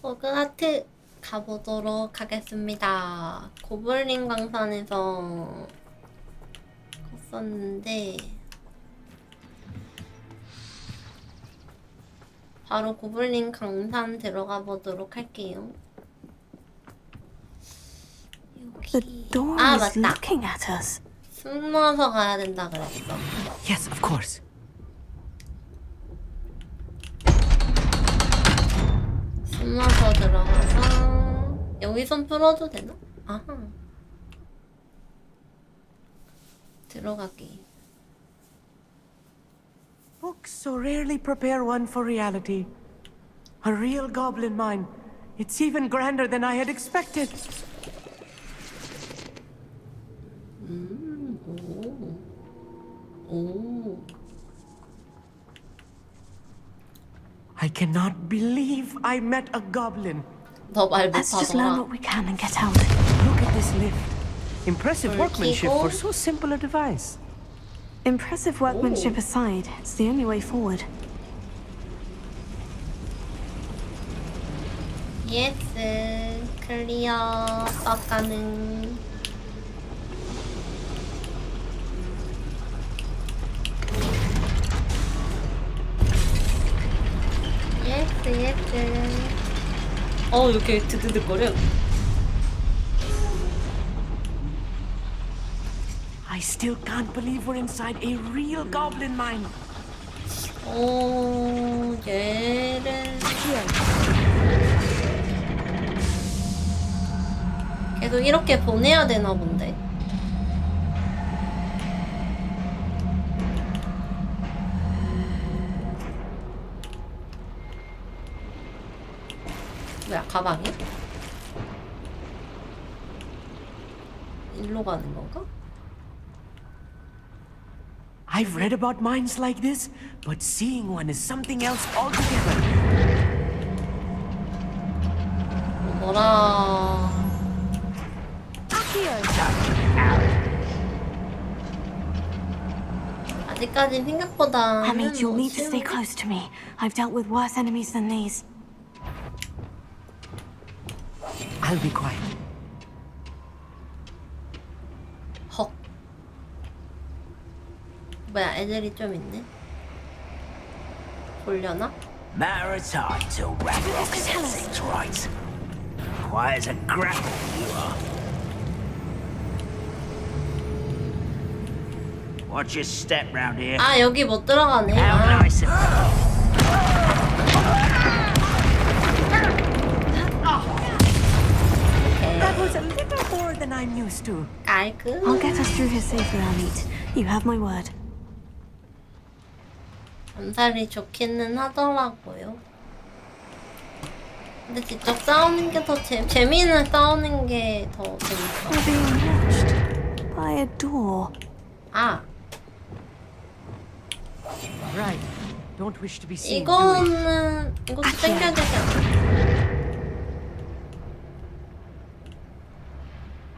호그와트 가보도록 하겠습니다. 고블린 광산에서 컸었는데 바로 고블린 광산 들어가 보도록 할게요. 여기. 아 맞다. 숨어서 가야 된다 그랬어. Yes, of course. 숨어서 들어가서 여기 손 풀어도 되나? 아하. 들어가기. Books so rarely prepare one for reality. A real goblin mine. It's even grander than I had expected. 오. I cannot believe I met a goblin. 너 말 Let's just learn 못하더라. what we can and get out. Look at this lift. Impressive workmanship Keyhole. for so simple a device. Impressive workmanship aside, it's the only way forward. 예스. 클리어. 썩가능. 예스 예스. 이렇게 드드득거려. I still can't believe we're inside a real goblin mine. 얘를 계속 이렇게 보내야 되나 본데. 뭐야, 가방이? 일로 가는 건가? I've read about mines like this, but seeing one is something else altogether. 뭐라. 아직까진 생각보다. Hamid, you'll need to stay close to me. I've dealt with worse enemies than these. I'll be quiet. 헉. 뭐야, 애들이 좀 있네. 보려나? Matter of time till Ragnarok gets things right. Quiet as a grapple, you are. Watch your step round here. 아, 여기 못 들어가네. How 아. nice and That was a little more than I'm used to. 깔끔. I'll get us through here safely, Hamid. You have my word. 암살이 좋기는 하더라고요. 근데 직접 싸우는 게 더 재미는 싸우는 게 더 재밌어. We're being watched by a door. 아, Right. Don't wish to be seen. do we? 이것도 땡겨야 되지 않아?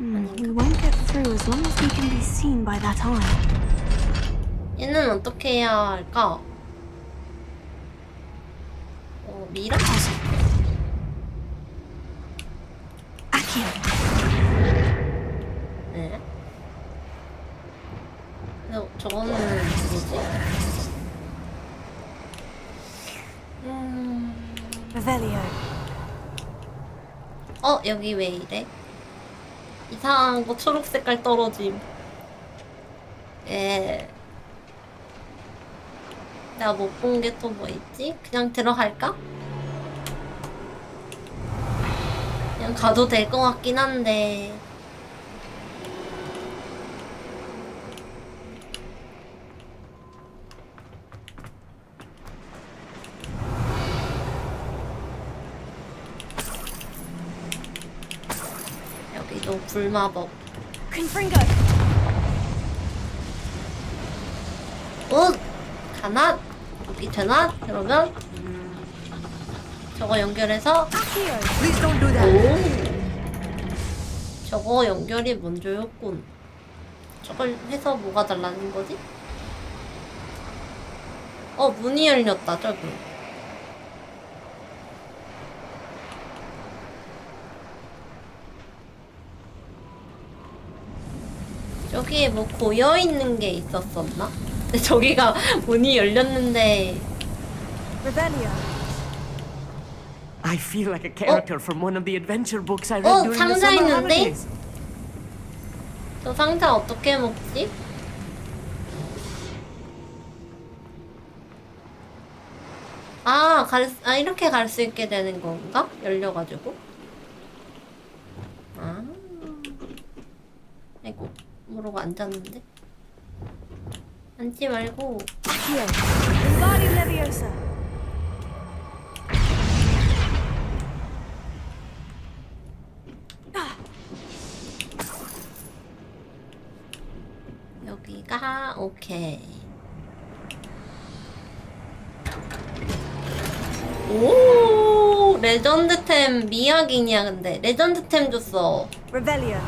We won't get through as long as we can be seen by that eye. 얘는 어떻게 해야 할까? 미라? Akio. 네. 근데 저거는 뭐지? Revelio. 여기 왜 이래? 이상한 거 초록 색깔 떨어짐. 예. 내가 못 본 게 또 뭐 있지? 그냥 들어갈까? 그냥 가도 될 것 같긴 한데. 여기도 불마법. Confringo. 가나? 여기 되나? 그러면 저거 연결해서 Please don't do that. 오 저거 연결이 먼저였군. 저걸 해서 뭐가 달라진 거지? 문이 열렸다 저기. 여기에 뭐 고여있는 게 있었었나? 근데 저기가 문이 열렸는데 Revelio. I feel like a character from one of the adventure books I read during the 상자 summer 있는데? holidays. 저 상자 어떻게 먹지? 이렇게 갈 수 있게 되는 건가? 열려가지고. 아이고, 모르고 앉았는데. 앉지 말고. Here. Wingardium Leviosa. 여기가 오케이. 오, 레전드템 미약이냐 근데 레전드템 줬어. Revelio.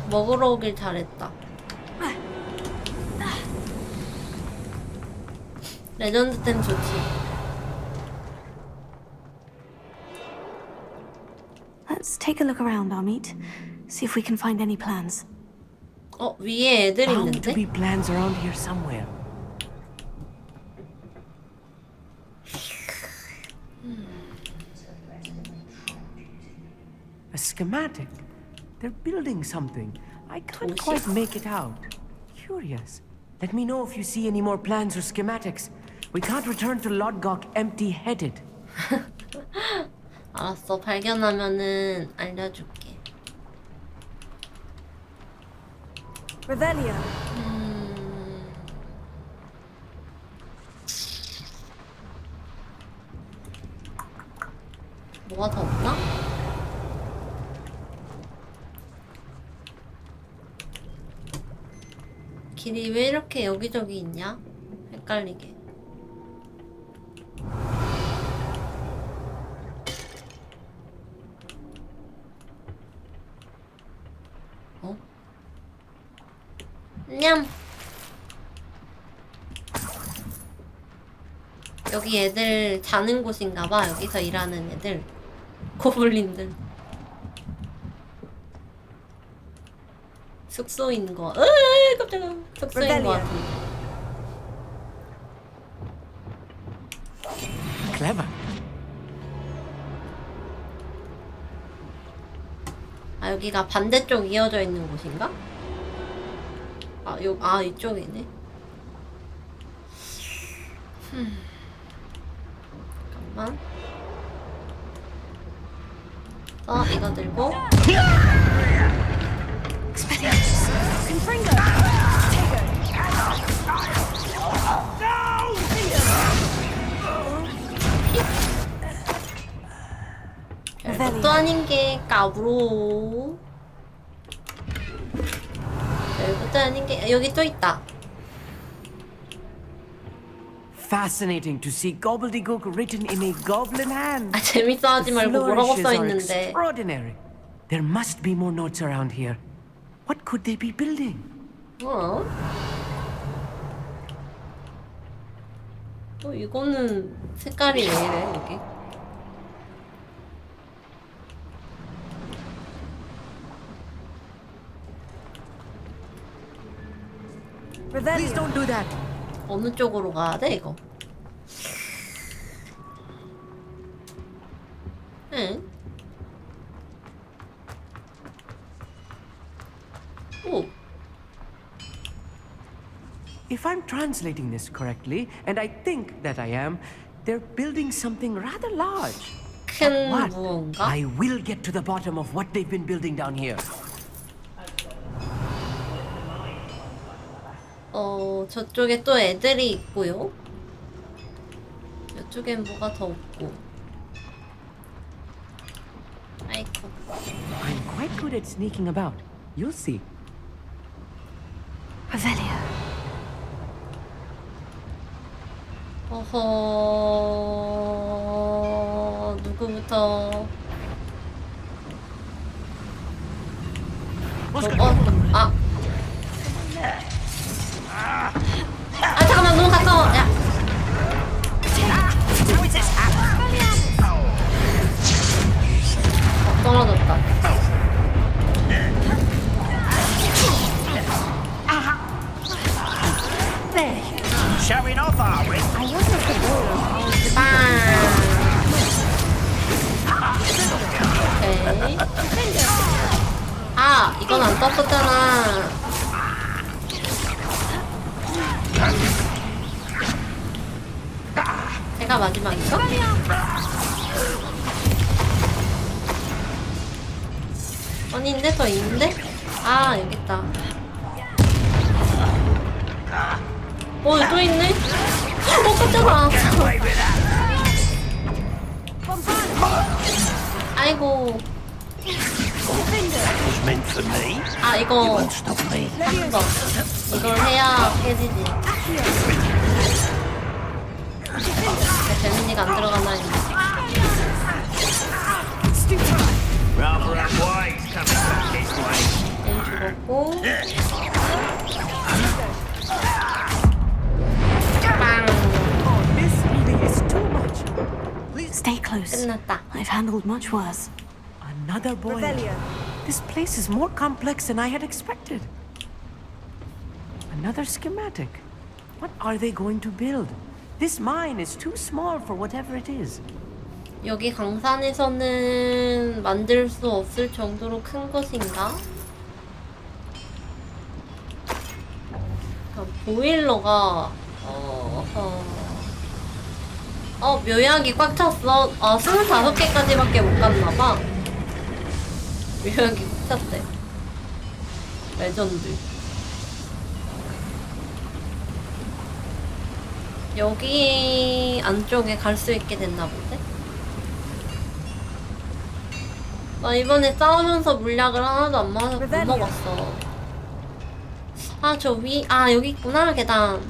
먹으러 오길 잘했다. 레전드템 좋지. Let's take a look around, Amit. See if we can find any plans. 위에 애들 Bound to 있는데? be plans around here somewhere. A schematic. They're building something. I can't quite make it out. Curious. Let me know if you see any more plans or schematics. We can't return to Lodgok empty-headed. 알았어. 발견하면은 알려줄게. Revelio. 뭐가 더 없나? 길이 왜 이렇게 여기저기 있냐? 헷갈리게. 냠! 여기 애들 자는 곳인가봐. 여기서 일하는 애들. 고블린들. 숙소인 거. 깜짝이야. 숙소인 거 같은데. Clever. 여기가 반대쪽 이어져 있는 곳인가? 이쪽이네. 잠깐만. 이거 들고. 별것도 아닌 게 까불어. 별것도 아닌 게 여기 또 있다. Fascinating to see gobbledygook written in a goblin hand. 재밌어 하지 말고 뭐라고 써 있는데. Extraordinary. There must be more notes around here. What could they be building? 이거는 색깔이 왜 이래 여기? Please don't do that. 어느 쪽으로 가야 돼 이거? 응? 오. If I'm translating this correctly, and I think that I am, they're building something rather large. 큰 What? 무언가? I will get to the bottom of what they've been building down here. 저쪽에 또 애들이 있고요. 이쪽엔 뭐가 더 없고. 아이고. I'm quite good at sneaking about. You'll see. Revelio. 누구부터? 잠깐만 너무 가까워. 야. 떨어졌다. say? Showing off, are we? 오케이. 아, 이건 안 떴었잖아. 제가 마지막이죠? 아닌데? 더 있는데? 아, 여기 있다. 또 있네? 깜짝아. 아이고. Was meant for me. 아, 이거. Stop me. 이걸 해야 깨지지. 재민이가 안 들어가나니. Rather unwise coming back this way. 쟤 죽었고. 빵. This really is too much. Stay close. 끝났다. I've handled much worse. Another boy. This place is more complex than I had expected. Another schematic. What are they going to build? This mine is too small for whatever it is. 여기 강산에서는 만들 수 없을 정도로 큰 것인가? 보일러가 묘약이 꽉 찼어. 25개까지밖에 못 갔나봐. 묘약이 꽉 찼대. 레전드. 여기 안쪽에 갈 수 있게 됐나 본데? 나 이번에 싸우면서 물약을 하나도 안 못 먹었어. 아, 저 여기 있구나, 계단.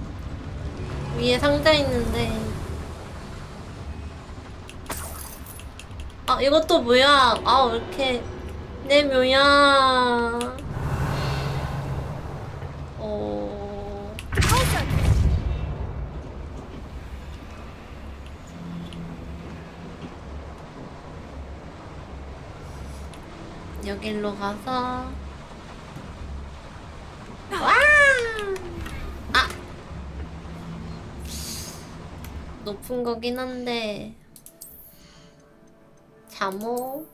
위에 상자 있는데. 아, 이것도 묘약. 아, 왜 이렇게. 내 묘약. 여길로 가서. 와! 아! 높은 거긴 한데. 잠옷.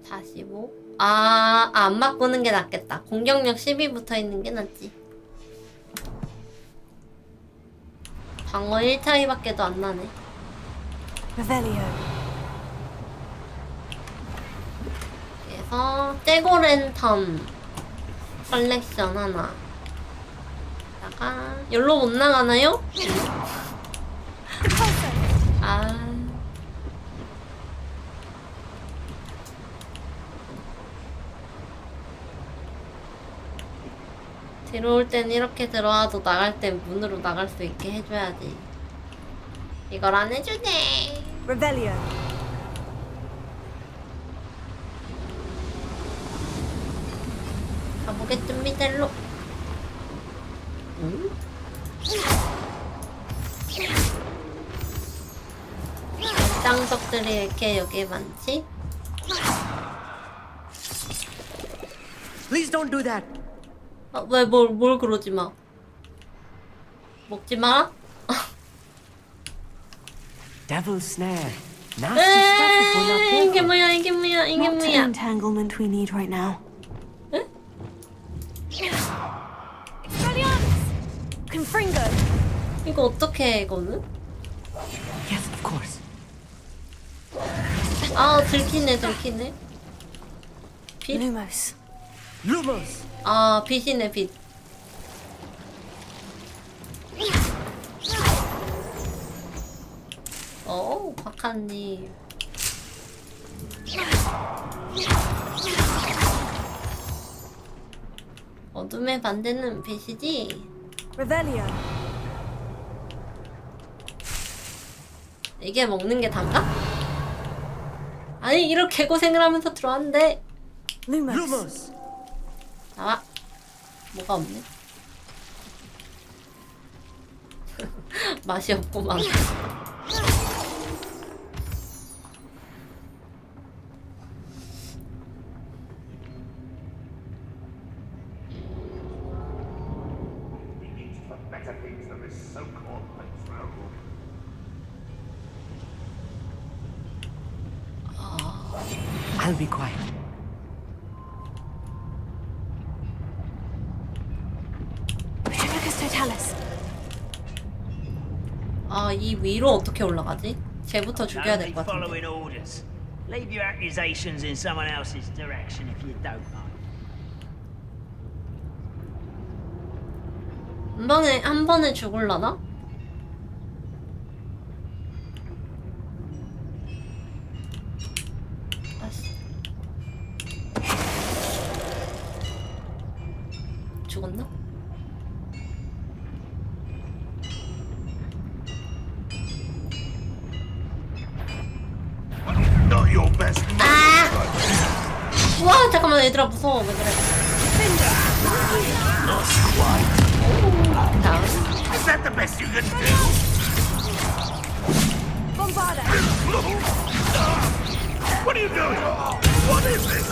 다시보. 안 바꾸는 게 낫겠다. 공격력 12 붙어 있는 게 낫지. 방어 1 차이밖에도 안 나네. Revelio. 그래서 떼고 랜턴 컬렉션 하나. 다가 열로 못 나가나요? 들어올 땐 이렇게 들어와도 나갈 땐 문으로 나갈 수 있게 해줘야지. 이걸 안 해주네. Revelio. 가보겠습니다. 일로. 짱석들이 이렇게 여기에 많지? Please don't do that. 왜 뭘 그러지 마. 먹지 마. Devil snare. Nasty stuff if we're not 이게 careful. 뭐야, 이게 뭐야, 이게 Not the 뭐야. entanglement we need right now. Confringo. 이거 어떻게 해, 이거는? Yes, of course. 들키네. 빛? Lumos. Lumos. 빛이네, 빛. 박하님. 어둠의 반대는 빛이지? Revelio. 이게 먹는 게 단가? 아니, 이렇게 고생을 하면서 들어왔는데. Lumos. Lumos. 나와. 뭐가 없네. 맛이 없구만. I'll be quiet. Petrificus totalis. 아, 이 위로 어떻게 올라가지? 쟤부터 죽여야 될 Only 것 같은데. following orders. Leave your accusations in someone else's direction if you don't mind. 한 번에 죽을라나? 아씨. 죽었나? Not your best. 와, 잠깐만, 얘들아, 무서워. 왜 그래? 다음. Is that the best you can do? What are you doing? What is this?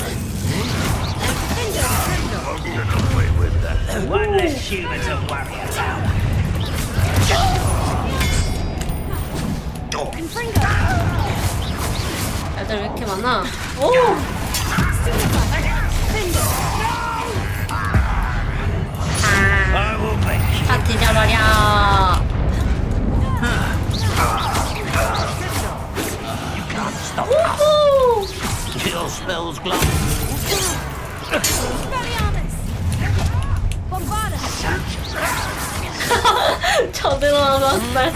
I'm gonna play with that. One less human to worry about. 애들 왜 이렇게 많아? 오! I will make you. 다 뒤져버려. 우후! Kill spells glow. 저들어 왔어.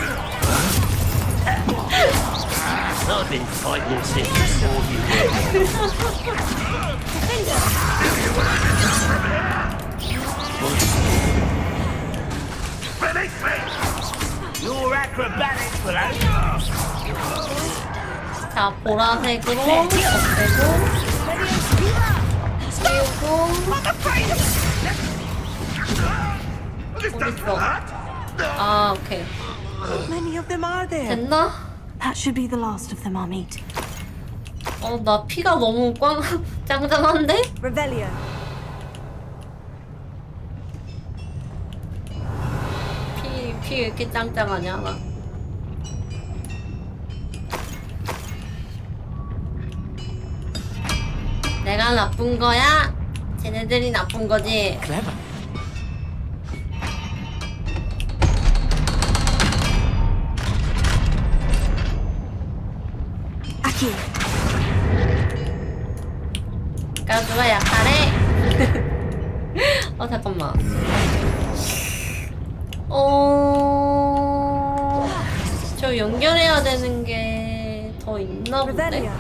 I've been fighting since before you were. Your acrobatics will only 자, 보라색으로 없애고 어딨어? 아, 오케이. How many of them are there? 됐나? That should be the last of them, Amit. 나 피가 너무 짱짱한데? Revelio. 피 왜 이렇게 짱짱하냐, 나. 내가 나쁜 거야? 쟤네들이 나쁜 거지? Clever. Aki. 가수가 약하네? 잠깐만. 저 연결해야 되는 게 더 있나 본데?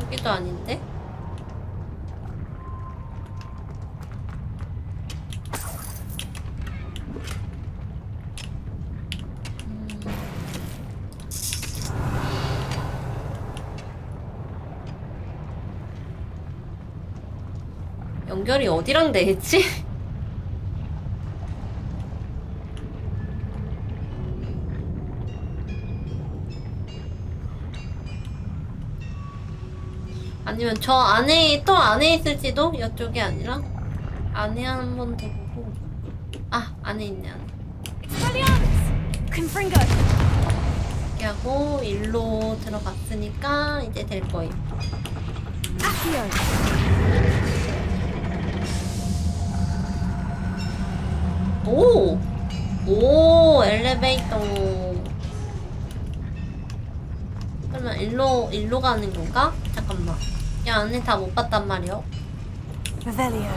여기도 아닌데? 연결이 어디랑 돼 있지? 아니면 저 안에 또 안에 있을지도? 이쪽이 아니라 안에 한 번 더 보고 안에 있네 안에. Confringo. 이렇게 하고 일로 들어갔으니까 이제 될 거임. Accio. 오 엘리베이터. 그러면 일로 가는 건가? 잠깐만. 이 안에 다 못 봤단 말이야. Revelio.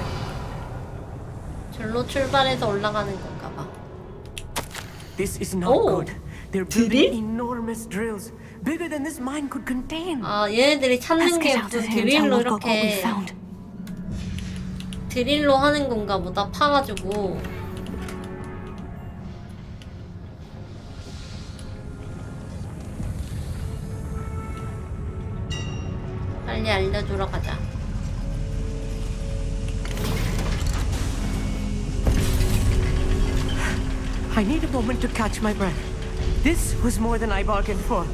절로 출발해서 올라가는 건가 봐. This is not Oh. good. They're building enormous drills, bigger than this mine could contain. 얘네들이 Let's 찾는 게 get out 무슨 of here and tell 드릴로 Lodgok what we 이렇게 found. 드릴로 하는 건가 보다 파가지고. 빨리 알려주러 가자. I need a moment to catch my breath. This was more than I bargained for.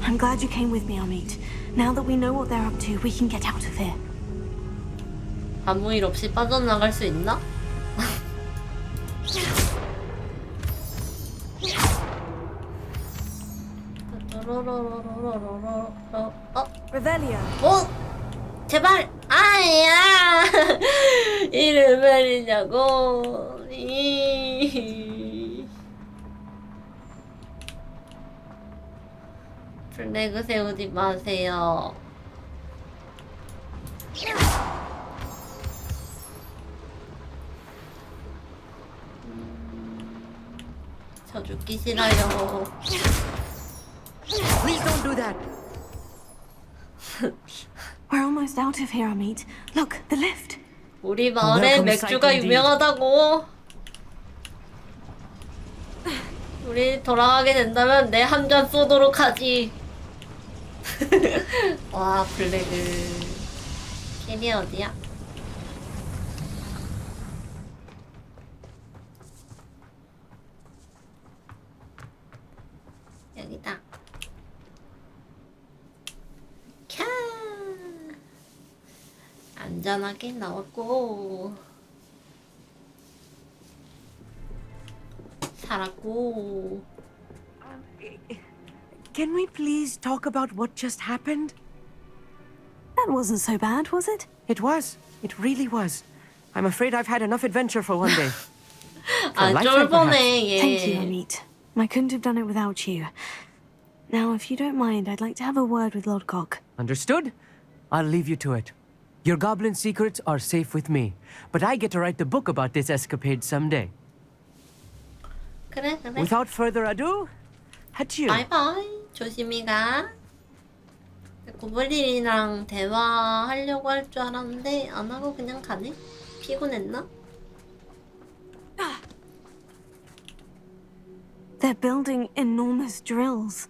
I'm glad you came with me, Amit. Now that we know what they're up to, we can get out of here. 아무 일 없이 빠져나갈 수 있나? Revelio. 제발! 아야! 이름을이냐고. 플래그 세우지 마세요. 저 죽기 싫어요. Please don't do that. We're almost out of here, Amit. Look, the lift. 우리 마을에 Welcome 맥주가 sight indeed. 유명하다고. 우리 돌아가게 된다면 내 한 잔 쏘도록 하지. 와, 블랙을. 길이 어디야? 여기다. 캬. 안전하게 나왔고. 살았고. Can we please talk about what just happened? That wasn't so bad, was it? It was. It really was. I'm afraid I've had enough adventure for one day. 아, lifetime, 쫄보네, 얘. Thank you, Amit. I couldn't have done it without you. Now, if you don't mind, I'd like to have a word with Lord Gog. Understood? I'll leave you to it. Your goblin secrets are safe with me, but I get to write the book about this escapade someday. 그래, 그래. Without further ado, adieu. 바이바이. 조심히 가. 고블린이랑 대화하려고 할 줄 알았는데 안 하고 그냥 가네? 피곤했나? They're building enormous drills.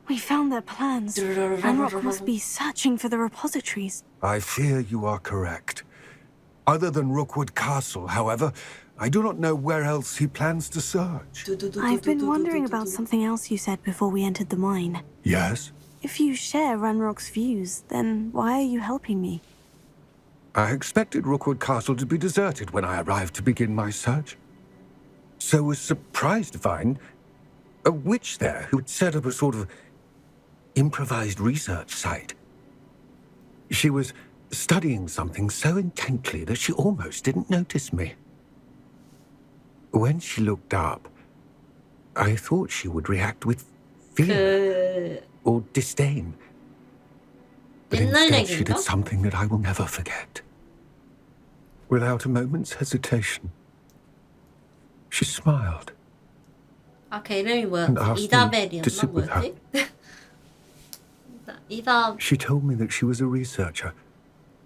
We found their plans. Ranrock must be searching for the repositories. I fear you are correct. Other than Rookwood Castle, however, I do not know where else he plans to search. I've been wondering about something else you said before we entered the mine. Yes? If you share Ranrock's views, then why are you helping me? I expected Rookwood Castle to be deserted when I arrived to begin my search. So was surprised to find a witch there who had set up a sort of improvised research site. She was studying something so intently that she almost didn't notice me. When she looked up, I thought she would react with fear or disdain. But 옛날 instead she did 얘기인가? something that I will never forget. Without a moment's hesitation, she smiled. 아, 걔 이름이 And 뭐였지? asked me to 이다벨이었나? sit with her. 뭐였지? 이다... She told me that she was a researcher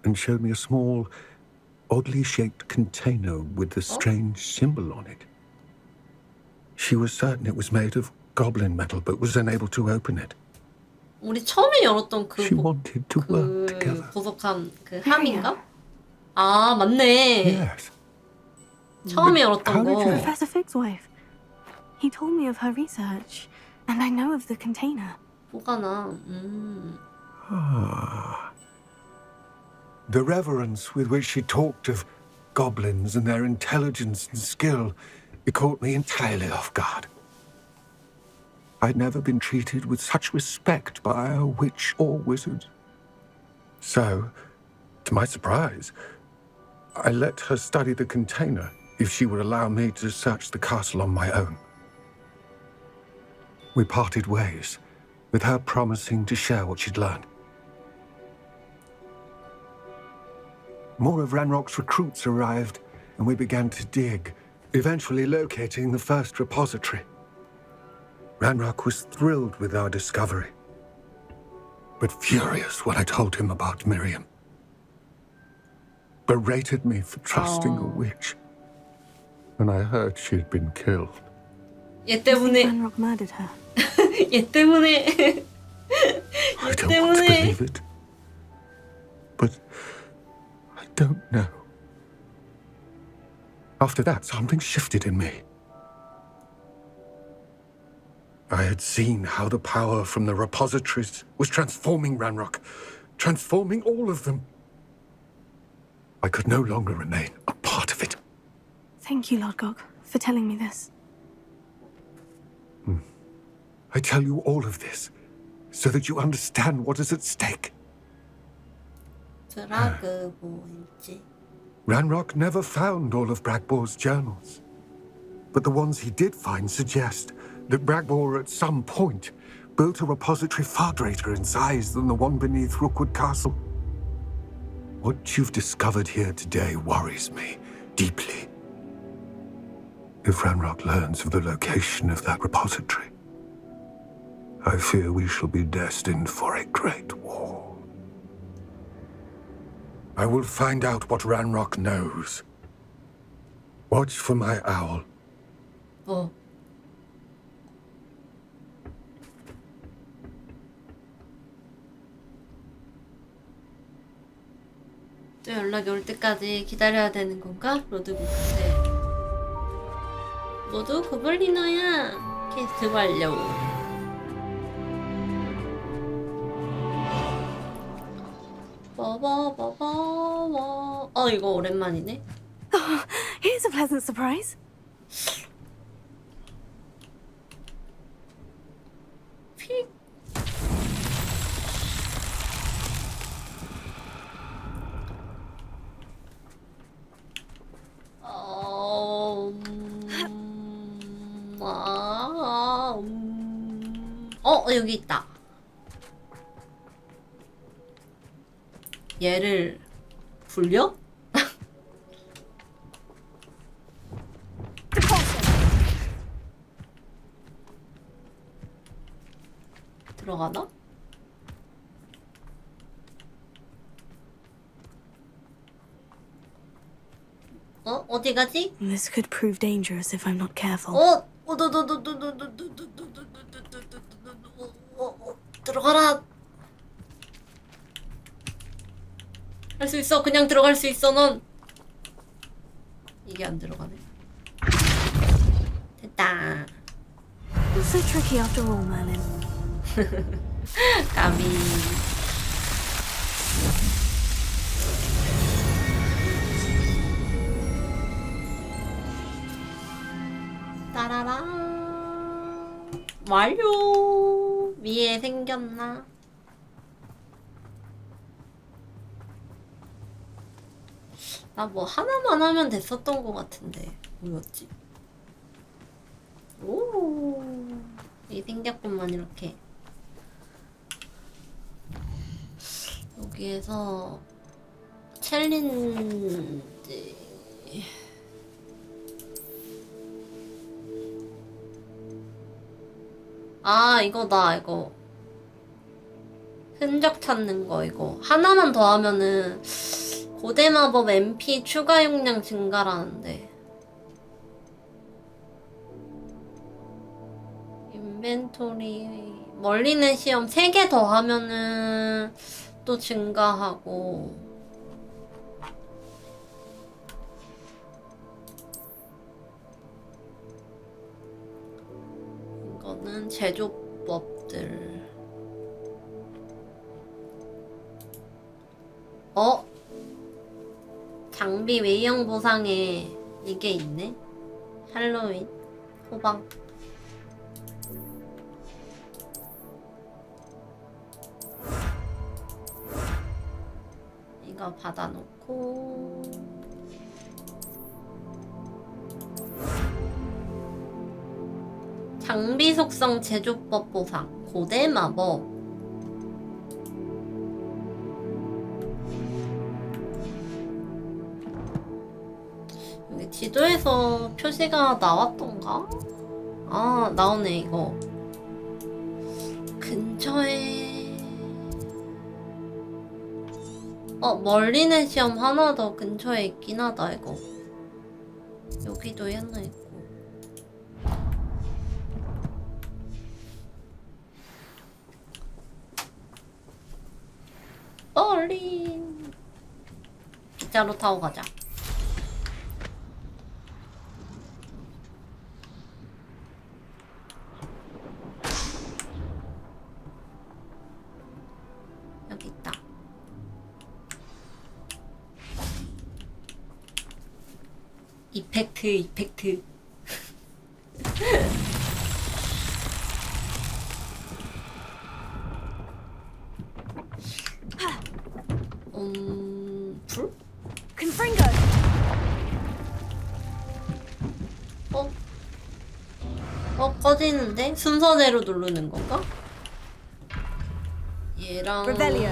and showed me a small, oddly shaped container with a strange symbol on it. She was certain it was made of goblin metal but was unable to open it. 우리 처음에 열었던 그, She wanted to work 그 together. 보석함 그 함인가? 아, 맞네. Yes. 처음에 But how 열었던 did 거. you- Professor Fig's wife. He told me of her research, and I know of the container. 뭐가 나? The reverence with which she talked of goblins and their intelligence and skill, it caught me entirely off guard. I'd never been treated with such respect by a witch or wizard. So, to my surprise, I let her study the container if she would allow me to search the castle on my own. We parted ways, with her promising to share what she'd learned. More of Ranrock's recruits arrived, and we began to dig, eventually locating the first repository. Ranrock was thrilled with our discovery, but furious when I told him about Miriam. Berated me for trusting a witch when I heard she had been killed. 얘 I think 때문에 Ranrock murdered her. 얘 때문에 I don't want to believe it, but I don't know. After that, something shifted in me. I had seen how the power from the repositories was transforming Ranrock, transforming all of them. I could no longer remain a part of it. Thank you, Lord Gog, for telling me this. I tell you all of this so that you understand what is at stake. 드라그 뭐 있지? Ranrock never found all of Bragbor's journals. But the ones he did find suggest that Bragbor at some point built a repository far greater in size than the one beneath Rookwood Castle. What you've discovered here today worries me deeply. If Ranrock learns of the location of that repository, I fear we shall be destined for a great war. I will find out what Ranrock knows. Watch for my owl. 뭐? 또 연락이 올 때까지 기다려야 되는 건가? 로드북인데 모두 고블리너야. 퀘스트 완료. 이거 오랜만이네. Here's a pleasant surprise. 픽. 여기 있다. 얘를 굴려? 들어가나? 어디 가지? This could prove dangerous if I'm not careful. 들어가라. 할 수 있어. 그냥 들어갈 수 있어. 넌 이게 안 들어가네. 됐다. So tricky after all, Merlin. 까비. 따라라. 완료. 위에 생겼나? 나 뭐 하나만 하면 됐었던 것 같은데 뭐였지? 오, 이 생겼구만. 이렇게 여기에서 챌린지 이거다. 이거 흔적 찾는 거. 이거 하나만 더 하면은 고대 마법 MP 추가 용량 증가라는데. 인벤토리 멀리는 시험 3개 더 하면은 또 증가하고. 이거는 제조법들. 장비 외형 보상에 이게 있네. 할로윈 호박. 이거 받아놓고 장비 속성 제조법 보상 고대 마법. 여기 지도에서 표시가 나왔던가? 나오네. 이거 근처에 멀리는 시험 하나 더 근처에 있긴 하다. 이거 여기도 하나 있고. 멀리 기차로 타고 가자. 이펙트. 불? Confringo! 꺼지는데? 순서대로 누르는 건가? 얘랑 Revelio.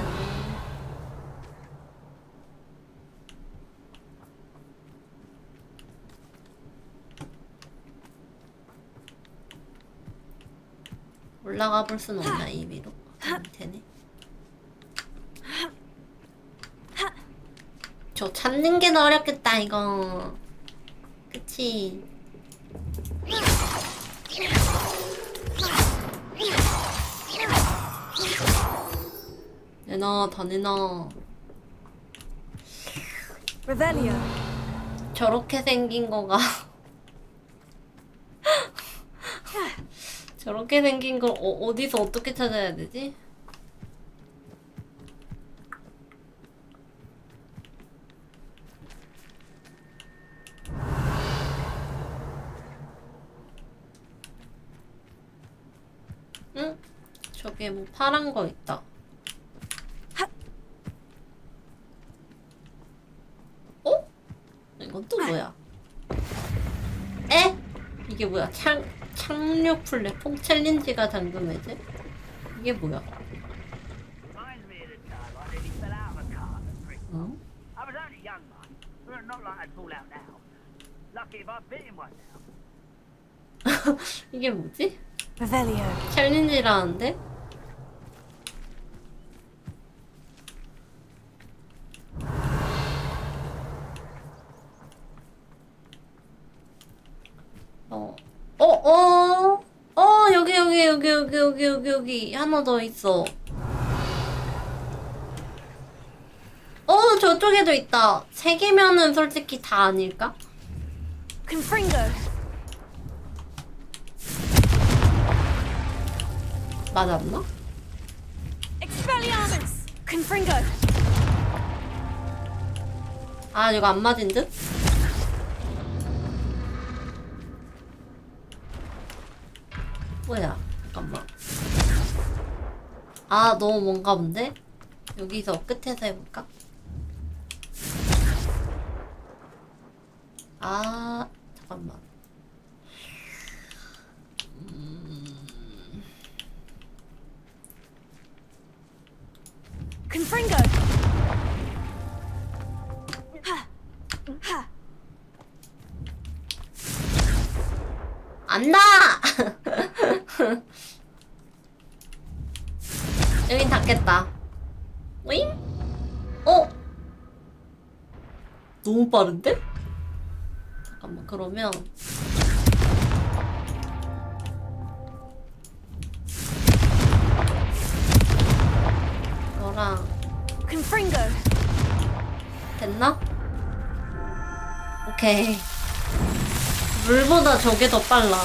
올라가 볼 순 없나 이 위로? 안 되네. 저 찾는 게 더 어렵겠다 이거. 그치? 내놔 다 내놔. Revelio. 저렇게 생긴 거가 저렇게 생긴 걸 어디서 어떻게 찾아야 되지? 응? 저게 뭐 파란 거 있다. 어? 이건 또 뭐야? 에? 이게 뭐야? 착륙 플랫폼 챌린지가 잠금해제? 이게 뭐야? Reminds me of the time I nearly fell out of a car at Christmas. 응? I was only young, mind, but not like I'd fall out now. Lucky if I bit in one now. 이게 뭐지? Revelio. 챌린지라는데? 여기 하나 더 있어. 저쪽에도 있다. 세 개면은 솔직히 다 아닐까? Confringo. 맞았나? Expelliarmus. Confringo. 아, 이거 안 맞은 듯? 뭐야? 잠깐만. 아, 너무 뭔가 본데? 여기서 끝에서 해볼까? 아, 잠깐만. Confringo. 안다! 여긴 닿겠다. 오잉? 너무 빠른데? 잠깐만, 그러면 이거랑 Confringo. 됐나? 오케이. 물보다 저게 더 빨라.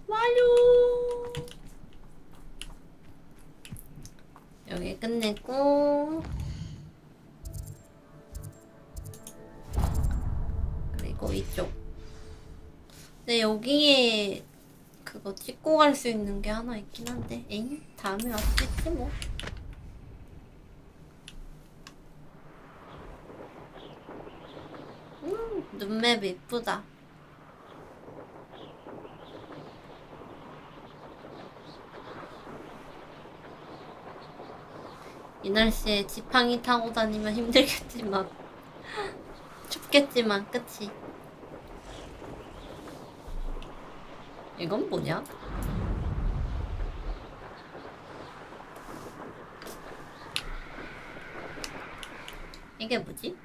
완료. 여기 끝냈고, 그리고 이쪽. 근데 여기에 그거 찍고 갈 수 있는 게 하나 있긴 한데, 에잉? 다음에 와서 찍지 뭐. 눈맵 이쁘다. 이 날씨에 지팡이 타고 다니면 힘들겠지만 춥겠지만 그치? 이건 뭐냐? 이게 뭐지?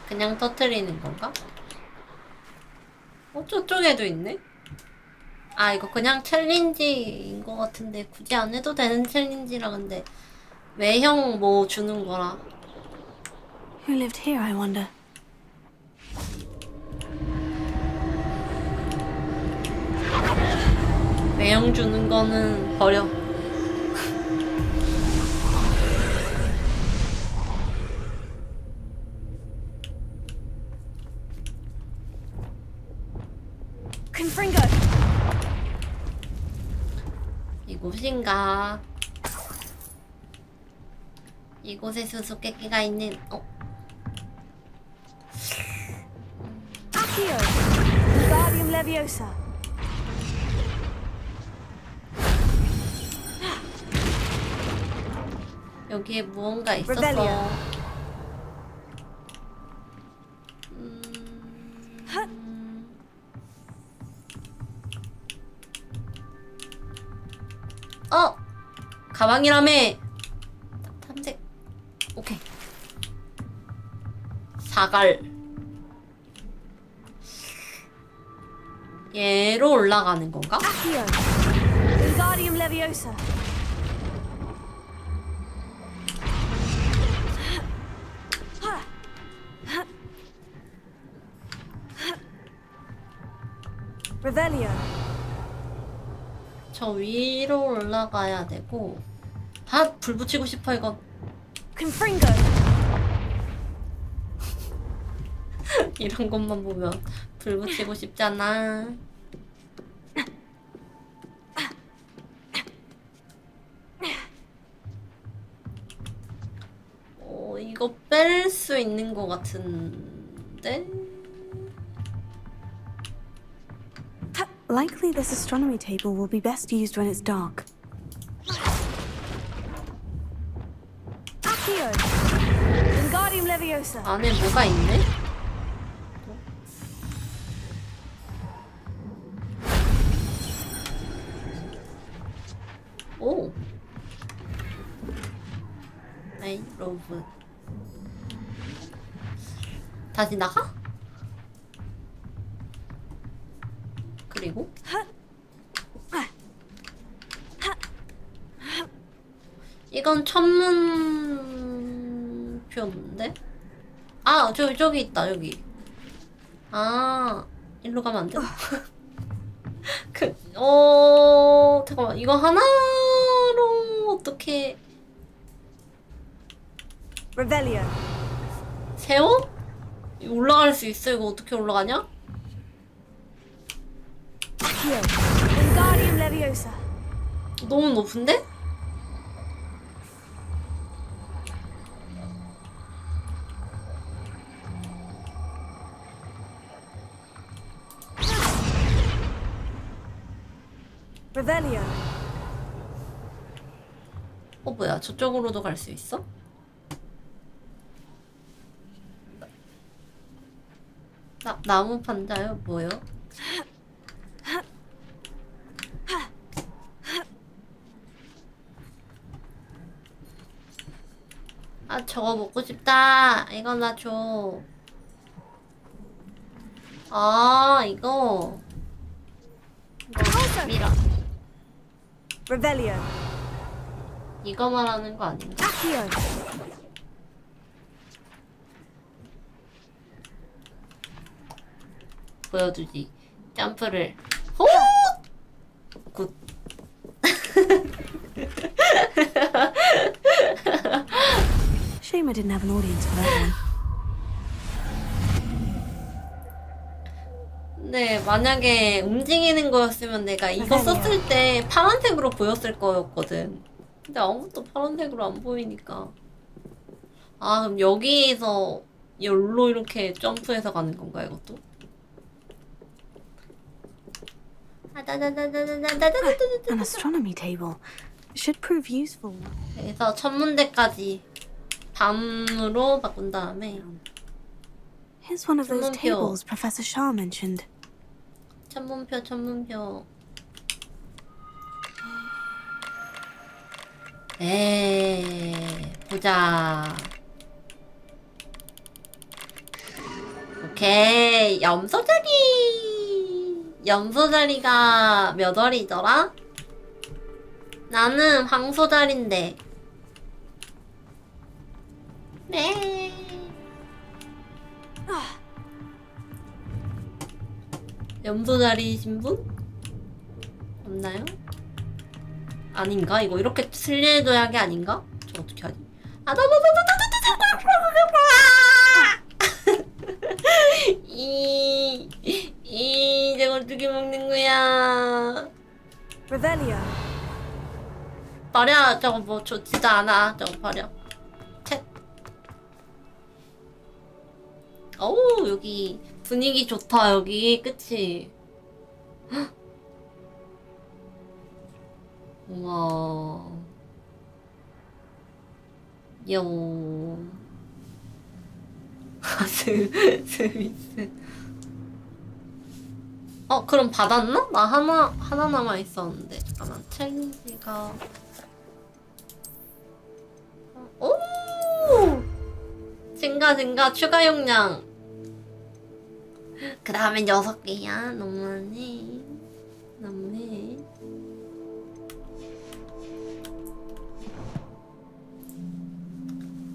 그냥 터트리는 건가? 저쪽에도 있네? 아, 이거 그냥 챌린지인 것 같은데 굳이 안 해도 되는 챌린지라. 근데 외형 뭐 주는 거라. Who lived here, I wonder? 외형 주는 거는 버려. Confringo! 이곳인가? 이곳에 수수께끼가 있는 Accio! Wingardium Leviosa! 여기에 무언가 있었어. Revelio. 가방이라며. 탐색. 오케이. 사갈. 얘로 올라가는 건가? Accio! Wingardium Leviosa! Revelio. 저 위로 올라가야 되고. 불 붙이고 싶어 이건. Confringo. 이런 것만 보면 불 붙이고 싶잖아. 이거 뺄 수 있는 것 같은데? Likely this astronomy table will be best used when it's dark. Accio! Wingardium Leviosa! 안에 뭐가 있네? 오! 에이, 로브. 다시 나가? 그리고? 이건 천문표인데? 저기 있다, 여기. 일로 가면 안 돼? 잠깐만, 이거 하나로 어떻게. Revelio. 세워? 이거 올라갈 수 있어? 이거 어떻게 올라가냐? Accio! Wingardium Leviosa! 너무 높은데? Revelio. 뭐야, 저쪽으로도 갈 수 있어? 나무 판자요? 뭐요? 저거 먹고 싶다. 이거 나 줘. 이거 밀어. Revelio. 이거 말하는 거 아닌가? Accio! 보여주지. 점프를. 호! 굿. Shame I didn't have an audience for that one. 네, 만약에 움직이는 거였으면 내가 이거 썼을 때 파란색으로 보였을 거였거든. 근데 아무것도 파란색으로 안 보이니까. 그럼 여기에서 여기로 이렇게 점프해서 가는 건가, 이것도? An astronomy table. Should prove useful. 그래서 천문대까지 밤으로 바꾼 다음에 Here's one of those 천문표. tables Professor Shah mentioned. 천문표. 보자. 오케이, 염소자리가 몇 월이더라? 나는 황소자리인데 네. 염소자리이신 분? 없나요? 아닌가? 이거 이렇게 슬려둬야 게 아닌가? 저 어떻게 하지? 이제 어떻게 먹는 거야? Revelio. 버려. 저거 뭐 좋지도 않아. 저거 버려. 책. 어우, 여기 분위기 좋다. 여기 그치? 우와. 요. 스미스. 그럼 받았나? 나 하나 남아 있었는데. 잠깐만. 챌린지가. 오! 증가, 추가 용량. 그 다음엔 6개야. 너무하네. 너무해.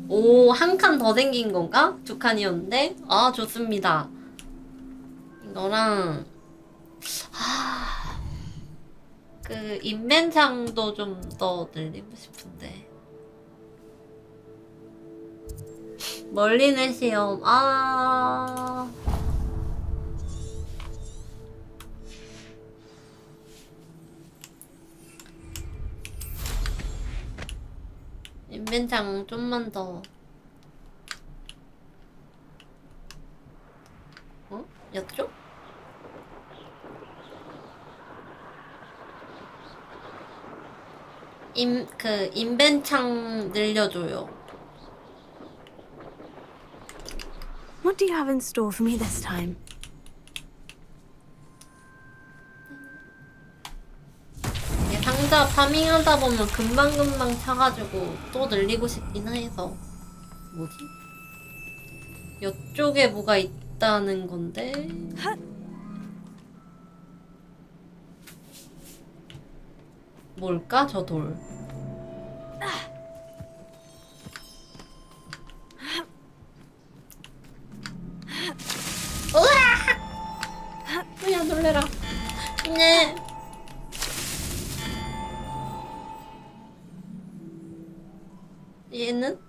오, 한 칸 더 생긴 건가? 2칸이었는데? 아, 좋습니다. 이거랑, 그, 인벤창도 좀 더 늘리고 싶은데. 멀리는 시험, 인벤창 좀만 더. 였죠? 인벤창 늘려줘요. What do you have in store for me this time? 이게 상자 파밍하다 보면 금방금방 차가지고 또 늘리고 싶긴 해서. 뭐지? 이쪽에 뭐가 있다는 건데. 뭘까, 저 돌? 으악! 뭐야, 놀래라. 네. 얘는?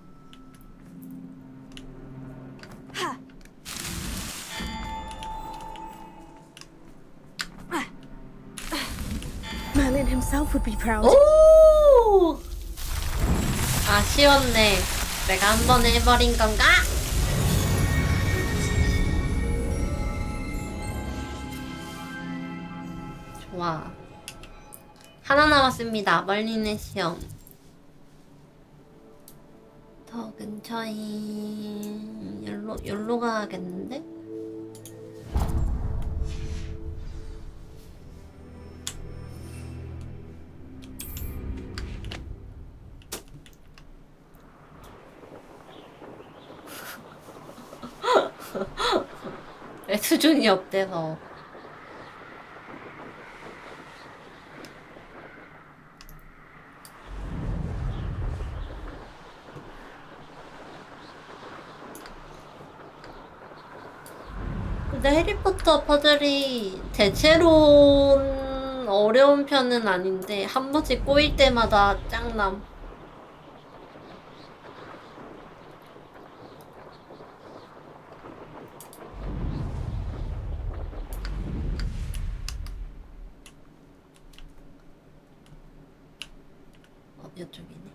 Merlin himself would be proud. 오! 아쉬웠네. 내가 한 번 해버린 건가? 좋아. 하나 남았습니다. 멀리는 시험. 더 근처에 열로 가야겠는데? 내 수준이 없대서. 근데 해리포터 퍼즐이 대체로는 어려운 편은 아닌데 한 번씩 꼬일 때마다 짱남. 이쪽이네.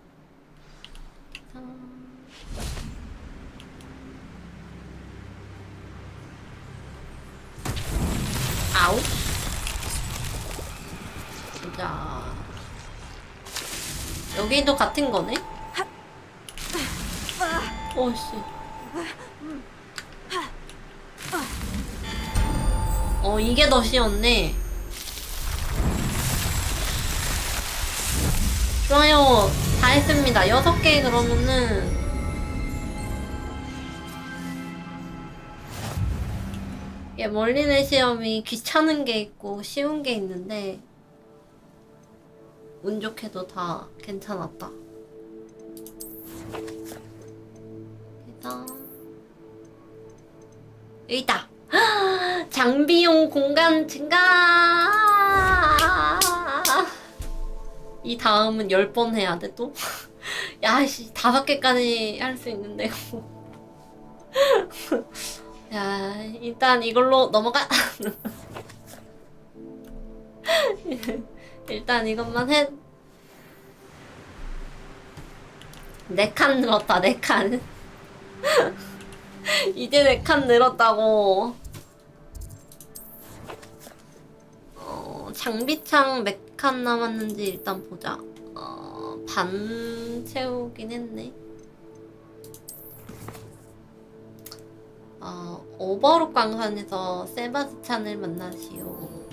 아웃. 보자. 여기도 같은 거네? 오씨. 이게 더 쉬웠네. 좋아요. 다 했습니다. 6개 그러면은 멀리는 시험이 귀찮은 게 있고 쉬운 게 있는데 운 좋게도 다 괜찮았다. 여기다. 장비용 공간 증가. 이 다음은 10번 해야 돼 또? 야씨 5개까지 할 수 있는데. 야 일단 이걸로 넘어가. 일단 이것만 해. 4칸 늘었다 4칸. 이제 4칸 늘었다고. 장비창 몇 칸 남았는지 일단 보자. 반 채우긴 했네. 오버룩 광산에서 세바스찬을 만나시오.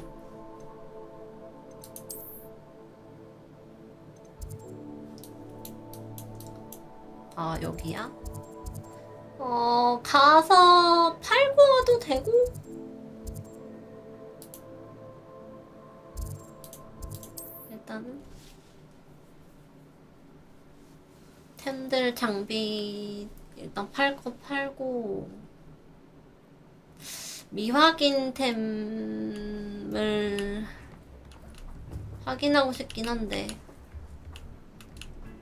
여기야? 가서 팔고 와도 되고? 일단은 템들 장비 일단 팔 거 팔고 미확인템을 확인하고 싶긴 한데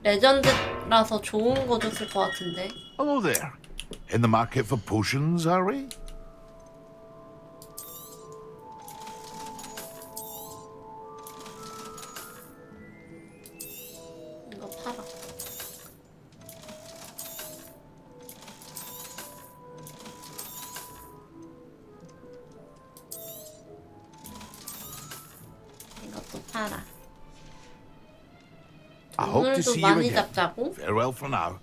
레전드라서 좋은 거 줬을 것 같은데. Hello there. In the market for potions, are we? 이거 팔아. 이것도 팔아. I hope to 오늘도 see you 많이 again. 잡자고? Farewell for now.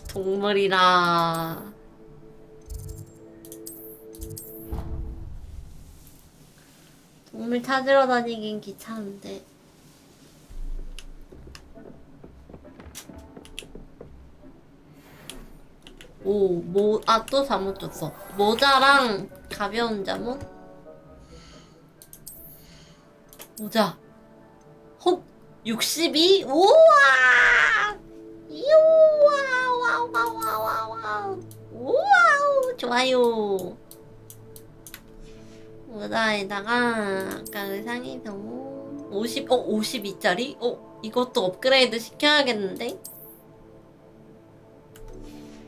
동물이라. 동물 찾으러 다니긴 귀찮은데. 또 잠옷 줬어. 모자랑 가벼운 잠옷? 모자. 62? 우와! 우와! 와와와와와! 우와! 좋아요. 모자에다가 아까 의상이병 52짜리? 이것도 업그레이드 시켜야겠는데?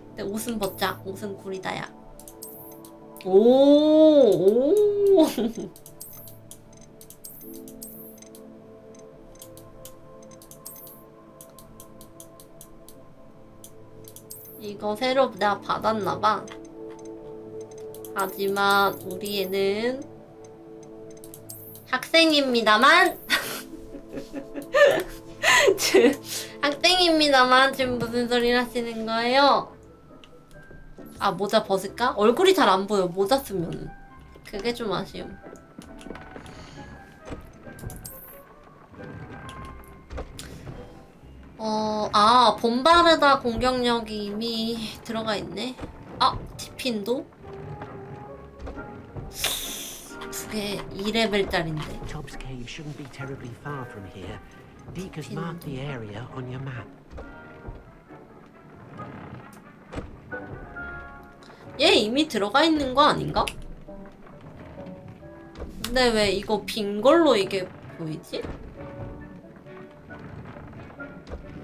근데 옷은 벗자. 옷은 구리다야. 오! 이거 새로 내가 받았나봐. 하지만 우리 애는 학생입니다만 학생입니다만 지금 무슨 소리를 하시는 거예요? 모자 벗을까? 얼굴이 잘 안 보여. 모자 쓰면 그게 좀 아쉬움. 본바르다 공격력이 이미 들어가 있네. 티핀도? 2개 2레벨짜린데. Tubbs Cave shouldn't be terribly far from here. Deke has marked the area on your map. 얘 이미 들어가 있는 거 아닌가? 근데 왜 이거 빈 걸로 이게 보이지?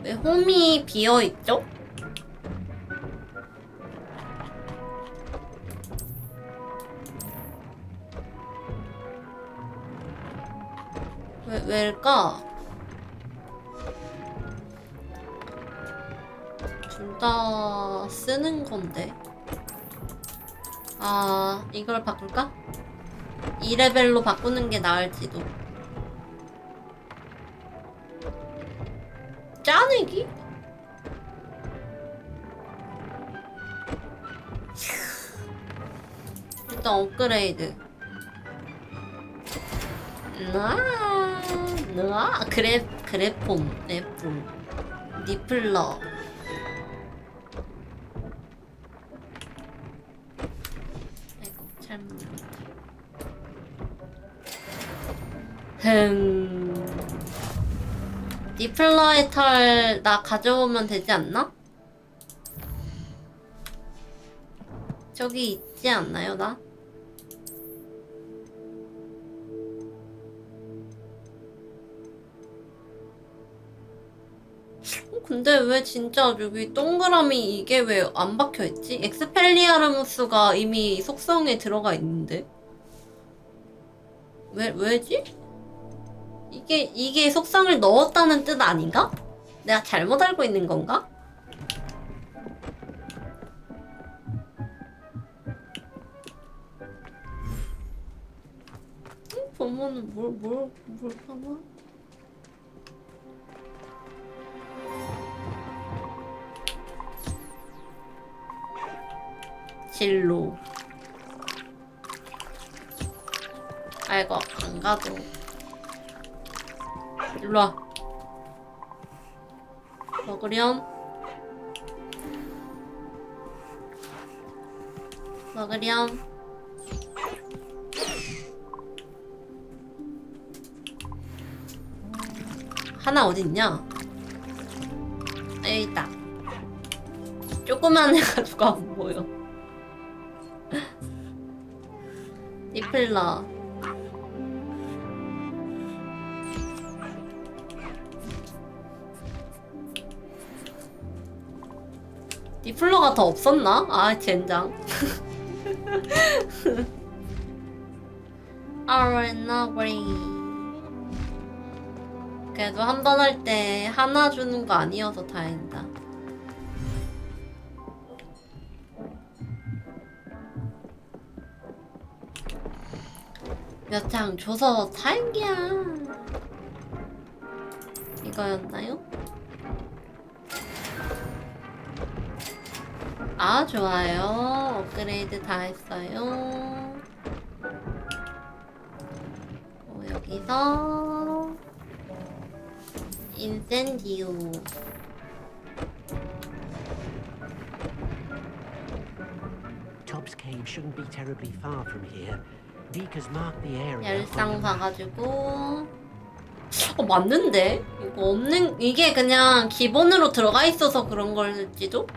왜 홈이 비어있죠? 왜일까? 둘 다 쓰는 건데. 이걸 바꿀까? 2레벨로 바꾸는 게 나을지도. 짜내기? 일단 업그레이드. 그래폰, 애플, 니플러. 아이고, 잘못 눌렀다. 니플러의 털 나 가져오면 되지 않나? 저기 있지 않나요, 나? 근데 왜 진짜 여기 동그라미 이게 왜 안 박혀있지? 엑스펠리아르무스가 이미 속성에 들어가 있는데 왜지? 이게 속성을 넣었다는 뜻 아닌가? 내가 잘못 알고 있는 건가? 보면은 뭘 하나? 진로. 아이고, 안 가도. 일로와. 먹으렴. 먹으렴. 하나 어딨냐? 여기 있다. 조그만 해가지고 안 보여. 리플러. 리플러가 더 없었나? 아, 젠장. 아레나브리. 그래도 한 번 할 때 하나 주는 거 아니어서 다행이다. 몇 장 줘서 다행이야. 이거였나요? 아, 좋아요. 업그레이드 다 했어요. 여기서 인센디오. Tobbs Cave shouldn't be terribly far from here. Deek marked the area. 열상 사가지고. 맞는데? 이거 없는, 이게 그냥 기본으로 들어가 있어서 그런 걸지도?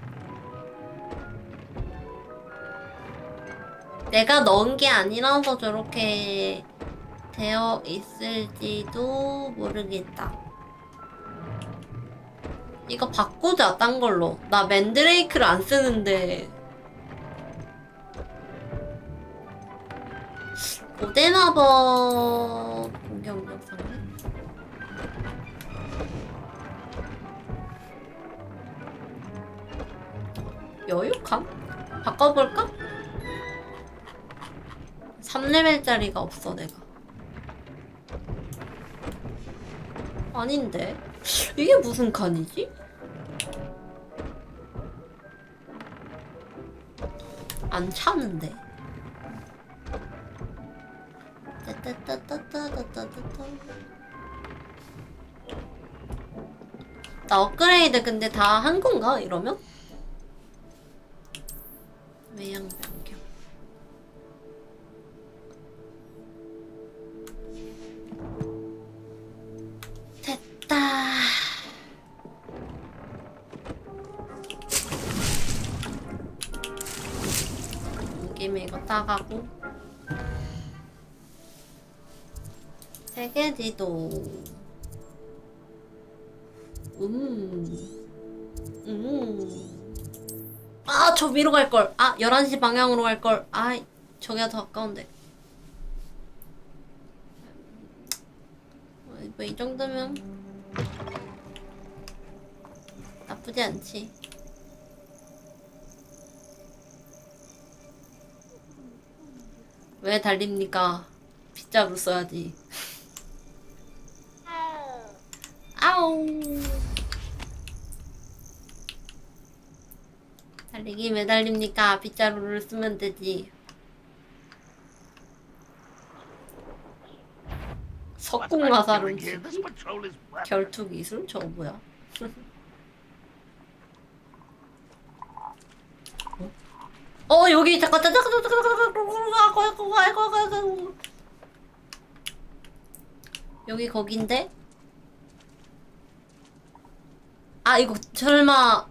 내가 넣은 게 아니라서 저렇게 되어 있을지도 모르겠다. 이거 바꾸자, 딴 걸로. 나 맨드레이크를 안 쓰는데. 고대마법 공격력 상대? 여유감? 바꿔볼까? 3레벨짜리가 없어, 내가. 아닌데? 이게 무슨 칸이지? 안 차는데. 나 업그레이드 근데 다 한 건가? 이러면? 외양 변경. 됐다. 온 김에 이거 따가고. 세계지도. 아, 저 위로 갈걸. 아, 11시 방향으로 갈걸. 아, 저기가 더 가까운데. 뭐 이 정도면 나쁘지 않지. 왜 달립니까? 빗자루 써야지. 아우. 달리기 왜 달립니까? 빗자루를 쓰면 되지. 석궁화살은 치기? 결투기술? 저거 뭐야? 여기 잠깐 여기 거긴데? 아, 이거 설마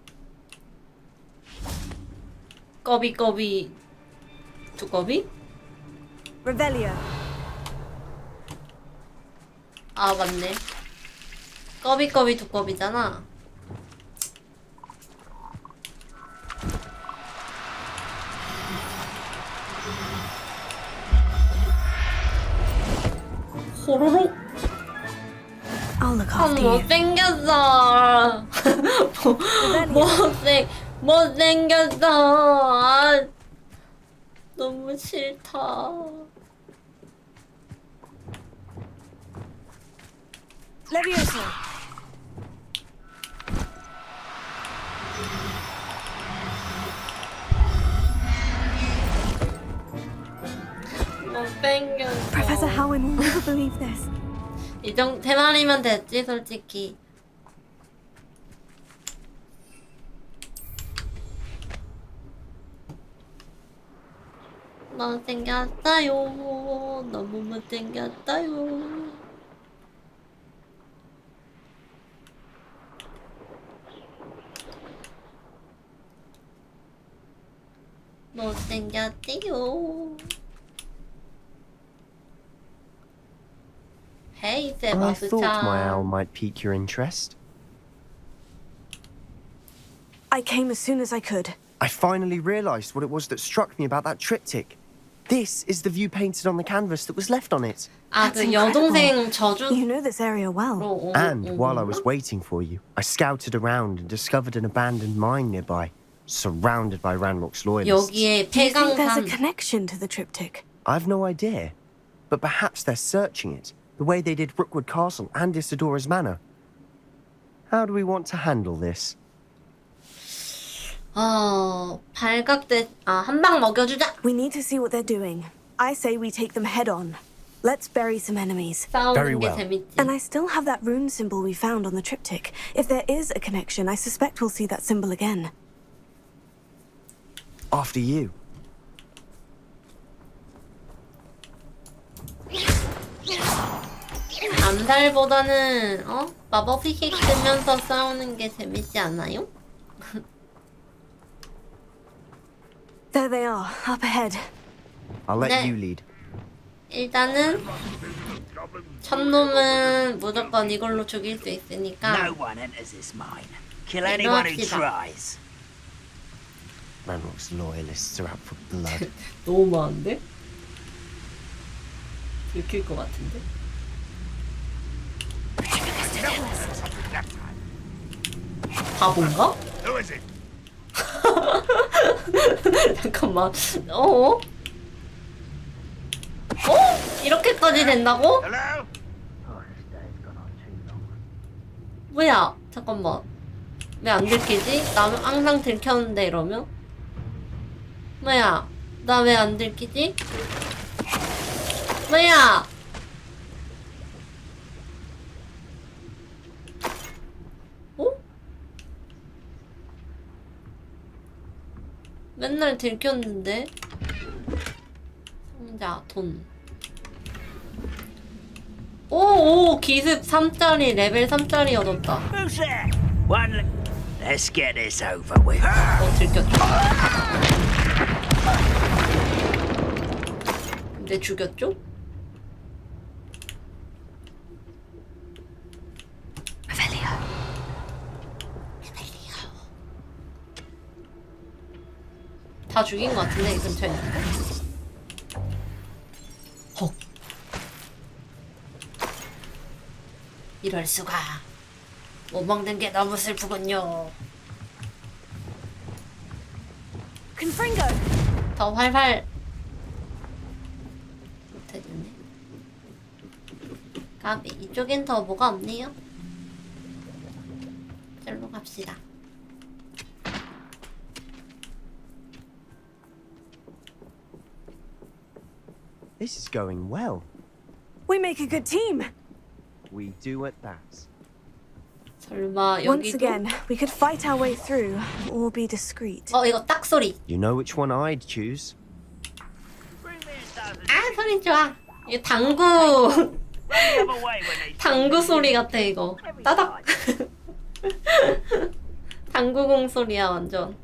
꺼비 두꺼비? Revelio. 아 맞네. 꺼비꺼비 두꺼비잖아. 호로록. I'll look after you. 못생겼어. 못생겼어. 아, 너무 싫다. Levioso. 못생겼어. Professor Howin will never believe this. 이 정도 대만이면 됐지 솔직히. 못생겼어요. 너무 못생겼어요. 못생겼대요. Hey, I thought my owl 세바스찬. might pique your interest. I came as soon as I could. I finally realised what it was that struck me about that triptych. This is the view painted on the canvas that was left on it. 아, That's 그 여동생 You 저주로 know this area well. 온 And while I 건가? was waiting for you, I scouted around and discovered an abandoned mine nearby, surrounded by Ranrock's loyalists. 여기에 Do you think there's a 폐강산. connection to the triptych? I've no idea, but perhaps they're searching it, the way they did Rookwood Castle and Isidora's Manor. How do we want to handle this? 발각돼. 아, 한 방 먹여주자. We need to see what they're doing. I say we take them head on. Let's bury some enemies. Very 싸우는 게 well. 재밌지. And I still have that rune symbol we found on the triptych. If there is a connection, I suspect we'll see that symbol again. After you. 암살보다는 마법 휙휙 쓰면서 싸우는 게 재밌지 않아요? There they are, up ahead. I'll let 네. you lead. 일단은 첫 놈은 무조건 이걸로 죽일 수 있으니까 No one enters this mine. Kill anyone who 합시다. tries. Ranrock's loyalists are out for blood. 너무 많은데? 들킬 것 같은데? 바본가? Who is it? 잠깐만. 이렇게까지 된다고? Hello? 뭐야? 잠깐만. 왜 안 들키지? 나 항상 들켰는데 이러면? 뭐야? 나 왜 안 들키지? 뭐야? 맨날 들켰는데? 상자, 돈. 오, 기습 3짜리, 레벨 3짜리 얻었다. Who's there? One. Let's get this over with. 들켰죠. 근데 죽였죠? 다 죽인 것 같은데 이 근처에 있는데? 헉. 이럴 수가. 못 먹는 게 너무 슬프군요. Confringo! 더 활활 못해줬네. 까비. 이쪽엔 더 뭐가 없네요. 절로 갑시다. This is going well. We make a good team! We do at that. 설마 Once 여기도? again, we could fight our way through, or be discreet. 이거 딱 소리. You know which one I'd choose. 아, 소리 좋아. 이거 당구 Have a way when they 당구 소리 같아 이거. 따닥. 당구공 소리야 완전.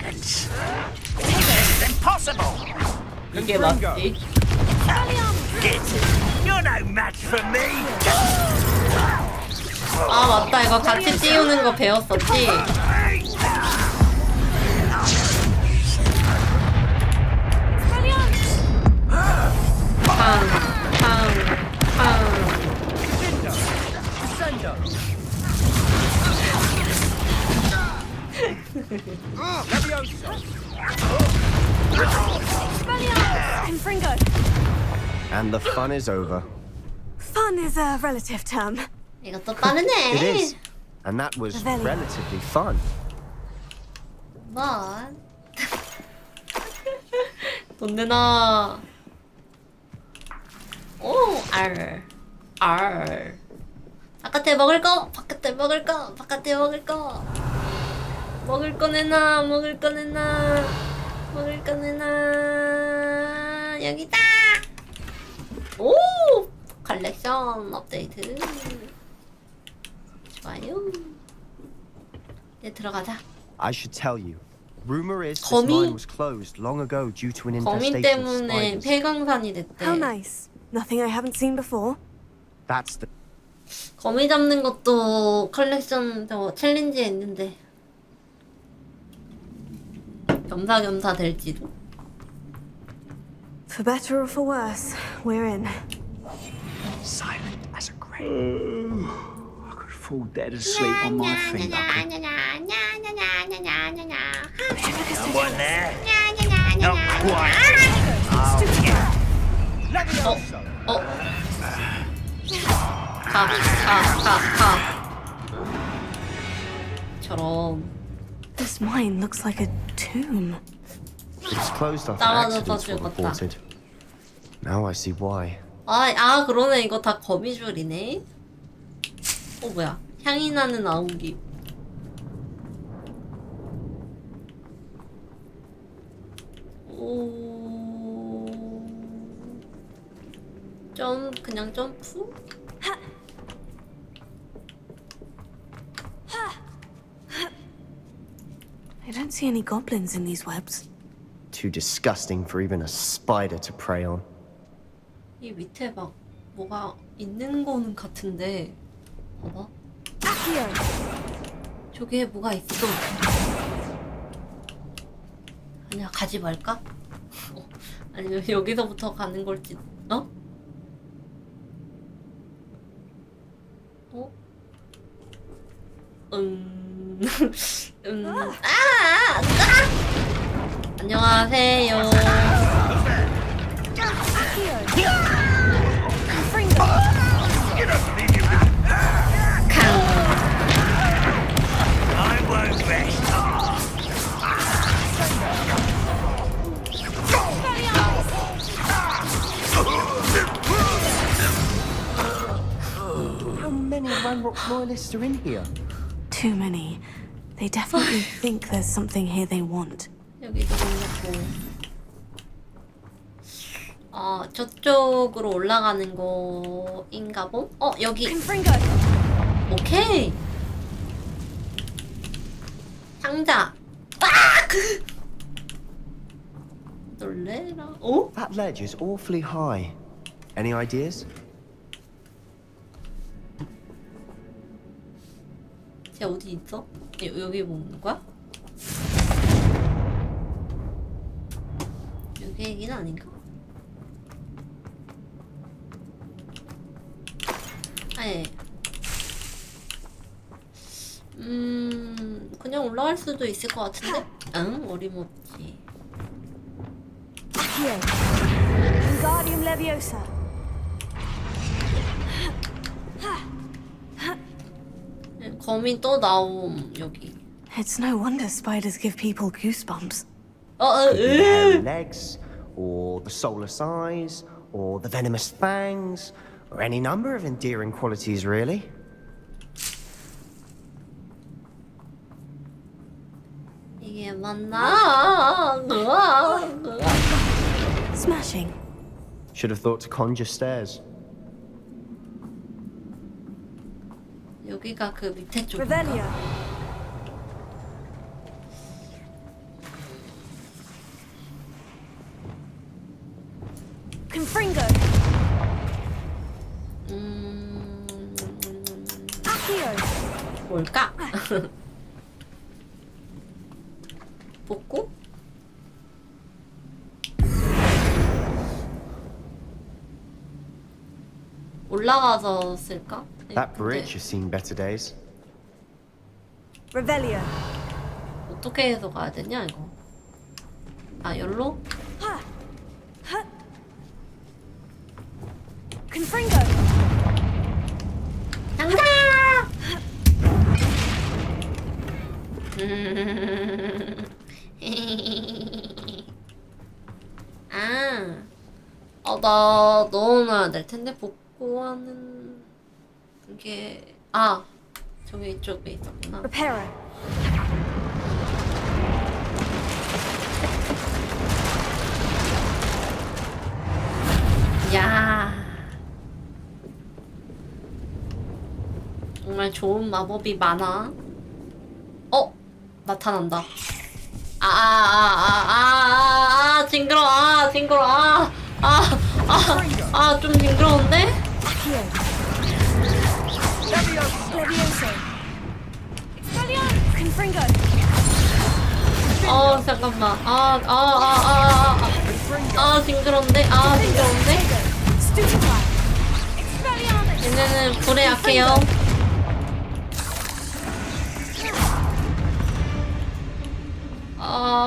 evidence. It's impossible. 이게 맞지? Git, you're no match for me. 아 맞다 이거 같이 띄우는 거 배웠었지? Confringo. And the fun is over. Fun is a relative term. 이것도 It 빠르네. is. And that was Revelio. relatively fun. 뭐? 돈 내놔. 오, R. R. 바깥에 먹을 거, 바깥에 먹을 거, 바깥에 먹을 거. 먹을 거 내놔, 먹을 거 내놔. 먹을 거 내놔. 여기다. 오! 컬렉션 업데이트. 좋아요. 이제 들어가자. I should tell you. Rumor is this 거미? mine was closed long ago due to an 거미 infestation of 때문에 spiders. 폐광산이 됐대. How nice. Nothing I haven't seen before. That's the 거미 잡는 것도 컬렉션 저 챌린지에 있는데 겸사겸사 될지도. For better or for worse, we're in. Silent as a grave. I could fall dead asleep on my feet. I could. Someone there? Not quite. Oh, yeah. 어? 가. 저런. This mine looks like a tomb. It was closed after 떨어져서 accidents were 죽었다. reported. Now I see why. 그러네. 이거 다 거미줄이네. 뭐야. 향이 나는 아웅기. 그냥 점프? I don't see any goblins in these webs. Too disgusting for even a spider to prey on. 이 밑에 막 뭐가 있는 거는 같은데 봐봐. Accio! 저기에 뭐가 있어. 아니야, 가지 말까? 아니면 여기서부터 가는 걸지. 어? 어? 안녕하세요. Confringo! I won't rest. How many Ranrock loyalists are in here? Too many. They definitely think there's something here they want. 여기도 올렸고. 저쪽으로 올라가는 거인가 봄? 여기. Confringo! 오케이. 상자. 놀래라. That ledge is awfully high. Any ideas? 쟤 어디 있어? 여기 보는 거야? 여기 얘기는 아닌가? 아예. 그냥 올라갈 수도 있을 것 같은데? 응, 어림없지. Accio! Wingardium Leviosa! 거미 또 나옴, 여기. It's no wonder spiders give people goosebumps. The hairy legs, or the soulless eyes, or the venomous fangs, or any number of endearing qualities, really. 이게 맞나? Smashing. Should have thought to conjure stairs. 여기가 그 밑에 쪽. Revelio. 뭘까? 복구? 올라가서 쓸까? That bridge has seen better days. Revelio. 어떻게 해서 가야 되냐 이거? 아 열로? Confringo. 당장! 나 넣어놔야 될 텐데 복구하는 게 저기 이쪽에 있었구나. Reparo. 야, 정말 좋은 마법이 많아. 나타난다. 징그러. 징그러. 좀 징그러운데? Accio. Levioso. Expelliarmus. Confringo. 잠깐만. 징그러운데? 징그러운데? Stupefy. Expelliarmus. 얘네는 불에 약해요.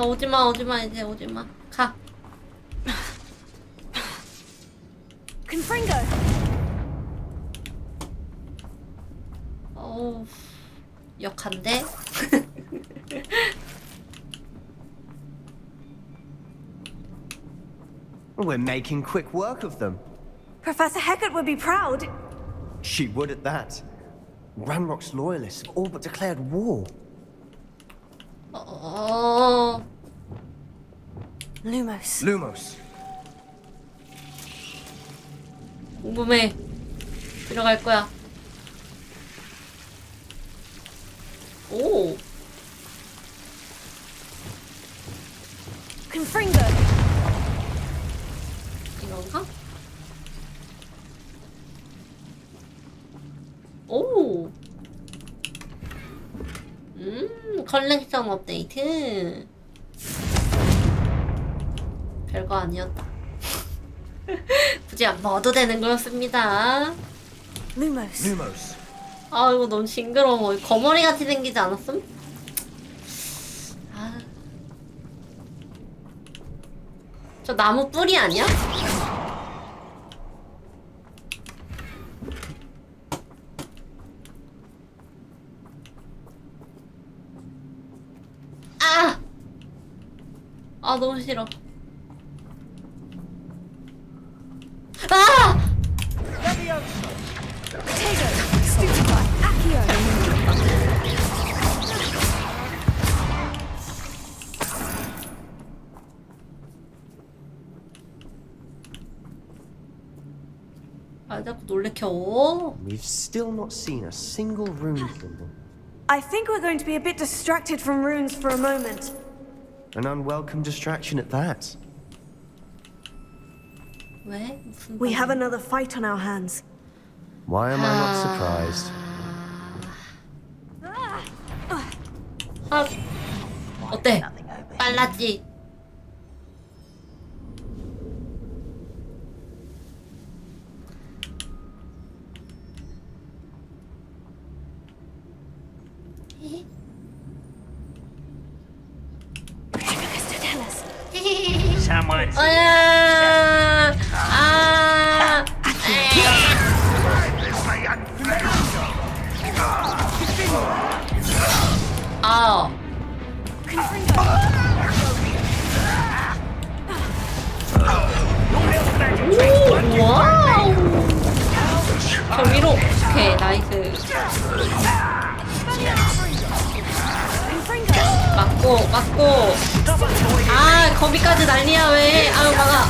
오지마, 이제 오지마. 가. Confringo. 역한데? We're making quick work of them. Professor Hecat would be proud. She would at that. Ranrock's loyalists have all but declared war. Lumos. Lumos. 궁금해. 들어갈 거야. 오. Confringo. 이건가? 오. 컬렉션 업데이트. 별거 아니었다. 굳이 안 먹어도 되는 거였습니다. Lumos. Lumos. 이거 너무 징그러워. 거머리 같이 생기지 않았음? 저 나무 뿌리 아니야? 너무 싫어. Potato. Stupefy. Accio. 자꾸 놀래켜. We've still not seen a single rune symbol. I think we're going to be a bit distracted from runes for a moment. An unwelcome distraction at that. 왜? 무슨 We have 소리야? another fight on our hands. Why am I not surprised? 어때? 빨랐지? Someone's 와우. 저 위로. 오케이, 나이스. 맞고. 거기까지 난리야, 왜. 막아.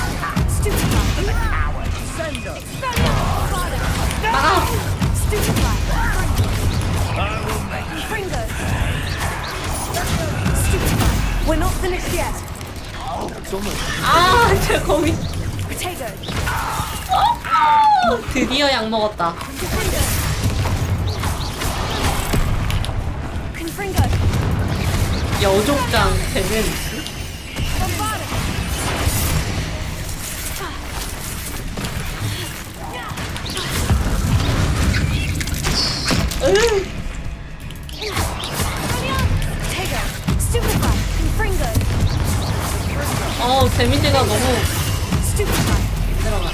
막아. We're not finished yet. 저 거미. Potato. 드디어 약 먹었다. Confringo. 여족장 베네리스? Stupefy. Confringo. 데미지가 너무 Stupefy. 들어가.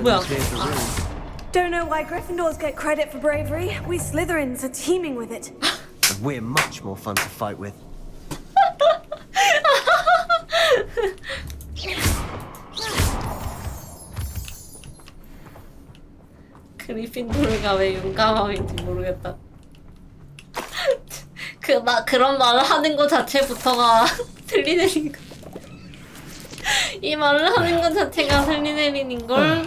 뭐야? Certainly cleared the room. Don't know why Gryffindors get credit for bravery. We Slytherins are teeming with it. And we're much more fun to fight with. 그리핀도르가 왜 용감함인지 모르겠다. 그런 말을 하는 것 자체부터가 슬리데린 거. 이 말을 하는 것 자체가 슬리데린인 걸.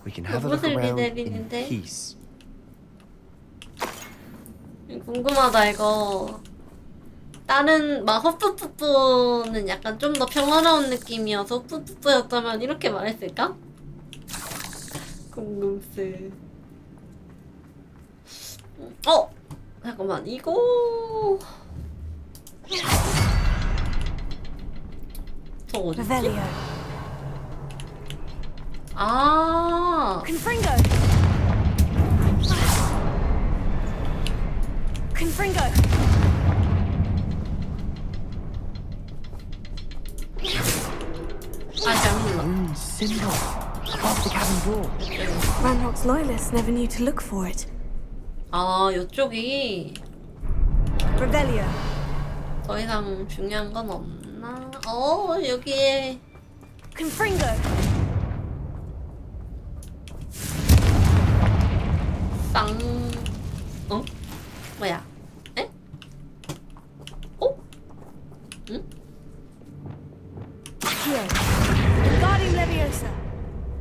We can have a 너무 look around in 슬리데린인데. peace. 궁금하다 이거. 다른 막 후프푸푸는 약간 좀 더 평화로운 느낌이어서 후프푸푸였다면 이렇게 말했을까? 궁금스. 잠깐만 이거 저 어디지? Revelio. 아 Confringo. Confringo. 잘못 눌러. Symbol above the cabin door. Ranrock's loyalists never knew to look for it. 요쪽이 Revelio. 더 이상 중요한 건 없나? 여기에 Confringo. 뭐야? 에? 응? Here. Guardian Leviosa.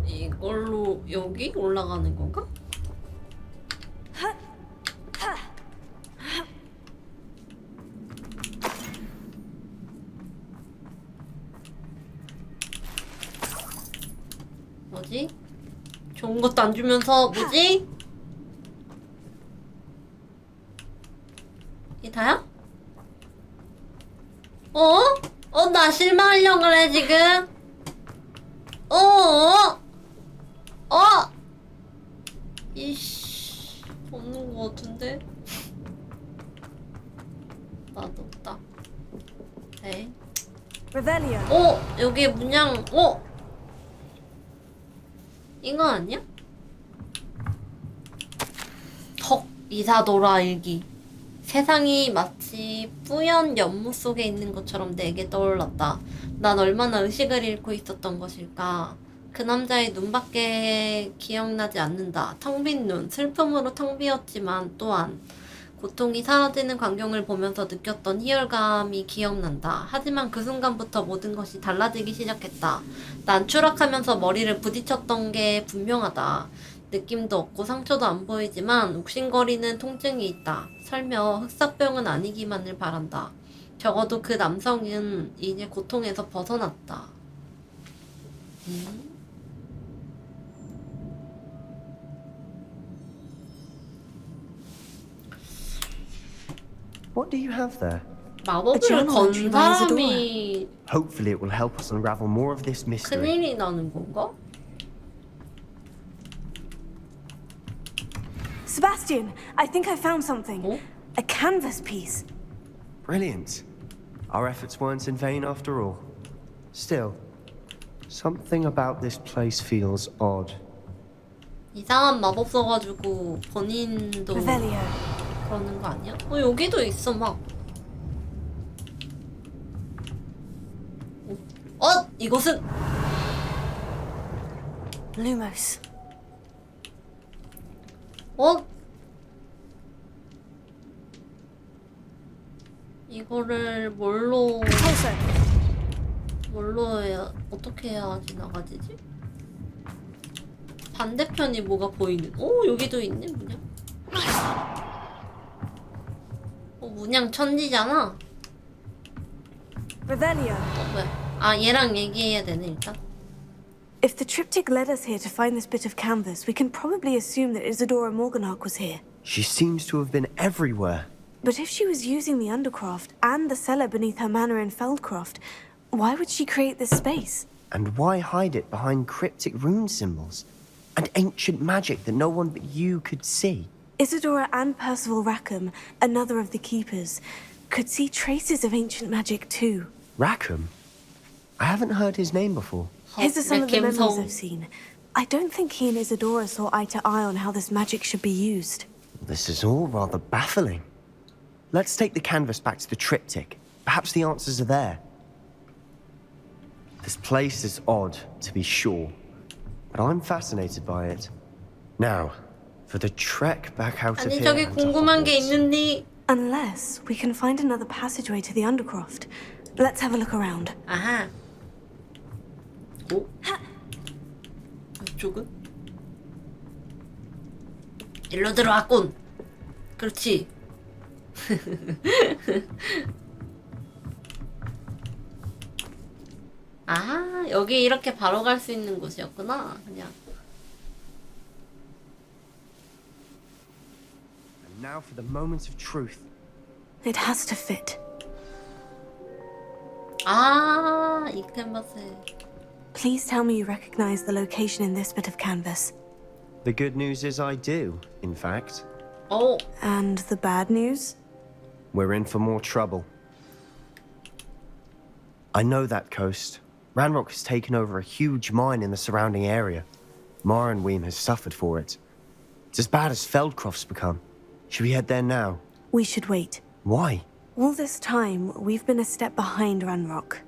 이걸로 여기 올라가는 건가? 뭐지? 좋은 것도 안 주면서 뭐지? 이 다야? 나 실망하려고 그래 지금? 이씨 없는 거 같은데? 나도 없다. 네. Revelio. 여기 문양. 이거 아니야? 덕 이사도라 일기. 세상이 마치 뿌연 연못 속에 있는 것처럼 내게 떠올랐다. 난 얼마나 의식을 잃고 있었던 것일까. 그 남자의 눈밖에 기억나지 않는다. 텅 빈 눈, 슬픔으로 텅 비었지만 또한 고통이 사라지는 광경을 보면서 느꼈던 희열감이 기억난다. 하지만 그 순간부터 모든 것이 달라지기 시작했다. 난 추락하면서 머리를 부딪혔던 게 분명하다. 느낌도 없고 상처도 안 보이지만 욱신거리는 통증이 있다. 살며 흑사병은 아니기만을 바란다. 적어도 그 남성은 이제 고통에서 벗어났다. What do you have there? 마법을 journal 건 entry by 사람이 Hopefully it will help us unravel more of this mystery. 큰일이 나는 건가? Sebastian, I think I found something. 어? A canvas piece. Brilliant. Our efforts weren't in vain after all. Still, something about this place feels odd. 이상한 마법 써가지고 본인도 Revelio. 그러는 거 아니야? 여기도 있어 막. 이것은 Lumos. 이거를 뭘로 Also, 해야 어떻게 해야 지나가지지? 반대편이 뭐가 보이는? 여기도 있네 문양. 문양 천지잖아. Revelio. 뭐야? 얘랑 얘기해야 되네 일단. If the triptych led us here to find this bit of canvas, we can probably assume that Isadora Morganach was here. She seems to have been everywhere. But if she was using the Undercroft and the cellar beneath her manor in Feldcroft, why would she create this space? And why hide it behind cryptic rune symbols? And ancient magic that no one but you could see? Isadora and Percival Rackham, another of the keepers, could see traces of ancient magic too. Rackham? I haven't heard his name before. His are some of the memories 김성. I've seen. I don't think he and Isadora saw eye to eye on how this magic should be used. This is all rather baffling. Let's take the canvas back to the triptych. Perhaps the answers are there. This place is odd, to be sure, but I'm fascinated by it. Now, for the trek back out of 아니 here 저기 and to 궁금한 게 Hogwarts. 있는데. Unless we can find another passageway to the Undercroft. Let's have a look around. 아하. 오? 이쪽은? 일로 들어왔군. 그렇지. 아, 여기 이렇게 바로 갈 수 있는 곳이었구나. 그냥. And now for the moment of truth. It has to fit. 아, 이 캔버스. Please tell me you recognize the location in this bit of canvas. The good news is I do, in fact. 오, And the bad news? We're in for more trouble. I know that coast. Ranrock has taken over a huge mine in the surrounding area. Marrenweem has suffered for it. It's as bad as Feldcroft's become. Should we head there now? We should wait. Why? All this time, we've been a step behind Ranrock.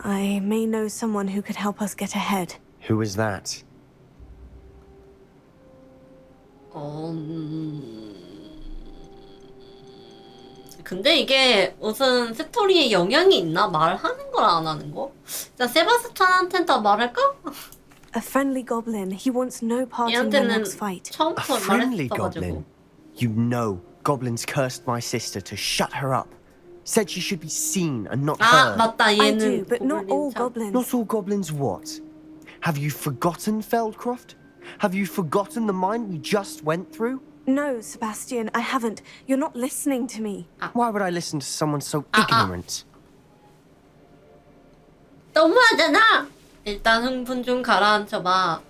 I may know someone who could help us get ahead. Who is that? 근데 이게 무슨 스토리에 영향이 있나? 말하는 걸 안 하는 거? 자, 세바스찬한텐 다 말할까? A friendly goblin. He wants no part in 얘한테는 Ranrock's fight. A 처음부터 friendly 말했어가지고. goblin? You know goblins cursed my sister to shut her up. Said she should be seen and not 아, heard. 맞다. I 얘는 do, but not all 고블린 참- goblins. Not all goblins what? Have you forgotten Feldcroft? Have you forgotten the mine we just went through? No, Sebastian, I haven't. You're not listening to me. Why would I listen to someone so ignorant? 너무하잖아! 일단 흥분 좀 가라앉혀봐.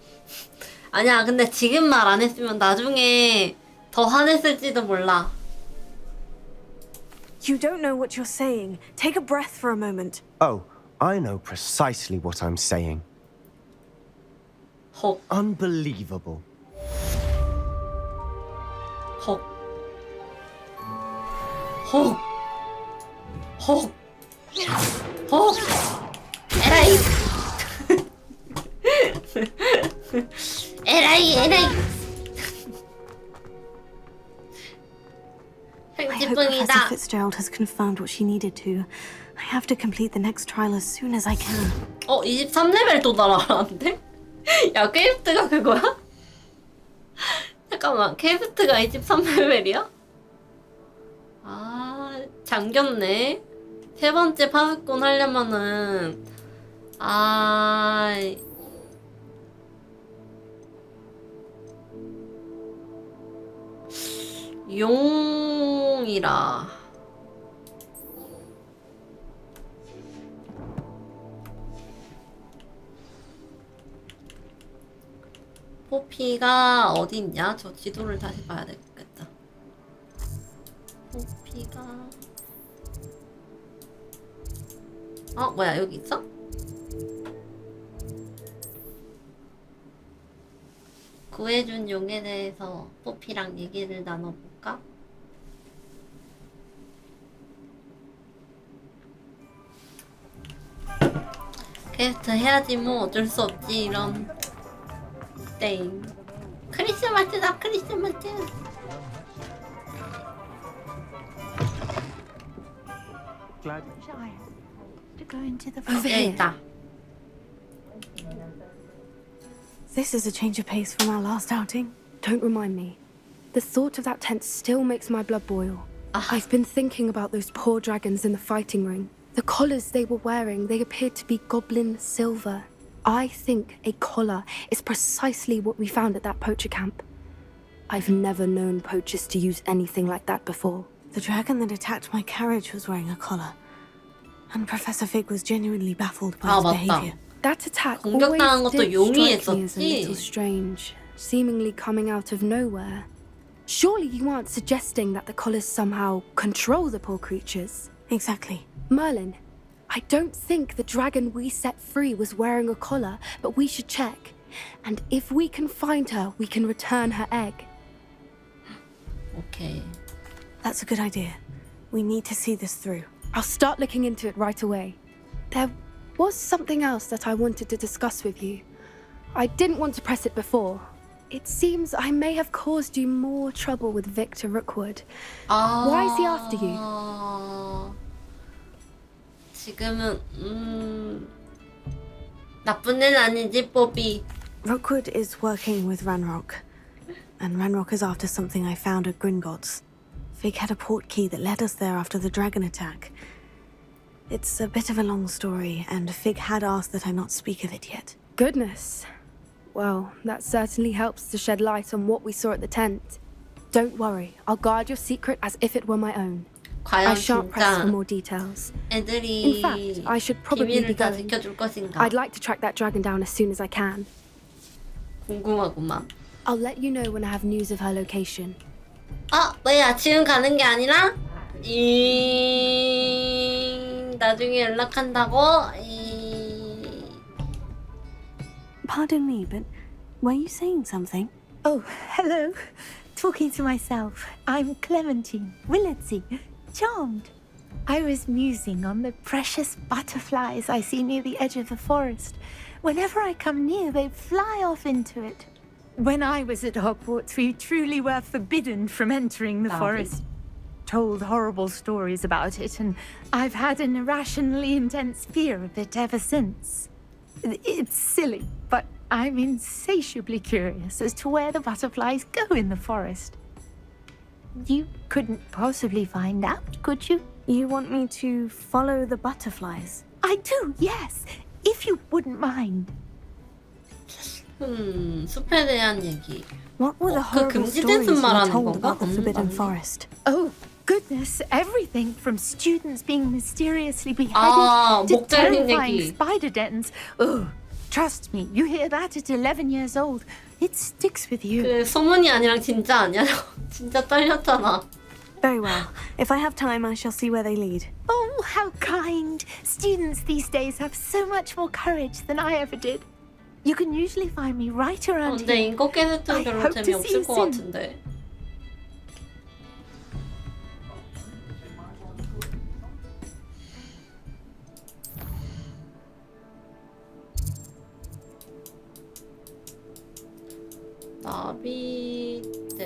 아니야, 근데 지금 말 안 했으면 나중에 더 화냈을지도 몰라. You don't know what you're saying. Take a breath for a moment. Oh, I know precisely what I'm saying. 헉, Unbelievable. 헉. 헉. 헉. 헉. 에라이. 에라이, 에라이. I hope Professor 편집붕이다. Fitzgerald has confirmed what she needed to. I have to complete the next trial as soon as I can. 23레벨 또 날아가는데? 야, 퀘스트가 그거야? 잠깐만, 퀘스트가 23레벨이야? 아, 잠겼네. 세 번째 파수꾼 하려면은, 아, 용이라. 포피가 어디 있냐? 저 지도를 다시 봐야 되겠다. 포피가 뭐야, 여기 있어? 구해준 용에 대해서 포피랑 얘기를 나눠볼까? 퀘스트 해야지 뭐 어쩔 수 없지 이런 땡. 크리스마스다 크리스마스. To go into the 여기 있다. This is a change of pace from our last outing. Don't remind me. The thought of that tent still makes my blood boil. I've been thinking about those poor dragons in the fighting ring. The collars they were wearing, they appeared to be goblin silver. I think a collar is precisely what we found at that poacher camp. I've never known poachers to use anything like that before. The dragon that attacked my carriage was wearing a collar. And Professor Fig was genuinely baffled by his 맞다. behavior. That attack 공격당한 always 것도 did 용이 strike me as a little 했었지. strange, seemingly coming out of nowhere. Surely you aren't suggesting that the collars somehow control the poor creatures? Exactly. Merlin, I don't think the dragon we set free was wearing a collar, but we should check. And if we can find her, we can return her egg. 오케이. That's a good idea. We need to see this through. I'll start looking into it right away. There was something else that I wanted to discuss with you. I didn't want to press it before. It seems I may have caused you more trouble with Victor Rookwood. Why is he after you? 지금은 나쁜 애는 아니지, 뽀비. Rookwood is working with Ranrock. And Ranrock is after something I found at Gringotts. Fig had a port key that led us there after the dragon attack. It's a bit of a long story, and Fig had asked that I not speak of it yet. Goodness. Well, that certainly helps to shed light on what we saw at the tent. Don't worry, I'll guard your secret as if it were my own. I 과연 shan't press for 진짜 more details. 애들이 In fact, I should probably be 비밀을 다 going. 지켜줄 것인가? I'd like to track that dragon down as soon as I can. 궁금하구만. I'll let you know when I have news of her location. 아, 뭐야? 지금 가는 게 아니라 나중에 연락한다고? Pardon me, but were you saying something? Oh, hello. Talking to myself. I'm Clementine Willardsey. Charmed. I was musing on the precious butterflies I see near the edge of the forest. Whenever I come near, they fly off into it. When I was at Hogwarts, we truly were forbidden from entering the forest. Told horrible stories about it, and I've had an irrationally intense fear of it ever since. It's silly, but I'm insatiably curious as to where the butterflies go in the forest. You couldn't possibly find out, could you? You want me to follow the butterflies? I do, yes, if you wouldn't mind. 숲에 대한 얘기. What were the 그 horrible 금지된 stories 숲 you were 말하는 told 건가? about the Forbidden 맞네. Forest? Oh, goodness, everything from students being mysteriously beheaded 아, to 목 잘린 terrifying 얘기. spider dens. Oh, trust me, you hear that at 11 years old, it sticks with you. 그 소문이 아니랑 진짜 아니야? 진짜 떨렸잖아. Very well. If I have time, I shall see where they lead. Oh, how kind. Students these days have so much more courage than I ever did. You can usually find me right around 근데 here. 인거 깨는 좀 I 별로 hope to see 재미없을 you 것 soon. 같은데. 나비대.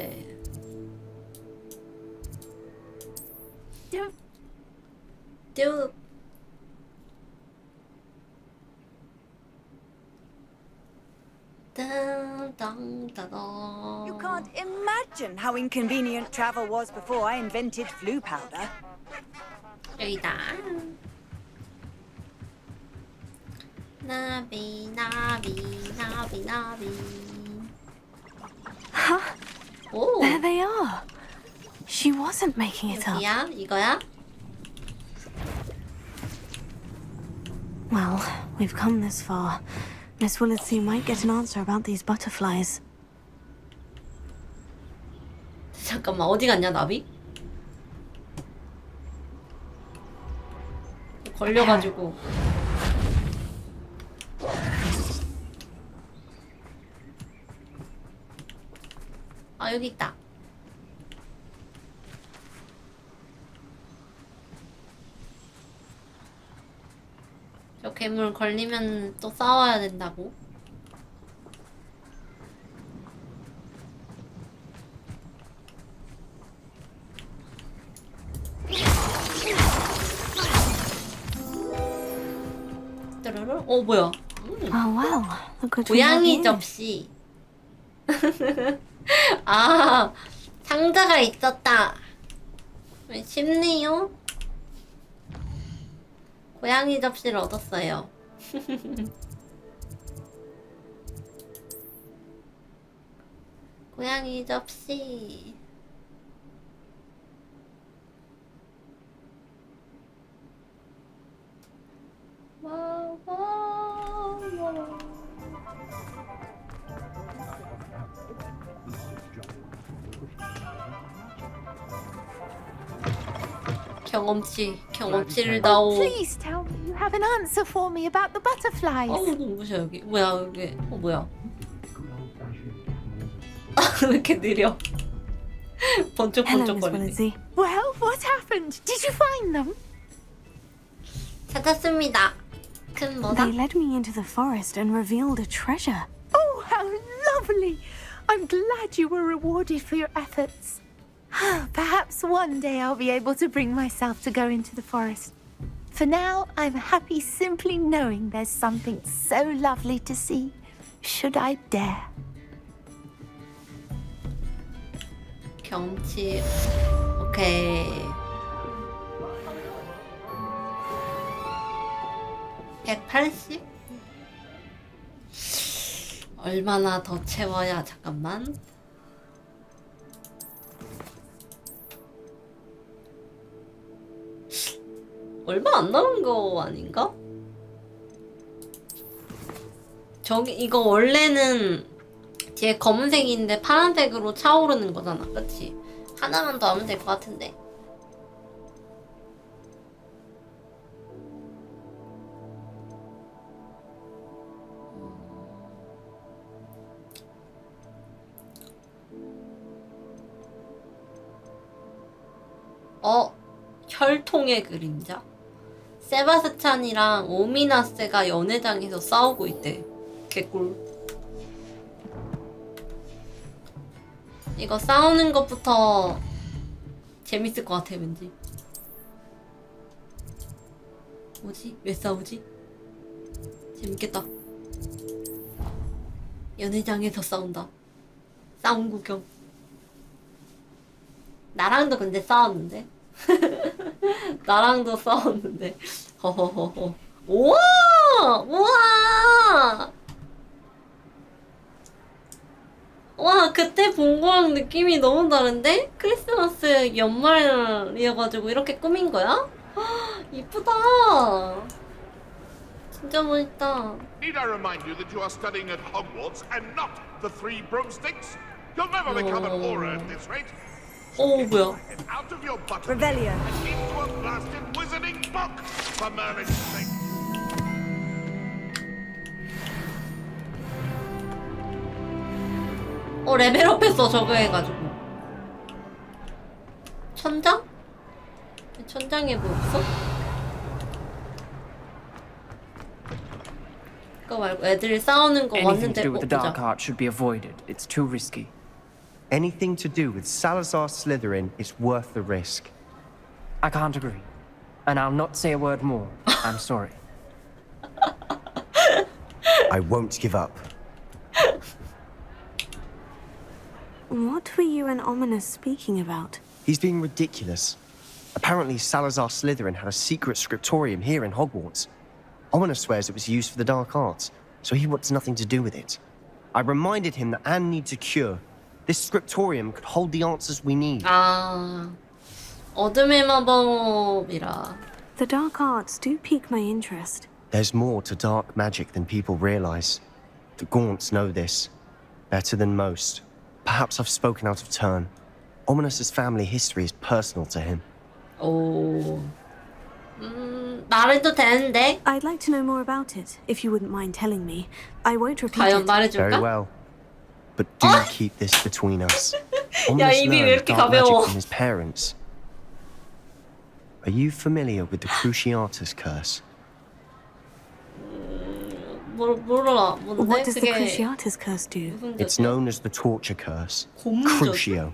뚠. You can't imagine how inconvenient travel was before I invented flu powder. 여기다. 나비 나비 나비 나비. Huh? 오. There they are. She wasn't making it up. 여기야? 이거야? Well, we've come this far. Miss Willardsey might get an answer about these butterflies. 잠깐만, 어디 갔냐 나비? 걸려가지고. 아, 여기 있다. 저 괴물 걸리면 또 싸워야 된다고? 뚜루루? 뭐야? Oh well, look what we have 고양이 here. 접시. 아, 상자가 있었다. 쉽네요. 고양이 접시를 얻었어요. 고양이 접시. 경험치를 다오. Please tell me you have an answer for me about the butterflies. 눈부셔 여기. 뭐야 여기? 뭐야? 왜 이렇게 느려? Hello, Miss 번쩍번쩍거리네. Willitsey. Well, what happened? Did you find them? 찾았습니다. 큰 뭐다? They led me into the forest and revealed a treasure. Oh, how lovely! I'm glad you were rewarded for your efforts. Perhaps one day I'll be able to bring myself to go into the forest. For now, I'm happy simply knowing there's something so lovely to see, should I dare. 경치. 오케이. 180? 얼마나 더 채워야 잠깐만. 얼마 안 남은 거 아닌가? 저기 이거 원래는 뒤에 검은색인데 파란색으로 차오르는 거잖아, 그치? 하나만 더 하면 될 것 같은데. 혈통의 그림자? 세바스찬이랑 오미나스가 연회장에서 싸우고 있대. 개꿀. 이거 싸우는 것부터 재밌을 것 같아, 왠지. 뭐지? 왜 싸우지? 재밌겠다. 연회장에서 싸운다. 싸움 구경. 나랑도 근데 싸웠는데? 나랑도 싸웠는데. 허허허허. 우와! 우와! 와, 그때 본 거랑 느낌이 너무 다른데? 크리스마스 연말이어가지고 이렇게 꾸민 거야? 이쁘다. 진짜 멋있다. Need I remind you that you are studying at Hogwarts and not the Three Broomsticks? You'll never become an aura at this rate. 뭐야? And out of your butt Revelio. and into a blasted wizarding book, for Merlin's sake. 레벨업했어, 저거 해가지고. 천장? 천장에 뭐 없어? 그거 말고 애들 싸우는 거 Anything to 왔는데 do with the dark 보자. art should be avoided. It's too risky. Anything to do with Salazar Slytherin is worth the risk. I can't agree. And I'll not say a word more. I'm sorry. I won't give up. What were you and Ominous speaking about? He's being ridiculous. Apparently, Salazar Slytherin had a secret scriptorium here in Hogwarts. Ominous swears it was used for the dark arts, so he wants nothing to do with it. I reminded him that Anne needs a cure. This scriptorium could hold the answers we need. 어둠의 마법이라. The dark arts do pique my interest. There's more to dark magic than people realize. The Gaunts know this better than most. Perhaps I've spoken out of turn. Ominous's family history is personal to him. 말해도 되는데? I'd like to know more about it, if you wouldn't mind telling me. I won't repeat 과연 it. Very 말해줄까? well. But do keep this between us. 야, Ominous 입이 왜 learned 이렇게 dark magic 가벼워? from his parents. Are you familiar with the Cruciatus curse? 몰라. 뭔데? What does the 그게 Cruciatus curse do? 무슨 It's 뜻이야? known as the torture curse. 고문적. Crucio.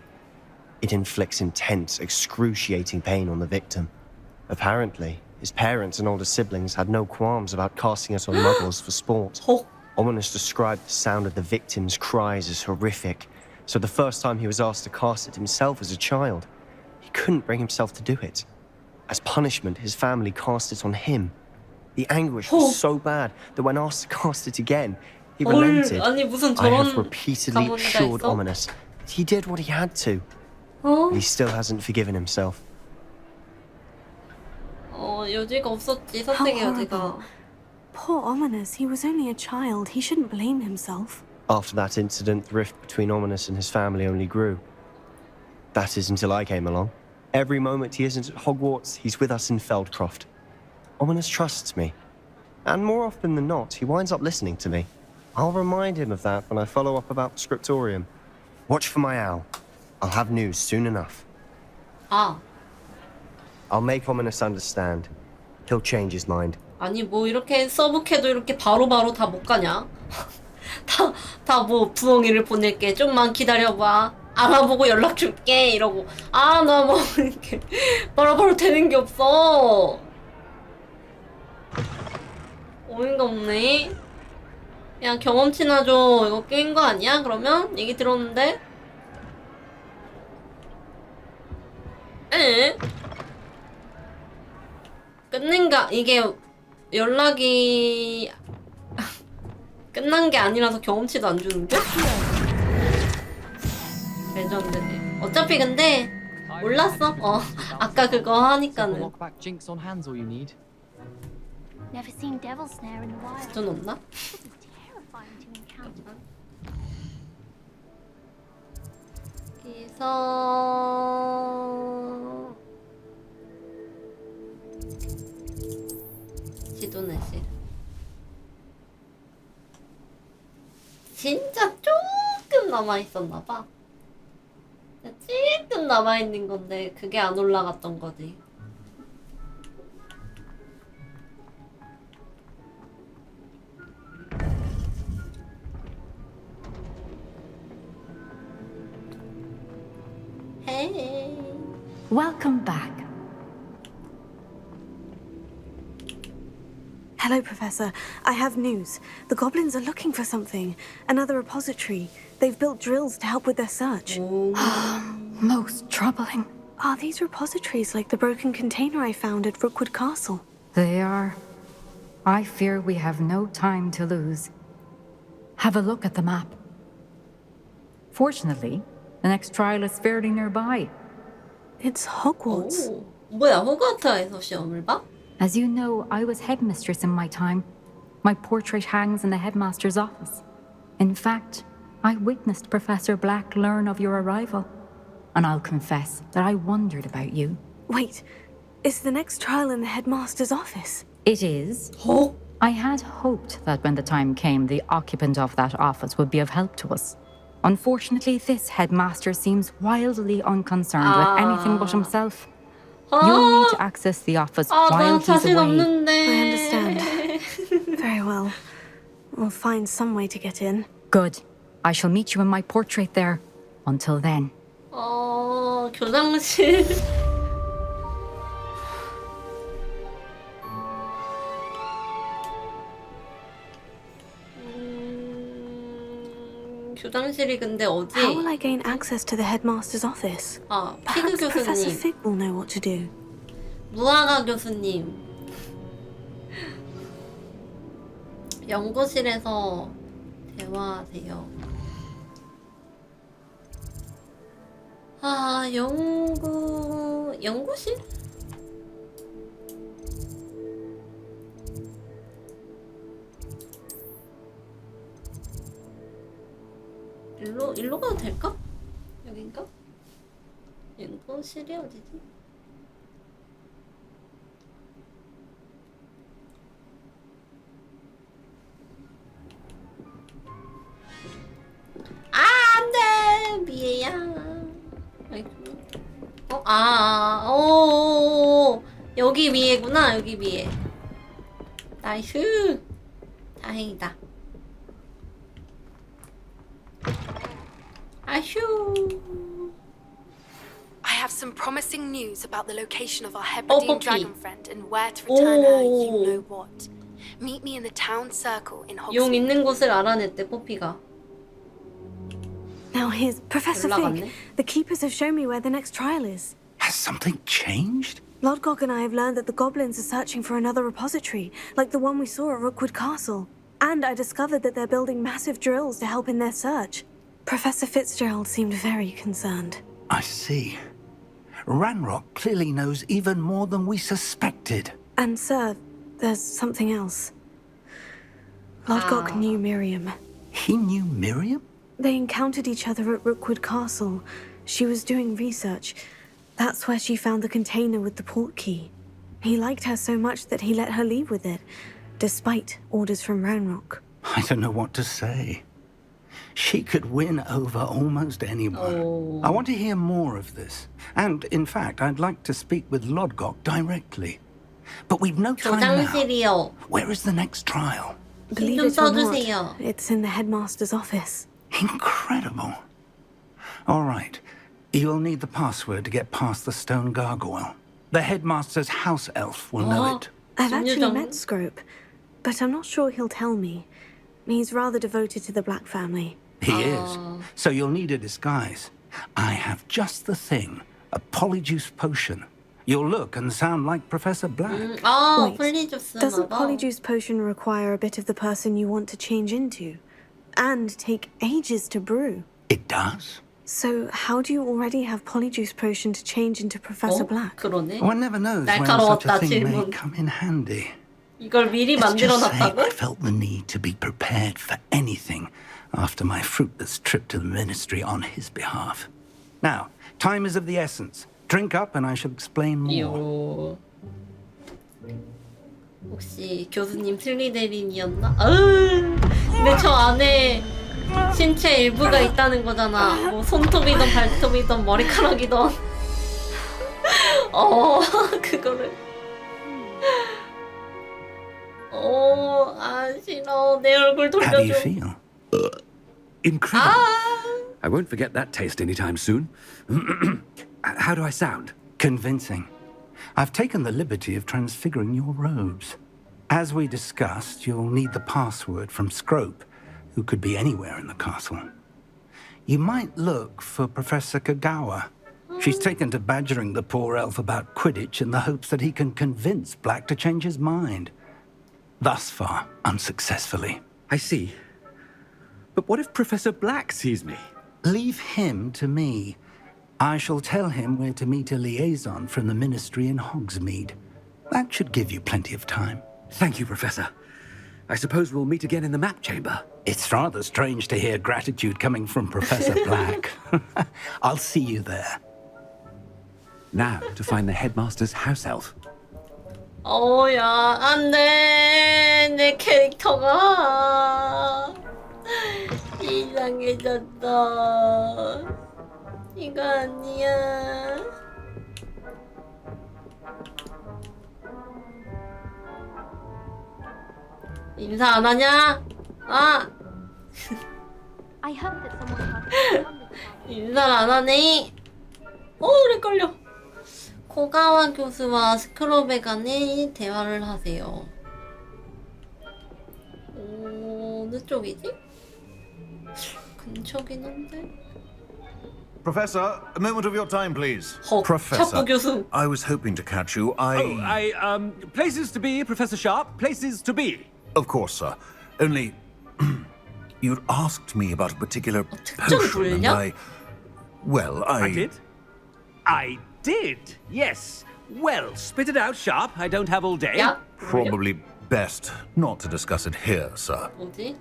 It inflicts intense, excruciating pain on the victim. Apparently, his parents and older siblings had no qualms about casting it on muggles for sport. Ominous described the sound of the victim's cries as horrific, so the first time he was asked to cast it himself as a child, he couldn't bring himself to do it. As punishment, his family cast it on him. The anguish was so bad that when asked to cast it again, he relented. 아니 무슨 I have 저런 repeatedly 가문이가 assured 있어? Ominous He did what he had to. 어? He still hasn't forgiven himself. 여지가 없었지, How 선택의 horrible. 여지가. Poor Ominous, he was only a child. He shouldn't blame himself. After that incident, the rift between Ominous and his family only grew. That is until I came along. Every moment he isn't at Hogwarts, he's with us in Feldcroft. Ominous trusts me. And more often than not, he winds up listening to me. I'll remind him of that when I follow up about the scriptorium. Watch for my owl. I'll have news soon enough. 아, I'll make Ominous understand. He'll change his mind. 아니 뭐 이렇게 서브캐도 이렇게 바로바로 다 못 가냐? 다 뭐 부엉이를 보낼게. 좀만 기다려봐. 알아보고 연락 줄게. 이러고. 아, 나 뭐 이렇게 바로바로 되는 게 없어. 어이가 없네. 그냥 경험치나 줘. 이거 게임 거 아니야? 그러면? 얘기 들었는데? 에? 끝낸가? 이게 연락이 끝난 게 아니라서 경험치도 안 주는데? 레전드네. 어차피 근데 몰랐어. 아까 그거 하니까는. Lockback jinx on hands all you need. Never seen devil snare in the wild. 좀 없나? Terrifying to encounter. 여기서 지도내실. 진짜 조금 남아있었나봐. 조금 남아있는 건데 그게 안 올라갔던 거지. Hey. Welcome back. Hello, Professor. I have news. The goblins are looking for something. Another repository. They've built drills to help with their search. Most troubling. Are these repositories like the broken container I found at Rookwood Castle? They are. I fear we have no time to lose. Have a look at the map. Fortunately, the next trial is fairly nearby. It's Hogwarts. 오, 뭐야, 호그와트에서 시험을 봐? As you know, I was headmistress in my time. My portrait hangs in the headmaster's office. In fact, I witnessed Professor Black learn of your arrival. And I'll confess that I wondered about you. Wait, is the next trial in the headmaster's office? It is. Oh? I had hoped that when the time came, the occupant of that office would be of help to us. Unfortunately, this headmaster seems wildly unconcerned with anything but himself. You'll need to access the office while he's 자신 away. 없는데. I understand. Very well. We'll find some way to get in. Good. I shall meet you in my portrait there. Until then. 교장실. 교장실이 근데 어디? How will I gain access to the headmaster's office? 아, 피그 Perhaps Professor 교수님, Fig will know what to do. 무화과 교수님. 연구실에서 대화하세요. 아, 연구실? 일로 가도 될까? 여긴가? 연구실이 어디지? 아, 안 돼! 미애야. 여기 위에구나, 여기 위에. 나이스. 다행이다. 아휴. I have some promising news about the location of our Hebridean Poppy. dragon friend and where to return her you 오. know what. Meet me in the town circle in 용 Hogsmeade. 있는 곳을 알아냈대, 뽀피가. Now here's Professor 올라갔네. Fig. The keepers have shown me where the next trial is. Has something changed? Lodgok and I have learned that the goblins are searching for another repository, like the one we saw at Rookwood Castle. And I discovered that they're building massive drills to help in their search. Professor Fitzgerald seemed very concerned. I see. Ranrock clearly knows even more than we suspected. And, sir, there's something else. Lodgok knew Miriam. He knew Miriam? They encountered each other at Rookwood Castle. She was doing research. That's where she found the container with the port key. He liked her so much that he let her leave with it, despite orders from Ranrock. I don't know what to say. She could win over almost anyone. Oh. I want to hear more of this. And, in fact, I'd like to speak with Lodgok directly. But we've no time now. 교장실이요. Where is the next trial? Believe 좀 it or not, 써주세요. it's in the headmaster's office. Incredible. All right. You'll need the password to get past the stone gargoyle. The headmaster's house elf will know it. I've actually met Scrope, but I'm not sure he'll tell me. He's rather devoted to the Black family. He is. So you'll need a disguise. I have just the thing. A polyjuice potion. You'll look and sound like Professor Black. Wait, doesn't polyjuice potion require a bit of the person you want to change into? And take ages to brew? It does. So how do you already have polyjuice potion to change into Professor Black? 그러네. One never knows when such a thing may come in handy. 이걸 미리 Let's just say 만들어놨다고? I felt the need to be prepared for anything after my fruitless trip to the ministry on his behalf. Now, time is of the essence. Drink up and I shall explain more. 혹시 교수님 슬리데린이었나? 근데 저 안에 신체 일부가 있다는 거잖아. 뭐 손톱이든 발톱이든 머리카락이든. 그거를. 싫어. 내 얼굴 How do you 돌려줘. feel? Incredible. I won't forget that taste anytime soon. How do I sound? Convincing. I've taken the liberty of transfiguring your robes. As we discussed, you'll need the password from Scrope, who could be anywhere in the castle. You might look for Professor Kagawa. She's taken to badgering the poor elf about Quidditch in the hopes that he can convince Black to change his mind. Thus far, unsuccessfully. I see. But what if Professor Black sees me? Leave him to me. I shall tell him where to meet a liaison from the ministry in Hogsmeade. That should give you plenty of time. Thank you, Professor. I suppose we'll meet again in the map chamber. It's rather strange to hear gratitude coming from Professor Black. I'll see you there. Now to find the headmaster's house elf. 야, 안 돼. 내 캐릭터가 이상해졌다. 이거 아니야. 인사 안 하냐? I heard that someone had 인사를 안 하네. 오래 걸려. 코가와 교수와 스크롭에 간에 대화를 하세요. 어느 쪽이지? 근처긴 한데. Professor, a moment of your time, please. 샤프 교수. I was hoping to catch you. Places to be, Professor Sharp. Places to be. Of course, sir. Only, you'd asked me about a particular 특정 potion, and 분량? I did? I did, yes. Well, spit it out, Sharp. I don't have all day. 야, Probably best not to discuss it here, sir. 뭐지?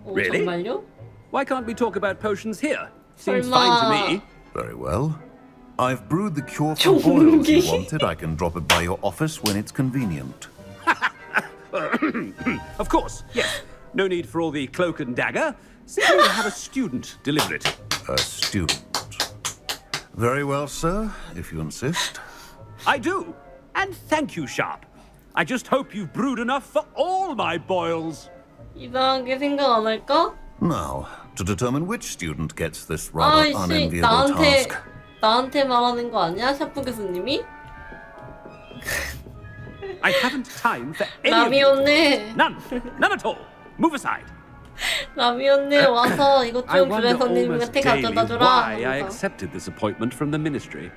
Really? 정말요? Why can't we talk about potions here? Seems 설마. fine to me. Very well. I've brewed the cure for boils you wanted. I can drop it by your office when it's convenient. Of course, yes. No need for all the cloak and dagger. Simply have a student deliver it. A student. Very well, sir, if you insist. I do. And thank you, Sharp. I just hope you've brewed enough for all my boils. 이상하게 생각 안 할까? Now, to determine which student gets this rather 아이씨, unenviable task. 나한테 말하는 거 아니야? 샤프 교수님이? I haven't time for any of 라미 you. 언니. None at all. Move aside. 라미 언니 와서 이것 I 좀 wonder 주변 almost 손님한테 daily 가져다 주라. why I 하면서. accepted this appointment from the ministry.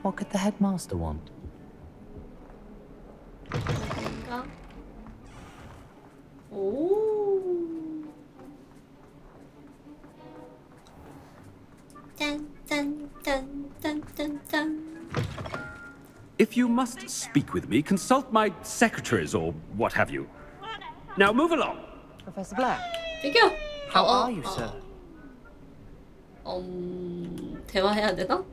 What could the headmaster want? 오. 짠짠짠짠짠짠. If you must speak with me, consult my secretaries or what have you. Now move along. Professor Black. 비켜. How are you, sir? 대화해야 되나?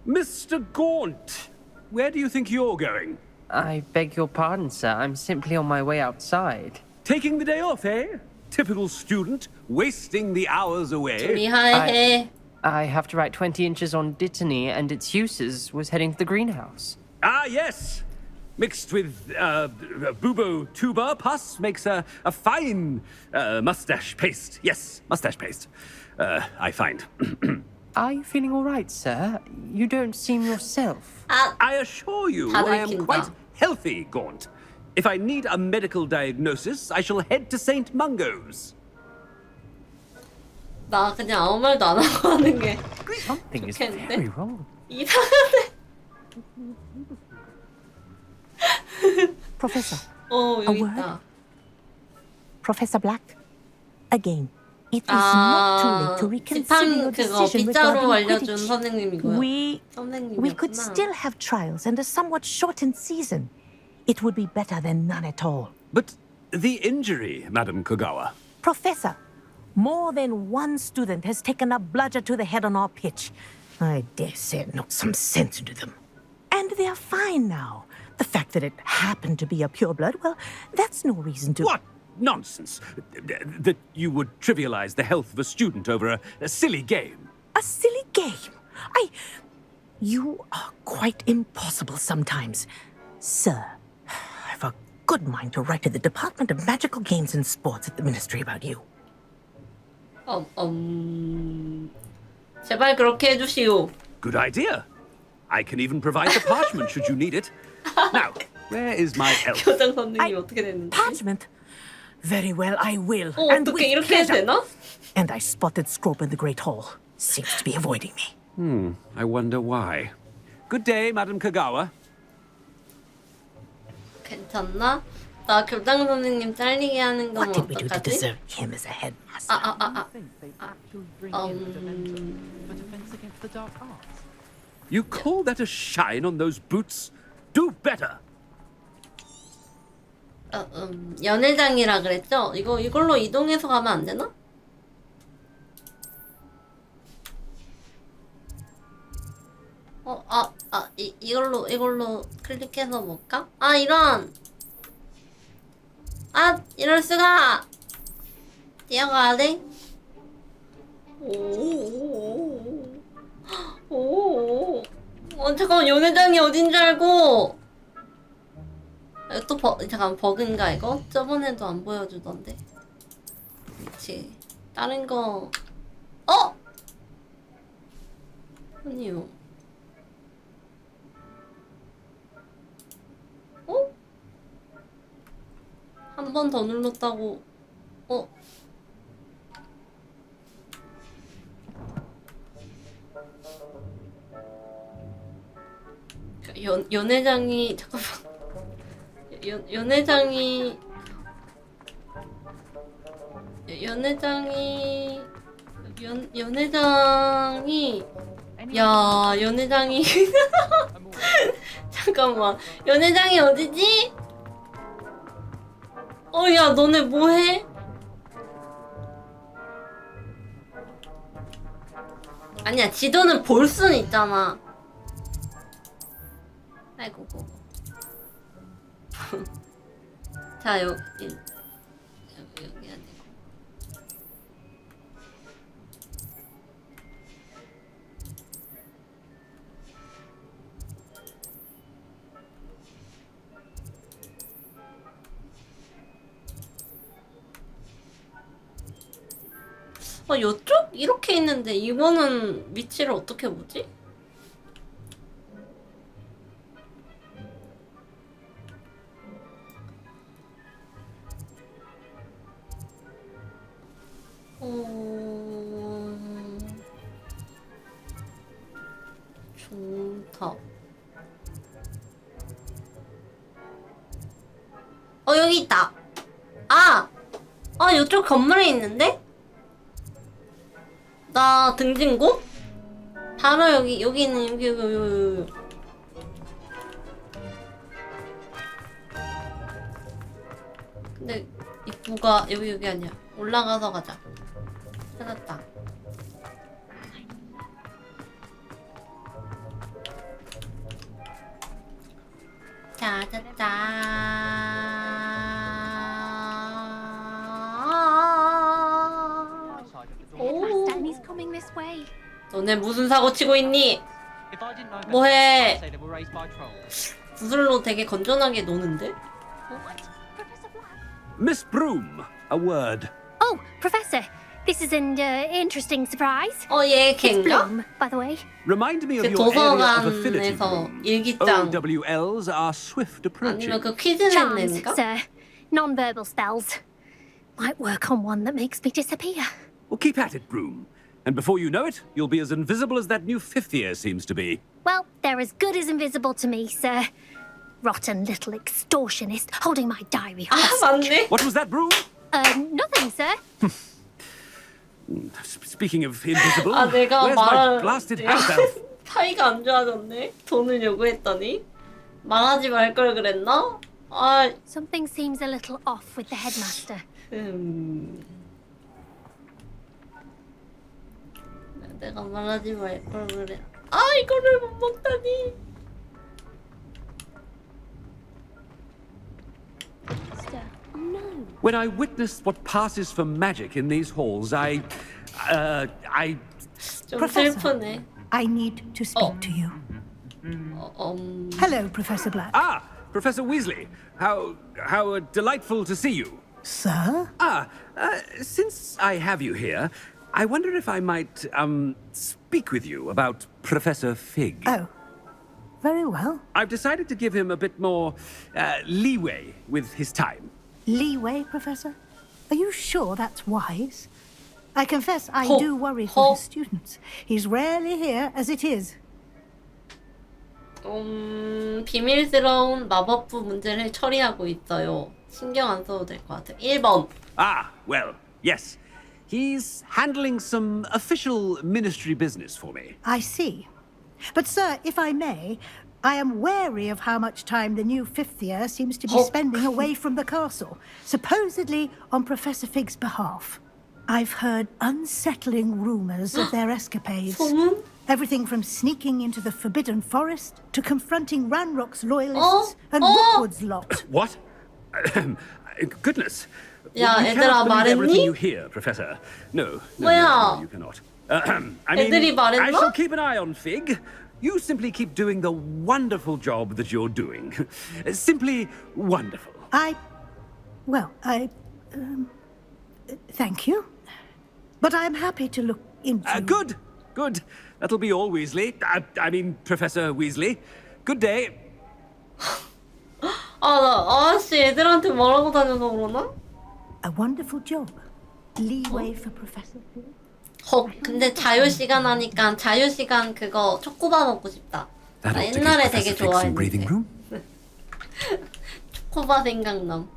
Mr. Gaunt, where do you think you're going? I beg your pardon, sir. I'm simply on my way outside. Taking the day off, eh? Typical student, wasting the hours away. 미하해. I have to write 20 inches on dittany and its uses. Was heading to the greenhouse. Ah, yes. Mixed with bubo tuber pus makes a fine mustache paste. Yes, mustache paste. I find. Are you feeling all right, sir? You don't seem yourself. I assure you, I am quite healthy, Gaunt. If I need a medical diagnosis, I shall head to St. Mungo's. 나 그냥 아무 말도 안 하고 하는 게 Something is 좋겠는데? very wrong. 이상하네. Professor, 여기 word? 있다. Professor Black, again. It is not too late to reconsider your 지팡 그거 decision 빗자루 regarding 알려준 Quidditch. 선생님이고요. We could 선생님이었구나. still have trials and a somewhat shortened season. It would be better than none at all. But the injury, Madam Kogawa. Professor, more than one student has taken a bludger to the head on our pitch. I dare say it knocked some sense into them. And they're fine now. The fact that it happened to be a pureblood, well, that's no reason to... What nonsense! That you would trivialize the health of a student over a silly game. A silly game? You are quite impossible sometimes. Sir, I've a good mind to write to the Department of Magical Games and Sports at the Ministry about you. 제발 그렇게 해주시오. Good idea. I can even provide the parchment should you need it. Now, where is my elf? 교장 선생님 어떻게 됐는지. Parchment? Very well, I will. 어떻게 with 이렇게 해도 pleasure. 되나? And I spotted Scrope in the Great Hall. Seems to be avoiding me. I wonder why. Good day, Madam Kogawa. 괜찮나? 나 교장 선생님 잘리게 하는 건 What did we do to 어떡하지? deserve him as a headmaster? For defense against the dark arts. You call that a shine on those boots? Do better. 연회장이라 그랬죠? 이걸로 이동해서 가면 안 되나? 이걸로 클릭해서 볼까? 이럴 수가! 뛰어가야 돼? 잠깐만, 연회장이 어딘 줄 알고! 잠깐, 버그인가, 이거? 저번에도 안 보여주던데. 그치. 다른 거. 아니요. 한 번 더 눌렀다고. 연회장이 잠깐만. 연회장이 연회장이 잠깐만. 연회장이 어디지? 야, 너네 뭐해? 아니야, 지도는 볼 수는 있잖아. 아이고. 자, 여기 해야 되고. 이쪽? 이렇게 있는데 이거는 위치를 어떻게 보지? 중탑. 여기 있다. 아! 아, 이쪽 건물에 있는데? 나 등진곳? 바로 여기 있는 여기. 근데 입구가 여기 아니야. 올라가서 가자. 찾았다. Danny's coming this way. 너네 무슨 사고 치고 있니? 뭐해? 구슬로 되게 건전하게 노는데? Miss Broom, a word. Oh, Professor, this is an interesting surprise. 얘 It's 걔인가? Bloom, by the way. Remind me of 그 your area of affinity. 도서관에서 일기장 OWLs are swift approaching. 아니면 그 퀴즈 낸 Charms, 애인가? sir. Non-verbal spells. Might work on one that makes me disappear. Well, keep at it, Broom. And before you know it, you'll be as invisible as that new fifth year seems to be. Well, they're as good as invisible to me, sir. Rotten little extortionist holding my diary hostage. 맞네. What was that, Broom? Nothing, sir. Speaking of invisible, 내가 where's my blasted house elf? 사이가 안 좋아졌네. 돈을 요구했더니 말하지 말 걸 그랬나? Something seems a little off with the headmaster. 내가 말하지 말 걸 그래. 이거를 못 먹다니. When I witnessed what passes for magic in these halls, I 좀 Professor. 슬프네. I need to speak to you. Hello, Professor Black. Ah, Professor Weasley. How delightful to see you. Sir? Since I have you here, I wonder if I might speak with you about Professor Fig. Oh, very well. I've decided to give him a bit more leeway with his time. Leeway, Professor? Are you sure that's wise? I confess I do worry Ho. for his students. He's rarely here as it is. 비밀스러운 마법부 문제를 처리하고 있어요. 신경 안 써도 될 것 같아. 1번. Well, yes. He's handling some official ministry business for me. I see. But, sir, if I may, I am wary of how much time the new fifth year seems to be spending away from the castle, supposedly on Professor Fig's behalf. I've heard unsettling rumors of their escapades. Everything from sneaking into the Forbidden Forest to confronting Ranrock's loyalists and Rookwood's lot. What? Goodness. 야, You 얘들아, cannot believe everything 말했니? you hear, Professor. No, 뭐야? you cannot. I mean, 애들이 말했나? I shall keep an eye on Fig. You simply keep doing the wonderful job that you're doing. Simply wonderful. Thank you. But I'm happy to look into... Good. That'll be all, Weasley. I mean, Professor Weasley. Good day. 나 아저씨 애들한테 말하고 다녀서 그러나? A wonderful job. Leeway for Professor Fig. 근데 자유시간 하니까 자유시간 그거 초코바 먹고 싶다. 나 옛날에 되게 좋아했는데. 초코바 생각남.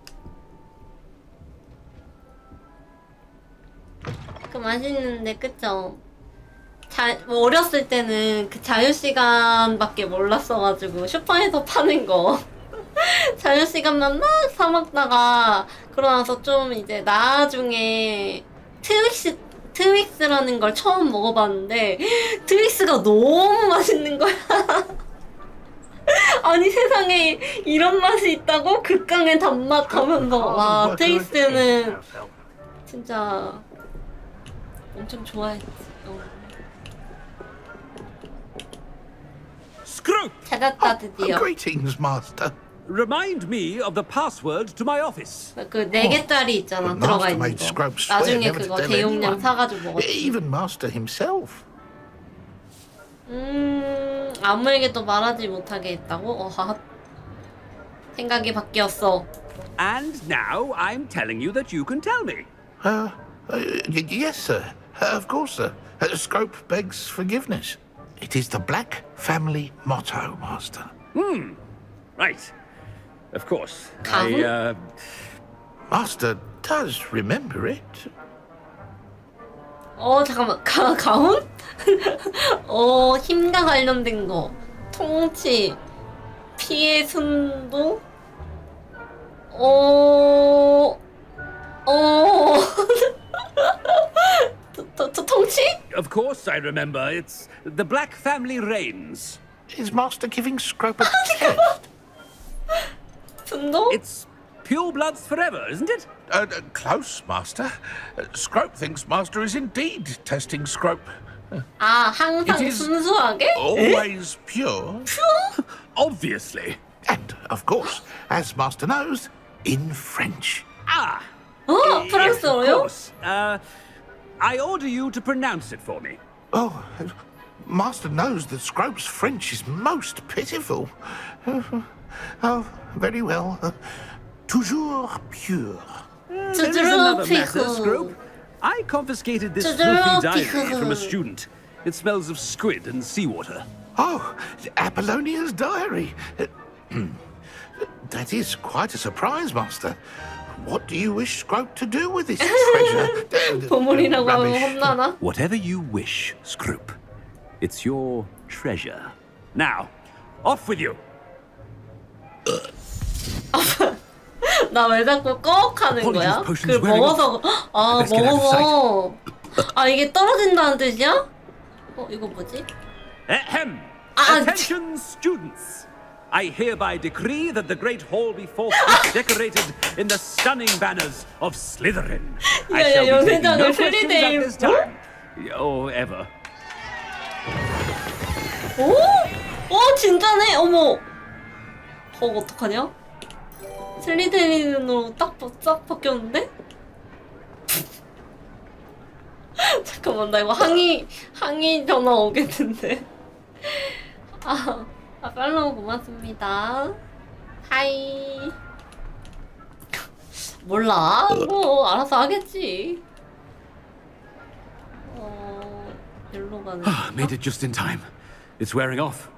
그 맛있는데 그쵸? 어렸을 때는 그 자유시간밖에 몰랐어가지고 슈퍼에서 파는 거 자유시간만 막 사 먹다가 그러고 나서 좀 이제 나중에 트윅스라는 걸 처음 먹어봤는데 트윅스가 너무 맛있는 거야. 아니 세상에 이런 맛이 있다고? 극강의 단맛 하면서 와 트윅스는 진짜 엄청 좋아했지. Screw! 찾았다 드디어. Greetings, Master. Remind me of the password to my office. 그 4개짜리 있잖아 들어가 있는 거. 나중에 그거 대용량 사가지고 먹었지. Even Master himself. 아무에게도 말하지 못하게 했다고? 생각이 바뀌었어. And now I'm telling you that you can tell me. Yes, sir. Of course, sir. Scrope begs forgiveness. It is the Black family motto, Master. Right. Of course. Master does remember it. 잠깐만. 가훈? 힘과 관련된 거. 통치. 피해 순도? 통치? Of course I remember. It's the Black family reigns. Is Master giving Scrope a test? 순도? It's pure bloods forever, isn't it? Close, Master. Scrope thinks Master is indeed testing Scrope. 항상 It is 순수하게? always pure. Pure? Obviously. And, of course, as Master knows, in French. 프랑스어요? Of course. I order you to pronounce it for me. Oh, Master knows that Scrope's French is most pitiful. Oh, very well. Toujours pure. There is another matter, Scrope. I confiscated this filthy diary from a student. It smells of squid and seawater. Oh, Apollonia's diary. That is quite a surprise, Master. What do you wish Scrope to do with this treasure? 보물이라고 하면 Rubbish. 혼나나? Whatever you wish, Scrope. It's your treasure. Now, off with you. 나 왜 자꾸 꺽 하는 거야? 그걸 먹어서 먹어서 이게 떨어진다는 뜻이야? 이거 뭐지? Ahem! Attention, students! I hereby decree that the Great Hall be forthwith decorated in the stunning banners of Slytherin. I shall be taking no questions at this time. Or ever. 진짜네? 어머. 어떡하냐? 슬리데린으로 딱 바뀌었는데? 잠깐만, 나 이거 항의 전화 오겠는데. 팔로우 고맙습니다. 하이. 몰라. 뭐 알아서 하겠지. 일로 가는. Made it just in time. It's wearing off.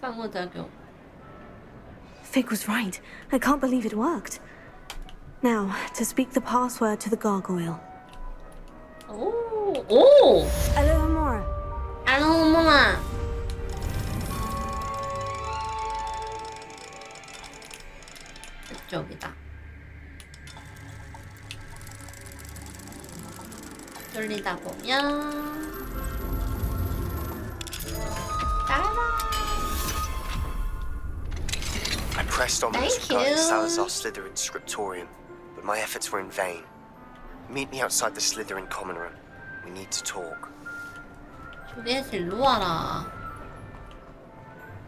상호작용. Fig was right. I can't believe it worked. Now, to speak the password to the gargoyle. Alohomora. Alohomora. 이쪽이다. 돌리다 보면 I pressed on with regarding Salazar Slytherin's scriptorium, but my efforts were in vain. Meet me outside the Slytherin common room. We need to talk. 교대실로 와라.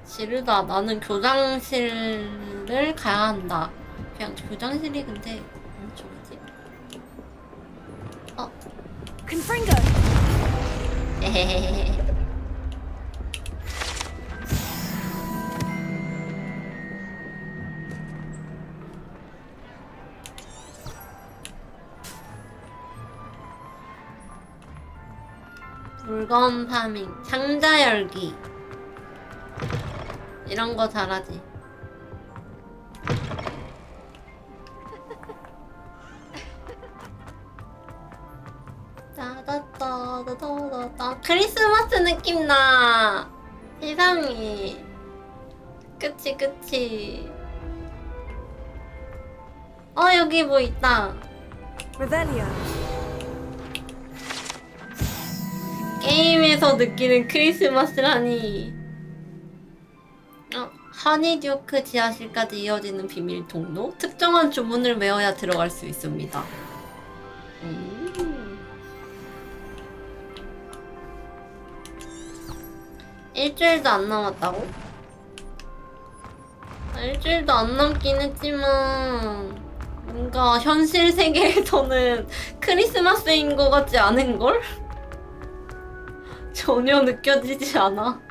지르다. 나는 교장실을 가야 한다. 그냥 교장실이 근데 저거지? Confringo. 에헤헤헤. 물건 파밍, 상자 열기 이런 거 잘하지. 따다따다다다. 크리스마스 느낌 나. 세상에. 그치. 여기 뭐 있다. Revelio. 게임에서 느끼는 크리스마스라니. 허니듀크 지하실까지 이어지는 비밀 통로. 특정한 주문을 외워야 들어갈 수 있습니다. 일주일도 안 남았다고? 일주일도 안 남긴 했지만 뭔가 현실 세계에서는 크리스마스인 것 같지 않은걸? 전혀 느껴지지 않아.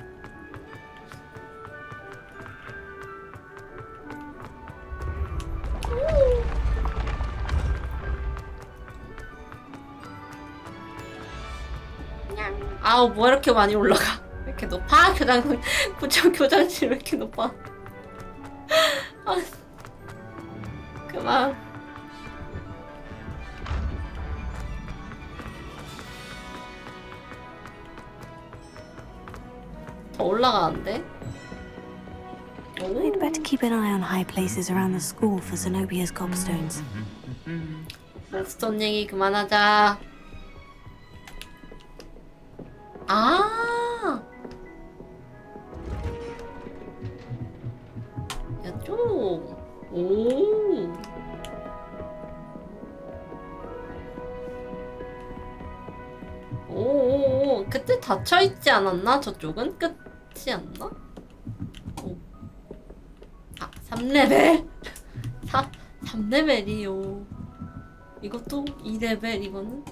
뭐 이렇게 많이 올라가? 왜 이렇게 높아? 교장실 왜 이렇게 높아? 그만. 더 올라가는데? I'd better keep an eye on high places around the school for Zenobia's gobstones. 곱스톤 얘기 그만하자. 아! 야쪽. 오. 오, 그때 닫혀 있지 않았나? 저쪽은 끝이 않나? 오. 아, 3레벨? 3레벨이요. 이것도 2레벨 이거는?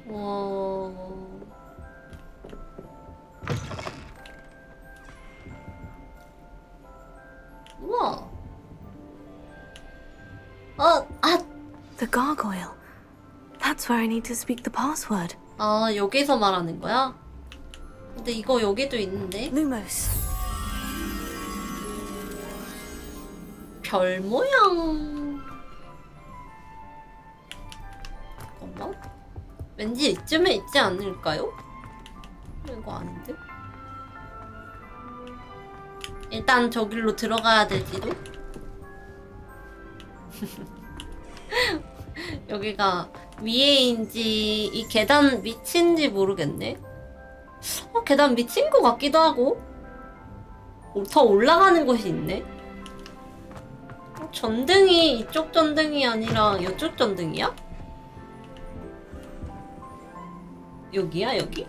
와. 우와. The gargoyle. That's where I need to speak the password. 아, 여기서 말하는 거야? 근데 이거 여기도 있는데? Lumos. 별 모양. 잠깐만. 왠지 이쯤에 있지 않을까요? 이거 아닌데? 일단 저길로 들어가야 될지도? 여기가 위에인지 이 계단 밑인지 모르겠네. 계단 밑인 것 같기도 하고. 더 올라가는 곳이 있네. 전등이 이쪽 전등이 아니라 이쪽 전등이야? 여기야 여기?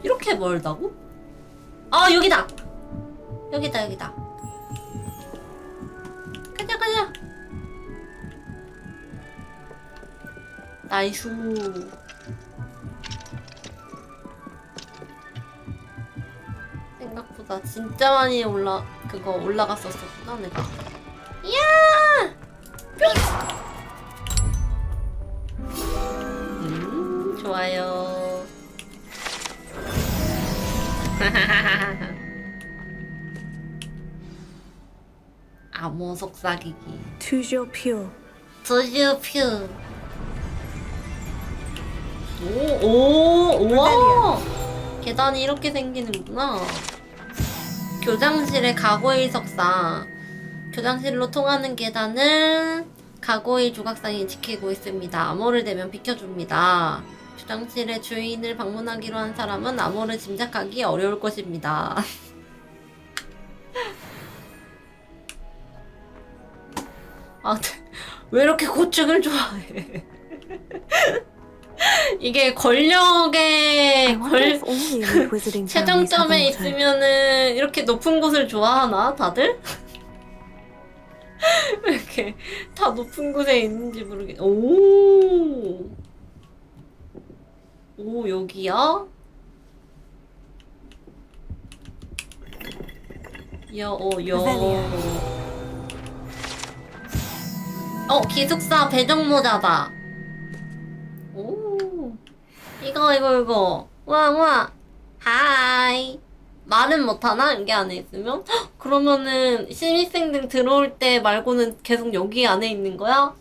이렇게 멀다고? 아 여기다! 여기다 여기다. 가자 가자. 나이스. 생각보다 진짜 많이 올라갔었구나 내가. 이야! 뿅! 좋아요. 암호 속삭이기. Toujours pure. toujours pure. 우와! 계단이 이렇게 생기는구나. 교장실의 가고일 석상. 교장실로 통하는 계단은 가고일 조각상이 지키고 있습니다. 암호를 대면 비켜줍니다. 교장실의 주인을 방문하기로 한 사람은 암호를 짐작하기 어려울 것입니다. 아, 왜 이렇게 고충을 좋아해? 이게 권력의 최정점에 있으면은 이렇게 높은 곳을 좋아하나 다들? 왜 이렇게 다 높은 곳에 있는지 모르겠. 오, 여기야? 기숙사 배정모자다. 오, 이거. 와. 하이. 말은 못하나? 여기 안에 있으면? 헉, 그러면은 신입생들 들어올 때 말고는 계속 여기 안에 있는 거야?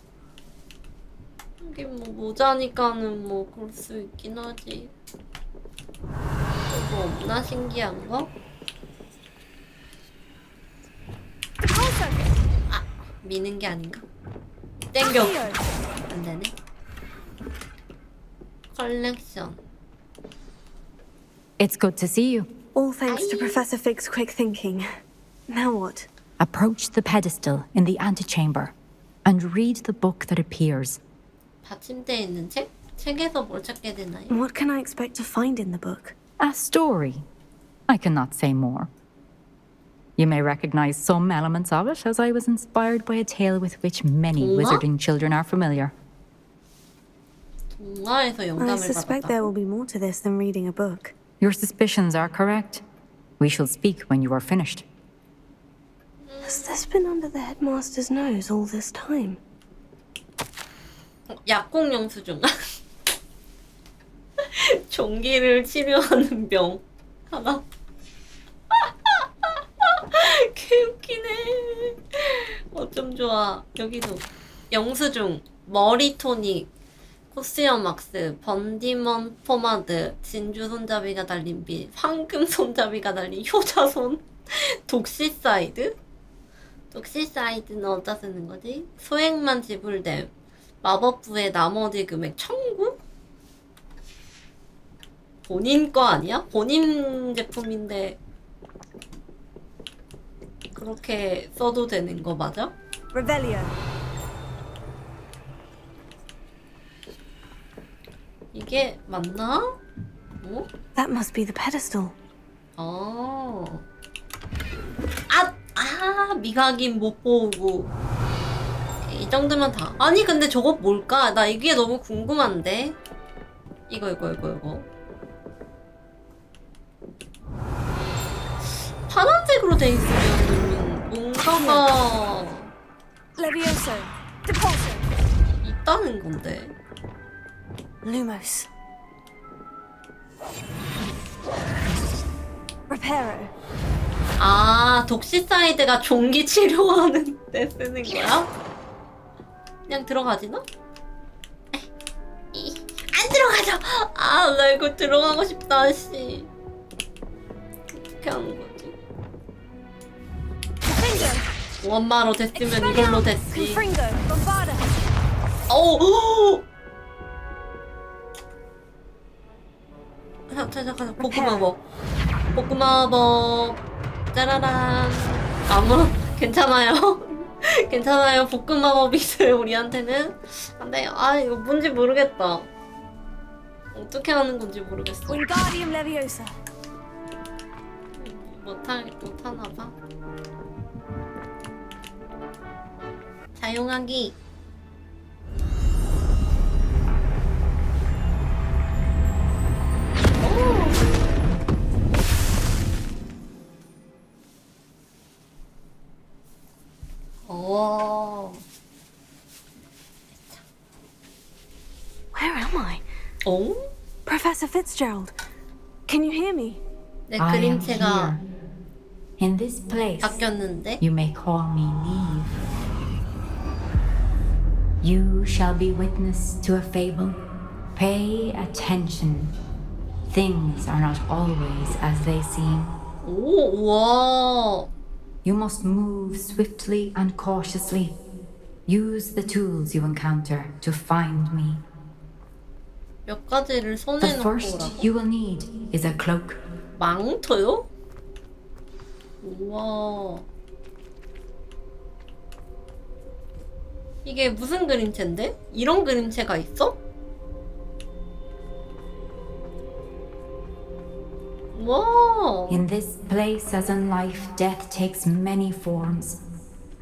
여기 뭐 모자니까는 뭐 그럴 수 있긴 하지. 뭐 없나 신기한 거? 아, 미는 게 아닌가? 땡겨. 안 되네. 컬렉션. It's good to see you. All thanks to Professor Fig's quick thinking. Now what? Approach the pedestal in the antechamber and read the book that appears. 받침대에 있는 책? 책에서 뭘 찾게 되나요? What can I expect to find in the book? A story. I cannot say more. You may recognize some elements of it, as I was inspired by a tale with which many 동화? wizarding children are familiar. 동화에서 I 영감을 suspect there will be more to this than reading a book. Your suspicions are correct. We shall speak when you are finished. Has this been under the headmaster's nose all this time? 약공용 수중. 종기를 치료하는 병 하나. 개웃기네. 어쩜 좋아. 여기도 영수증, 머리 토닉, 코스염 막스, 번디먼 포마드, 진주 손잡이가 달린 빛, 황금 손잡이가 달린 효자손, 독시사이드? 독시사이드는 어디다 쓰는 거지? 소액만 지불됨, 마법부의 나머지 금액 청구? 본인 거 아니야? 본인 제품인데 그렇게 써도 되는 거 맞아? Revelio. 이게 맞나? 어? That must be the pedestal. 미각인 못 보고. 이 정도면 다. 아니 근데 저거 뭘까? 나 이게 너무 궁금한데. 이거. 파란색으로 돼 있으면 뭔가가 Levioso. Depulso. 있다는 건데. Lumos. Reparo. 독시사이드가 종기 치료하는 데 쓰는 거야? 그냥 들어가지나? 안 들어가죠! 나 이거 들어가고 싶다, 씨. 어떻게 하는 거지? 원마로 됐으면 이걸로 됐지. 가자. 볶음마법. 짜라란. 괜찮아요. 괜찮아요. 볶음마법이 있어요, 우리한테는. 근데, 이거 뭔지 모르겠다. 어떻게 하는 건지 모르겠어. Wingardium Leviosa. 못하나봐. 사용하기. Where am I? 어? Professor Fitzgerald, can you hear me? 내 I am 그림체가 here. In this place, 바뀌었는데? you may call me Neve. You shall be witness to a fable. Pay attention. Things are not always as they seem. 우와. You must move swiftly and cautiously. Use the tools you encounter to find me. 몇 가지를 손에 The 넣고 first 오라고? you will need is a cloak. 망토요? 우와. 이게 무슨 그림체인데? 이런 그림체가 있어? 와. In this place, as in life, death takes many forms.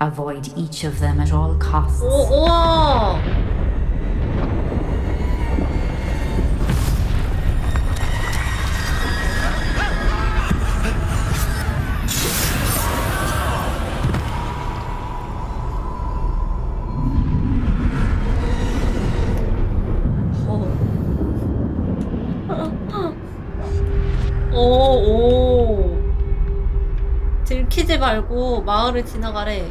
Avoid each of them at all costs. 우와. 오. 들키지 말고 마을을 지나가래.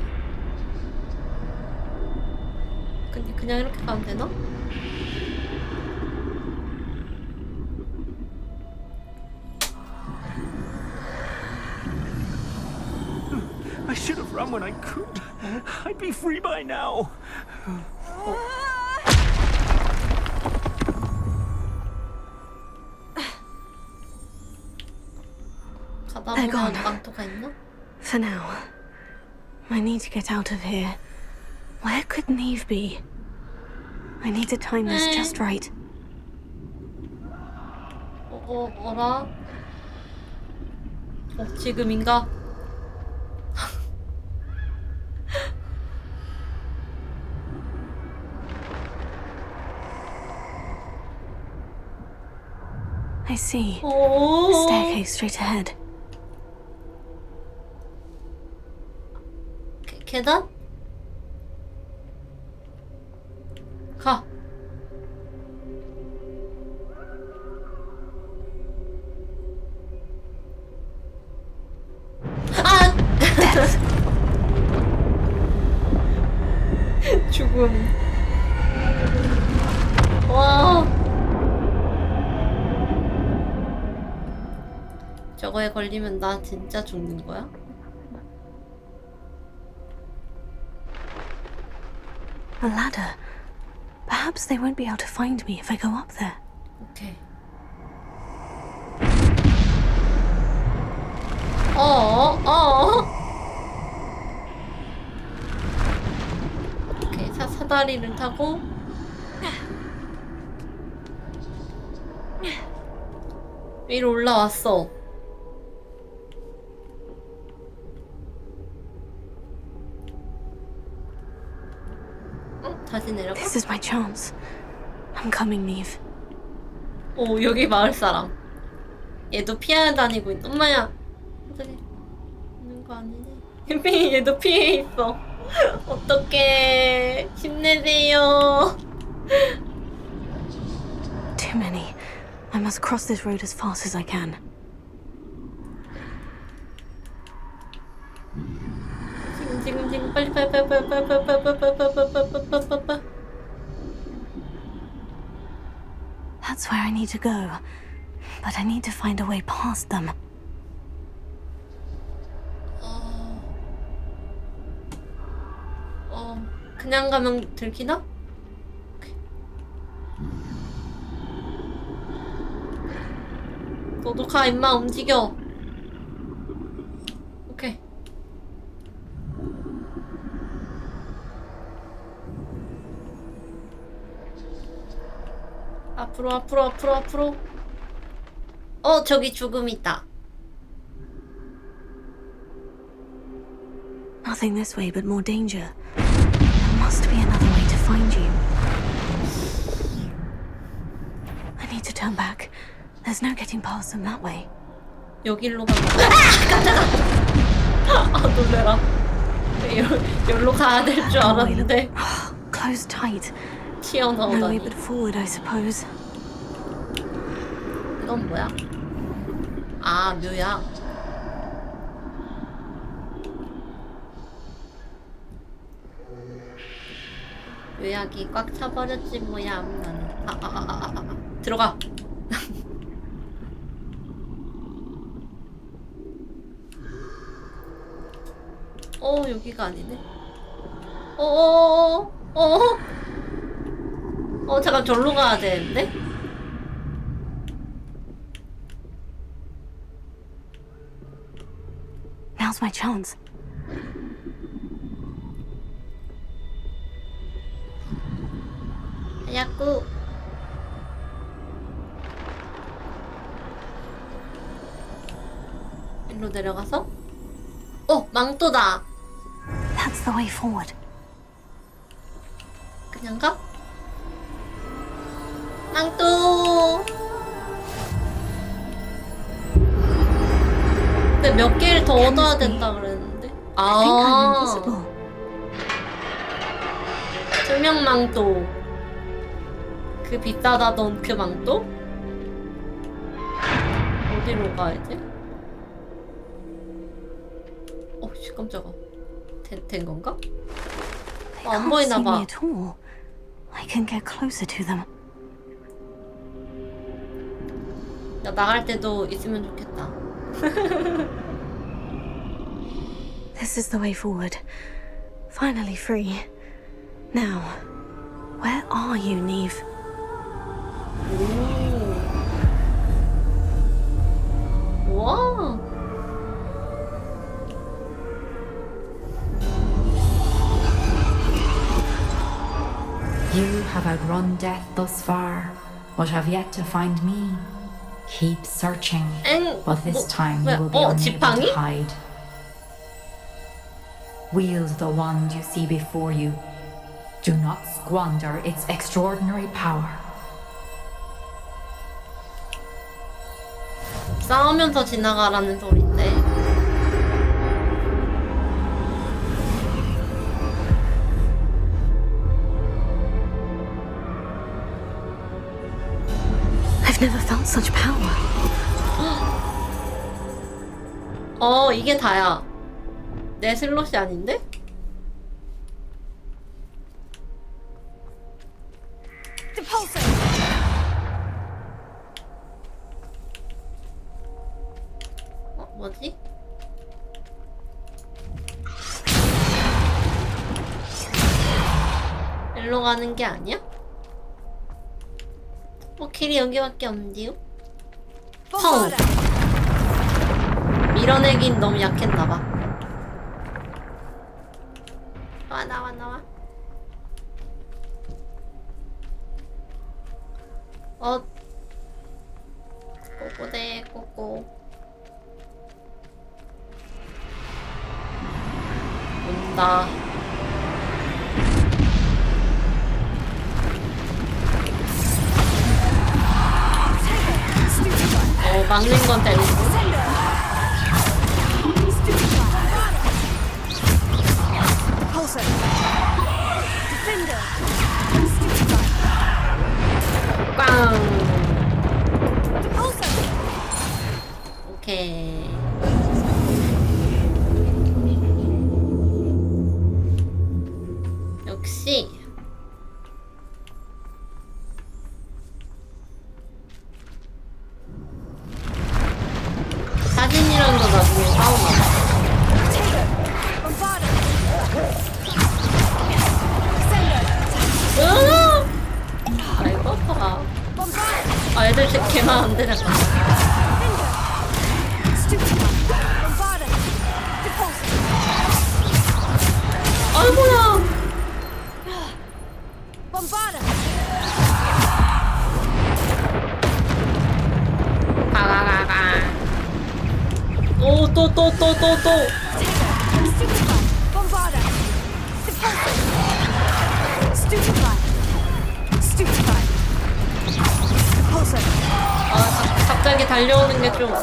근데 그냥 이렇게 가면 되나? I should have run when I could. I'd be free by now. 가다 They're 보면 gone. 망토가 있나? For now. I need to get out of here. Where could Neve be? I need to time this just right. 뭐라? 지금인가? I see. A 오. staircase straight ahead. 계단? 가. 아! 죽음. 와. 저거에 걸리면 나 진짜 죽는 거야? A ladder. Perhaps they won't be able to find me if I go up there. 오케이. 어어. 오케이, 사다리를 타고 위로 올라왔어. 다시 내려가. This is my chance. I'm coming, Neve. 오, 여기 마을 사람. 얘도 피해 다니고 있. 엄마야. 저기 있는 거 아니지? 얘도 피해 있어. 어떡해. 힘내세요. Too many. I must cross this road as fast as I can. 지금 빨리. That's where I need to go. But I need to find a way past them. 그냥 가면 들키나? 너도 가, 임마. 움직여. 오케이. 앞으로. 저기 죽음 있다. Nothing this way but more danger. There must be another way to find you. I need to turn back. There's no getting past them that way. 여길로 가면 깜짝아. 놀래라. 여기로 가야 될 줄 알았는데. Closed tight. No way 튀어나오다니. but forward, I suppose. 이건 뭐야? 아, 묘야. 묘약이 꽉 차버렸지 뭐야. 나는. 들어가. 여기가 아니네. 잠깐 절로 가야 되는데? Now's my chance. 야꾸. 일로 내려가서? 망토다. That's the way forward. 그냥 가? 망토. 근데 몇 개를 더 얻어야 된다 그랬는데. I think I'm invisible. 투명 망토. 그 비싸다던 그 망토? 어디로 가야지? 씨, 깜짝아. 된 건가? 안 보이나 봐. At all. I can get closer to them. 나 나갈 때도 있으면 좋겠다. This is the way forward. Finally free. Now, where are you, Neve? 와. You have outrun death thus far, but have yet to find me. Keep searching, but this time you will be unable to hide. Wield the wand you see before you. Do not squander its extraordinary power. 싸우면서 지나가라는 소린데. I've never felt such power. 이게 다야. 내 슬롯이 아닌데? 뭐지? 일로 가는 게 아니야? 길이 여기밖에 없는데요? 펑! 밀어내긴 너무 약했나봐. 나와. 꼬꼬대, 꼬꼬. 온다. 막는 건 되고. 빵. 오케이. 역시. 사진이랑도 나중에 싸우나. 아이고 아파. 애들 개만 안 돼. 잠깐. 아이고야. 가가가가. 또. 갑자기 달려오는 게 좀.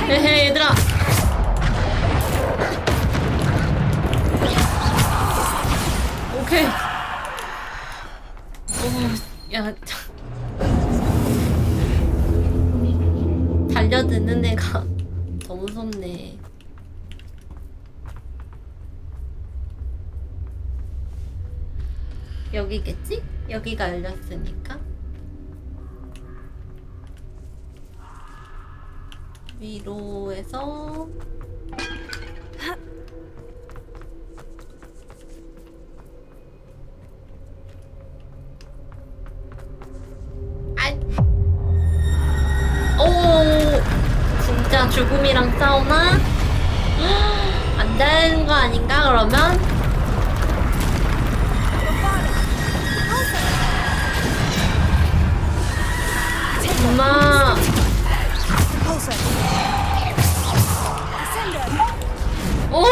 헤헤 얘들아. 오케이. 야. 달려드는 애가 더 무섭네. 여기겠지? 여기가 열렸으니까. 위로에서 진짜 죽음이랑 싸우나? 안 되는 거 아닌가 그러면? 엄마. 오.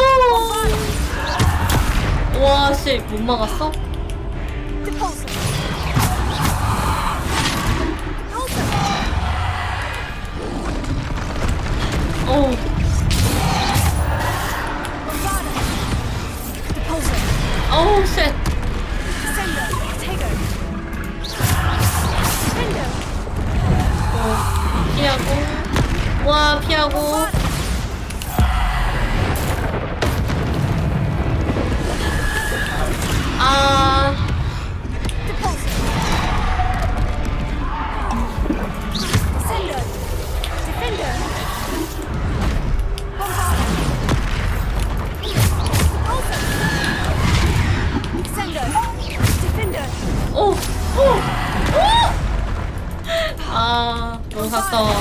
와, 씨, 못 막았어? 오. 오, 쉣. 피하고. 와, 피하고. 너무 가까워.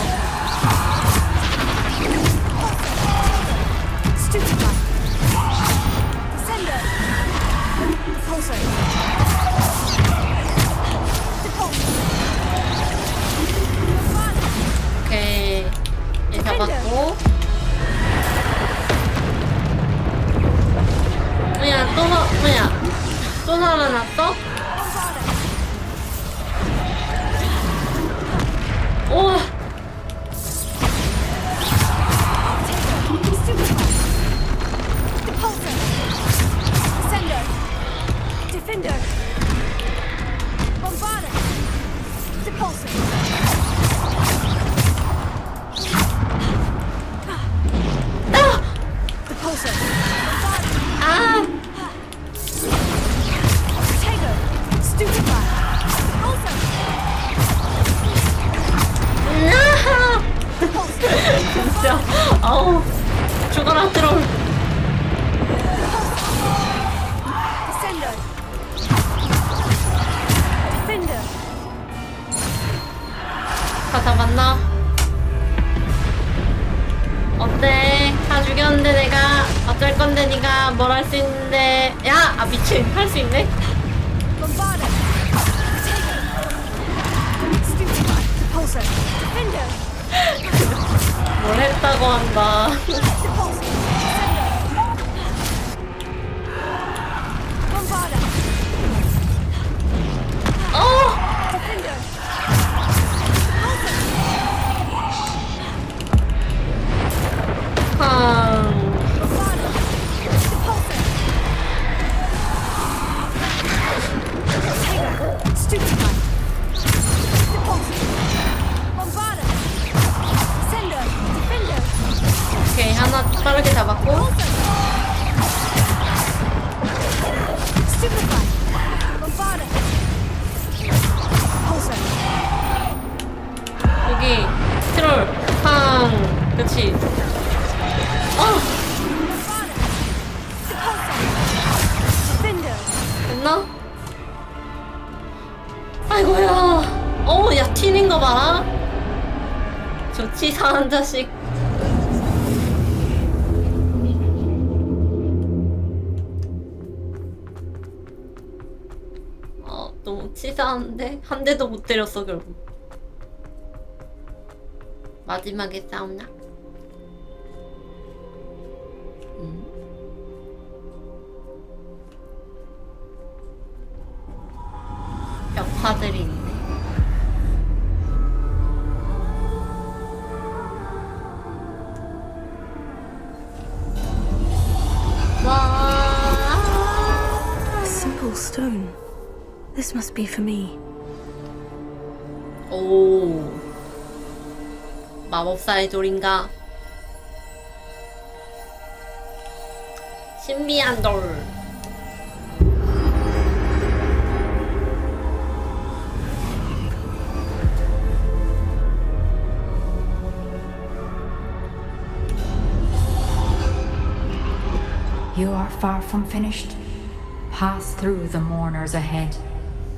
오케이. 얘 잡았고. 또 살아났어? 오. Defender! Bombarder! Depulsor! Depulsor! 아! Tego! Stupefy! Depulsor! 진짜 아우 죽어라 트롤. Descender! Defender! 다 잡았나? 어때? 다 죽였는데 내가 어쩔 건데 니가 뭘 할 수 있는데 야! 아 미친 할 수 있네? Bombarder! Tego! Stupefy! Depulsor! Defender! 뭘 했다고 한다. Depulsor! Bombarder! 어! Defender! Stupefy! Depulsor! Bombarder! Sender! Defender! 오케이 하나 빠르게 잡았고 Stupefy! Bombarder! Depulsor! 여기 트롤 팡 그치 Defender! 됐나? 아이고야 야 튀는 거 봐라 저 치사한 자식 너무 치사한데? 한 대도 못 때렸어 결국 마지막에 싸우나? 벽화들이 있네. A simple stone. This must be for me. 오. 마법사의 돌인가? 신비한 돌. You are far from finished. Pass through the mourners ahead.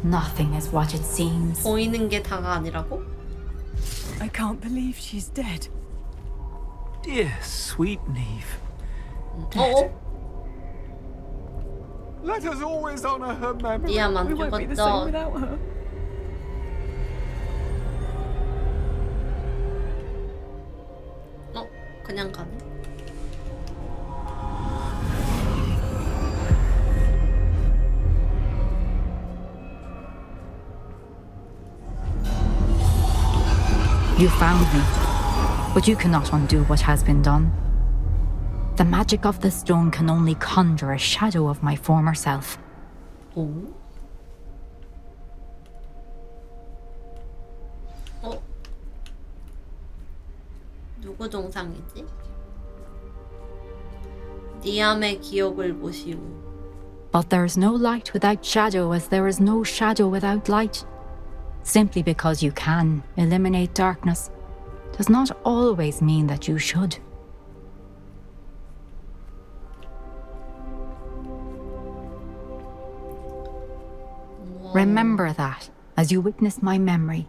Nothing is what it seems. 보이는 게 다가 아니라고? I can't believe she's dead. Dear sweet Neve. 어? Let us always honor her memory. 니야만 We won't be the 죽었죠. same without her. 그냥 가네. You found me, but you cannot undo what has been done. The magic of the stone can only conjure a shadow of my former self. 오? 누구 동상이지? 니암의 기억을 보시오. But there is no light without shadow, as there is no shadow without light. Simply because you can eliminate darkness does not always mean that you should. Remember that as you witness my memory.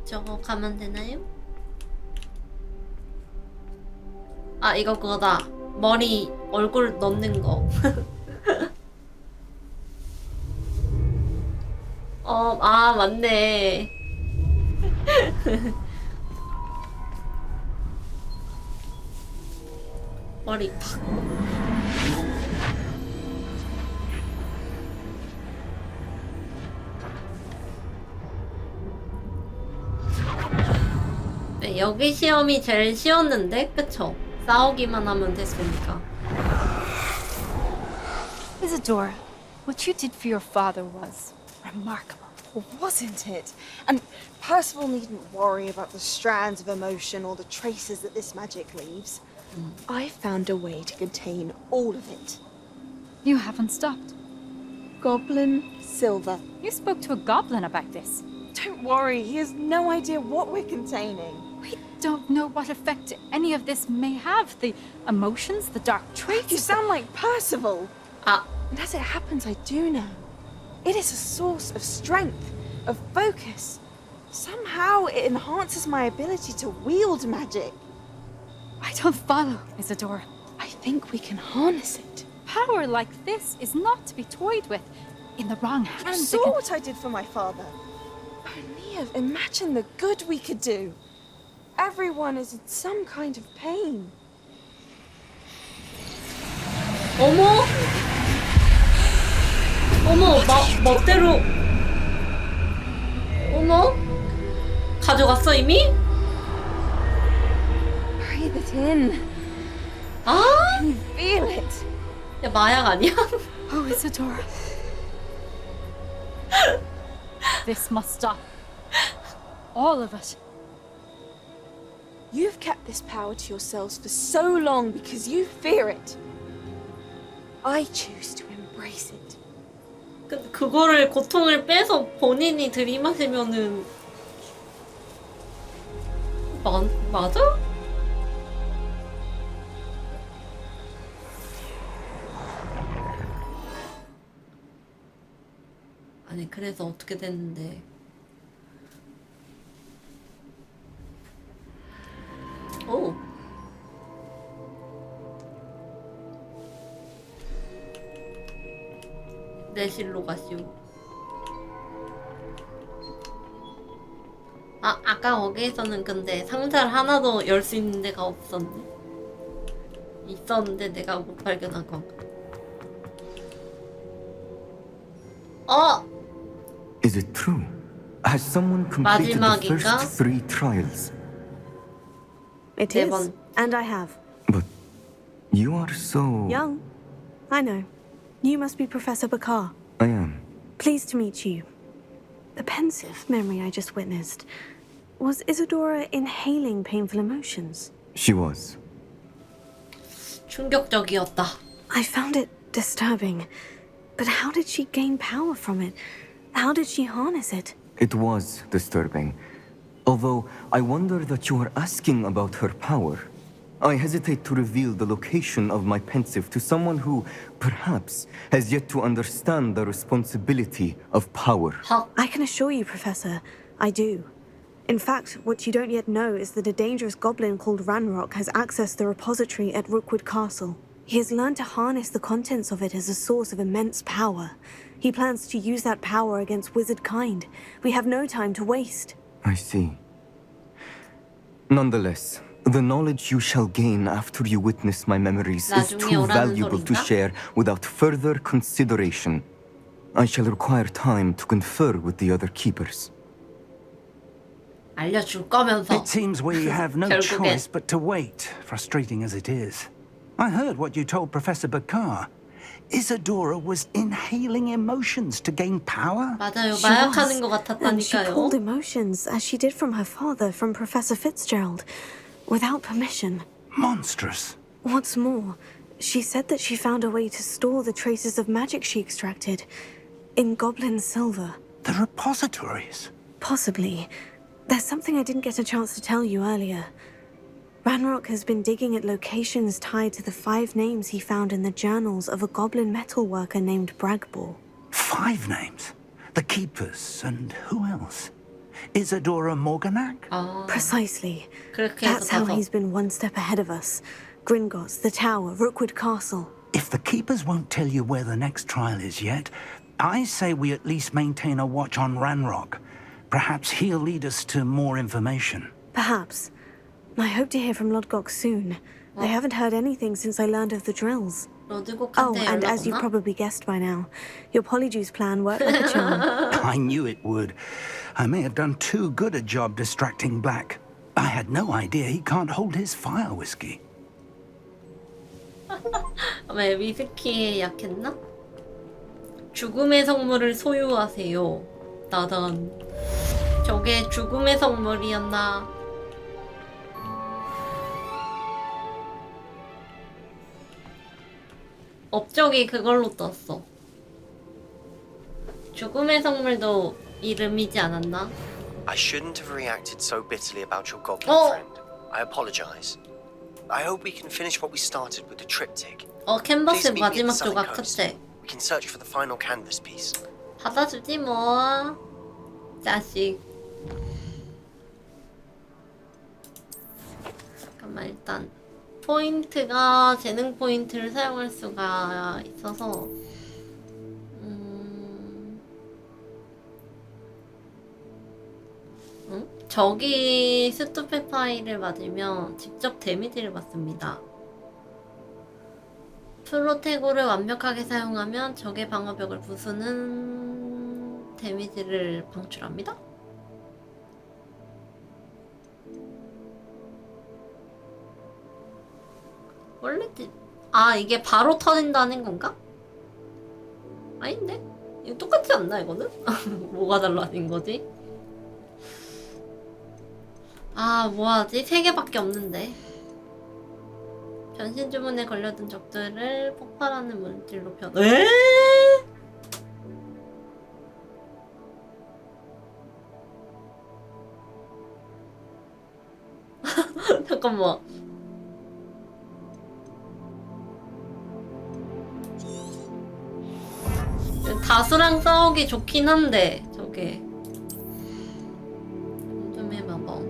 저거 가면 되나요? 아 이거 그거다. 머리 얼굴 넣는 거. 아 맞네. 머리 팍. 네, 여기 시험이 제일 쉬웠는데, 그쵸? 싸우기만 하면 됐으니까. Isadora, what you did for your father was remarkable. Well, wasn't it? And Percival needn't worry about the strands of emotion or the traces that this magic leaves. I found a way to contain all of it. You haven't stopped. Goblin silver. You spoke to a goblin about this. Don't worry, he has no idea what we're containing. We don't know what effect any of this may have. The emotions, the dark traits. You sound like Percival. Ah. And as it happens, I do know. It is a source of strength, of focus. Somehow it enhances my ability to wield magic. I don't follow, Isadora. I think we can harness it. Power like this is not to be toyed with. In the wrong You hands, saw what I did for my father. Nia, imagine the good we could do. Everyone is in some kind of pain. 어머? 어머, 멋대로. 어머? 가져갔어, 이미? Breathe it in. 아? Can you feel it? 야, 마약 아니야? Oh, Isadora. This must stop. All of it. You've kept this power to yourselves for so long because you fear it. I choose to embrace it. 그거를 고통을 빼서 본인이 들이마시면은 맞아? 아니 그래서 어떻게 됐는데? 오. 내실로 가시오. 아, 아까 거기에서는 근데 상자를 하나도 열 수 있는 데가 없었네. 있었는데 내가 못 발견한 건가? Is it true? Has someone completed the 마지막인가? first 3 trials? It is, and I have. But you are so... Young. I know. You must be Professor Bakar. I am. Pleased to meet you. The pensive memory I just witnessed. Was Isadora inhaling painful emotions? She was. 충격적이었다. I found it disturbing. But how did she gain power from it? How did she harness it? It was disturbing. Although I wonder that you are asking about her power. I hesitate to reveal the location of my pensive to someone who, perhaps, has yet to understand the responsibility of power. I can assure you, Professor, I do. In fact, what you don't yet know is that a dangerous goblin called Ranrock has accessed the repository at Rookwood Castle. He has learned to harness the contents of it as a source of immense power. He plans to use that power against wizard kind. We have no time to waste. I see. Nonetheless, the knowledge you shall gain after you witness my memories is too valuable to share without further consideration. I shall require time to confer with the other keepers. 알려줄 거면서. It seems we have no choice but to wait, frustrating as it is. I heard what you told Professor Bakar. Isadora was inhaling emotions to gain power? 맞아요. She 마약하는 것 was, and she 같았다니까요. pulled emotions, as she did from her father, from Professor Fitzgerald, without permission. Monstrous. What's more, she said that she found a way to store the traces of magic she extracted in goblin silver. The repositories? Possibly. There's something I didn't get a chance to tell you earlier. Ranrock has been digging at locations tied to the 5 names he found in the journals of a goblin metalworker named Bragbor. 5 names? The Keepers, and who else? Isadora Morganac? Precisely. 그렇게 That's how 해서 he's been one step ahead of us. Gringotts, the Tower, Rookwood Castle. If the Keepers won't tell you where the next trial is yet, I say we at least maintain a watch on Ranrock. Perhaps he'll lead us to more information. Perhaps. I hope to hear from Lodgok soon. I haven't heard anything since I learned of the drills. 로드곡한테 Oh, and as you've 연락 오나? probably guessed by now, your polyjuice plan worked like a charm. I knew it would. I may have done too good a job distracting Black. I had no idea he can't hold his fire whiskey. 왜 위스키에 약했나? 죽음의 성물을 소유하세요. 나단. 저게 죽음의 성물이었나? 업적이 그걸로 떴어. 죽음의 성물도 이름이지 않았나? I shouldn't have reacted so bitterly about your goblin Oh. friend. I apologize. I hope we can finish what we started with the triptych. 캔버스 Please meet me at the 마지막 southern 조각 coast. 끝에 We can search for the final canvas piece. 받아주지 뭐. 자식. 잠깐만 일단 포인트가 재능 포인트를 사용할 수가 있어서 적이 스투페 파이를 맞으면 직접 데미지를 받습니다. 프로테고를 완벽하게 사용하면 적의 방어벽을 부수는 데미지를 방출합니다. 원래 이게 바로 터진다는 건가? 아닌데? 이거 똑같지 않나 이거는? 뭐가 달라진 거지? 뭐하지? 3개밖에 없는데. 변신 주문에 걸려든 적들을 폭발하는 물질로 에? 잠깐만. 다수랑 싸우기 좋긴 한데 저게 좀 해봐봐.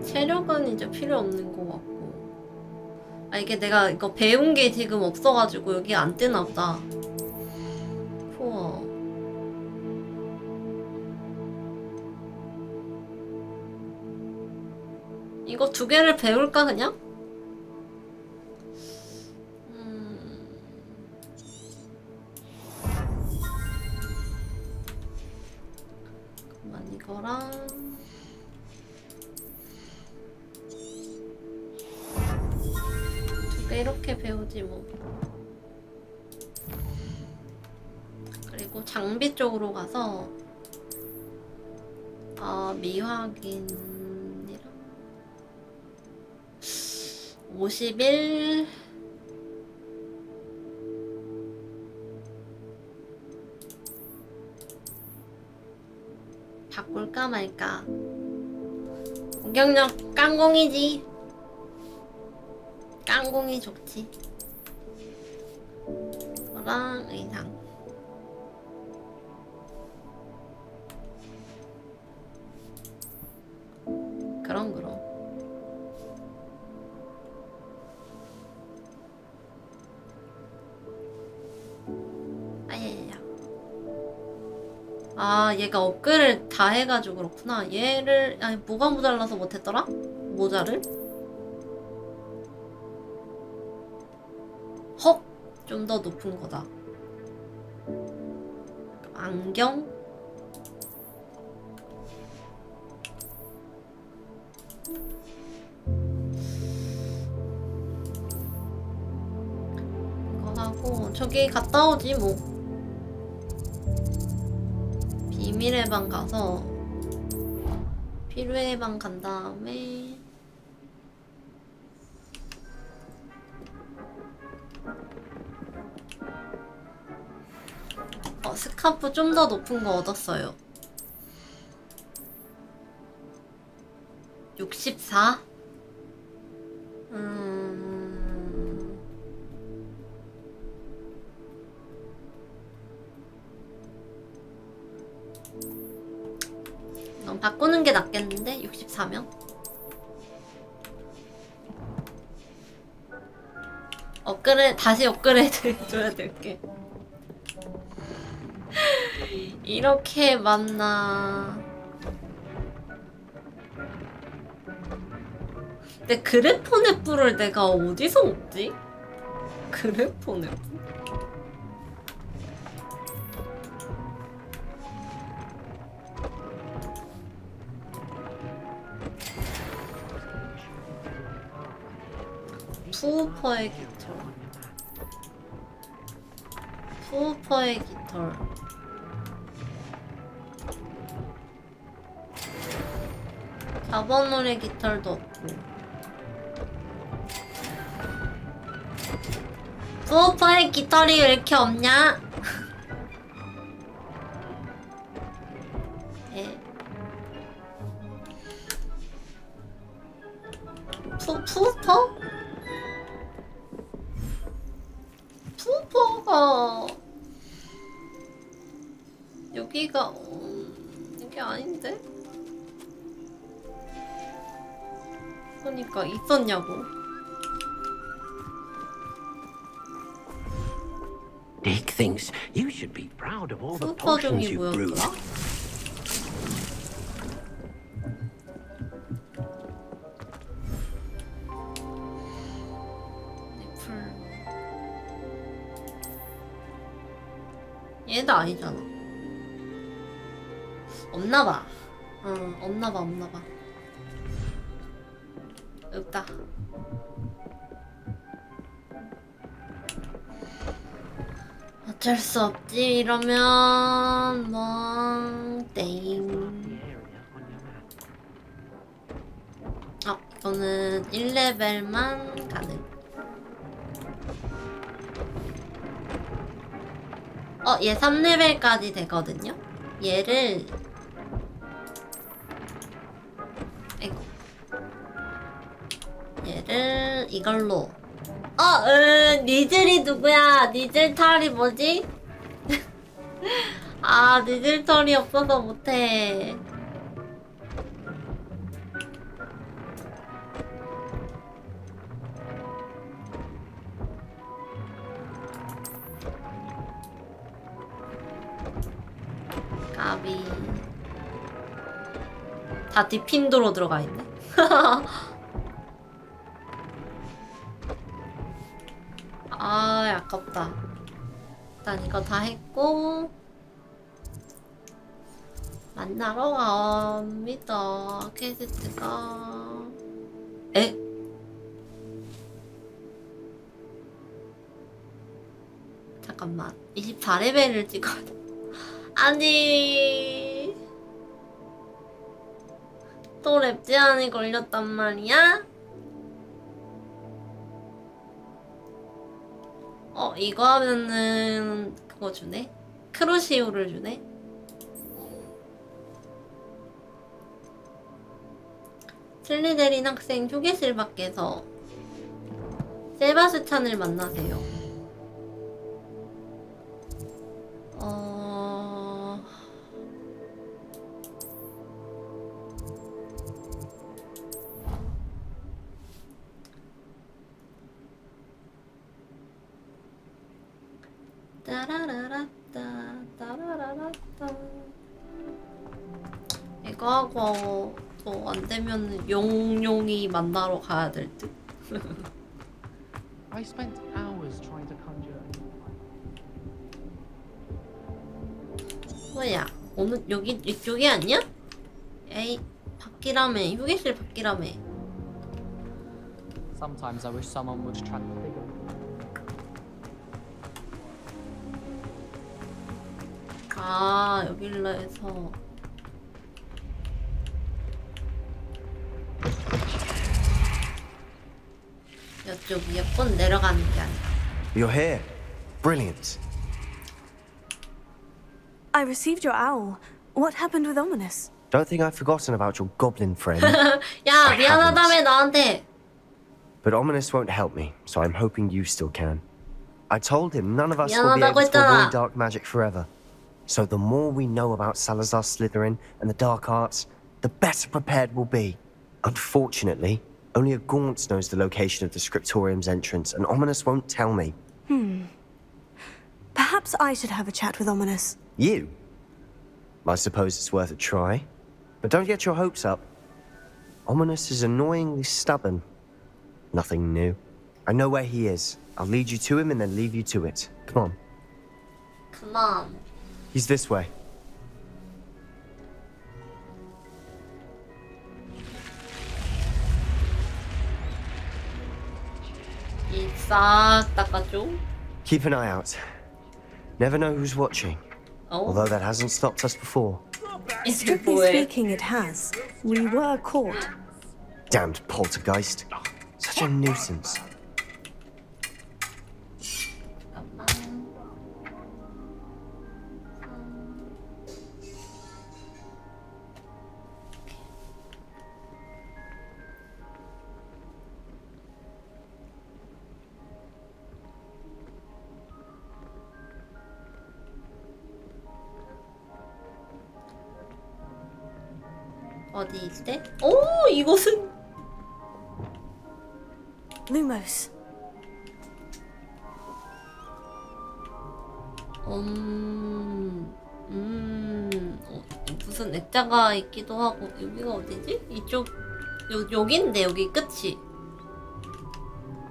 체력은 이제 필요 없는 것 같고. 이게 내가 이거 배운 게 지금 없어가지고 여기 안 뜨나 보다. 우와. 이거 2개를 배울까 그냥? 이거랑 이렇게 배우지 뭐. 그리고 장비 쪽으로 가서 미확인이랑 51 바꿀까 말까. 공격력 깡공이지. 깡공이 좋지. 그거랑 의상. 그럼. 얘가 업글을 다 해가지고 그렇구나. 얘를 뭐가 모자라서 못했더라? 모자를? 헉! 좀 더 높은 거다. 안경? 이거 하고 저기 갔다 오지 뭐. 비밀의 방 가서 필요의 방 간 다음에 스카프 좀 더 높은 거 얻었어요. 64? 바꾸는 게 낫겠는데? 64면? 다시 업그레이드 해줘야 될게. 이렇게 맞나? 근데 그래포네프를 내가 어디서 먹지? 그래포네프? 푸우퍼의 깃털. 푸우퍼의 깃털. 자번놀의 깃털도 없고. 푸우퍼의 깃털이 왜 이렇게 없냐? 예. 푸우퍼? 푸우퍼가 여기가 이게 아닌데? 그러니까 있었냐고. Dick thinks you should be proud of all the 푸우퍼 potions 종이 you brewed. 뭐였더라? 얘도 아니잖아. 없나봐. 없나봐. 없다. 어쩔 수 없지. 이러면 뭐 땡. 이거는 1레벨만 가능. 얘 3레벨까지 되거든요? 얘를 얘를 이걸로 니즐이 누구야? 니즐 털이 뭐지? 니즐 털이 없어서 못해. 까비. 다 디핀도로 들어가 있네. 아깝다. 일단 이거 다 했고 만나러 갑니다. 퀘스트가 잠깐만 24레벨을 찍어야 돼. 아니 또 랩 제한이 걸렸단 말이야? 이거 하면은 그거 주네? 크루시오를 주네? 슬리데린 학생 휴게실 밖에서 세바스찬을 만나세요. 이거 하고 또 안되면 용용이 만나러 가야 될 듯. I spent hours trying to conjure. 뭐야? 오늘 여기 이쪽이 아니야? 에이 밖이라며. 휴게실 밖이라며. Sometimes I wish someone would track the figure. 여길로 해서 이쪽 위에번 내려가는 게 아니야. You're here. Brilliant. I received your owl. What happened with Ominous? Don't think I've forgotten about your goblin friend. 야, 미안하다며 나한테. But Ominous won't help me, so I'm hoping you still can. I told him none of us will be able to avoid dark magic forever. So the more we know about Salazar Slytherin and the dark arts, the better prepared we'll be. Unfortunately, only a Gaunt knows the location of the Scriptorium's entrance, and Ominous won't tell me. Perhaps I should have a chat with Ominous. You? I suppose it's worth a try. But don't get your hopes up. Ominous is annoyingly stubborn. Nothing new. I know where he is. I'll lead you to him and then leave you to it. Come on. Come on. He's this way. 이 싹 닦아줘. Keep an eye out. Never know who's watching. Although that hasn't stopped us before. Strictly speaking, it has. We were caught. Damned poltergeist. Such a nuisance. 어디 있대? 오, 이곳은 Lumos. 무슨 액자가 있기도 하고. 여기가 어디지? 이쪽 여긴데 여기 끝이.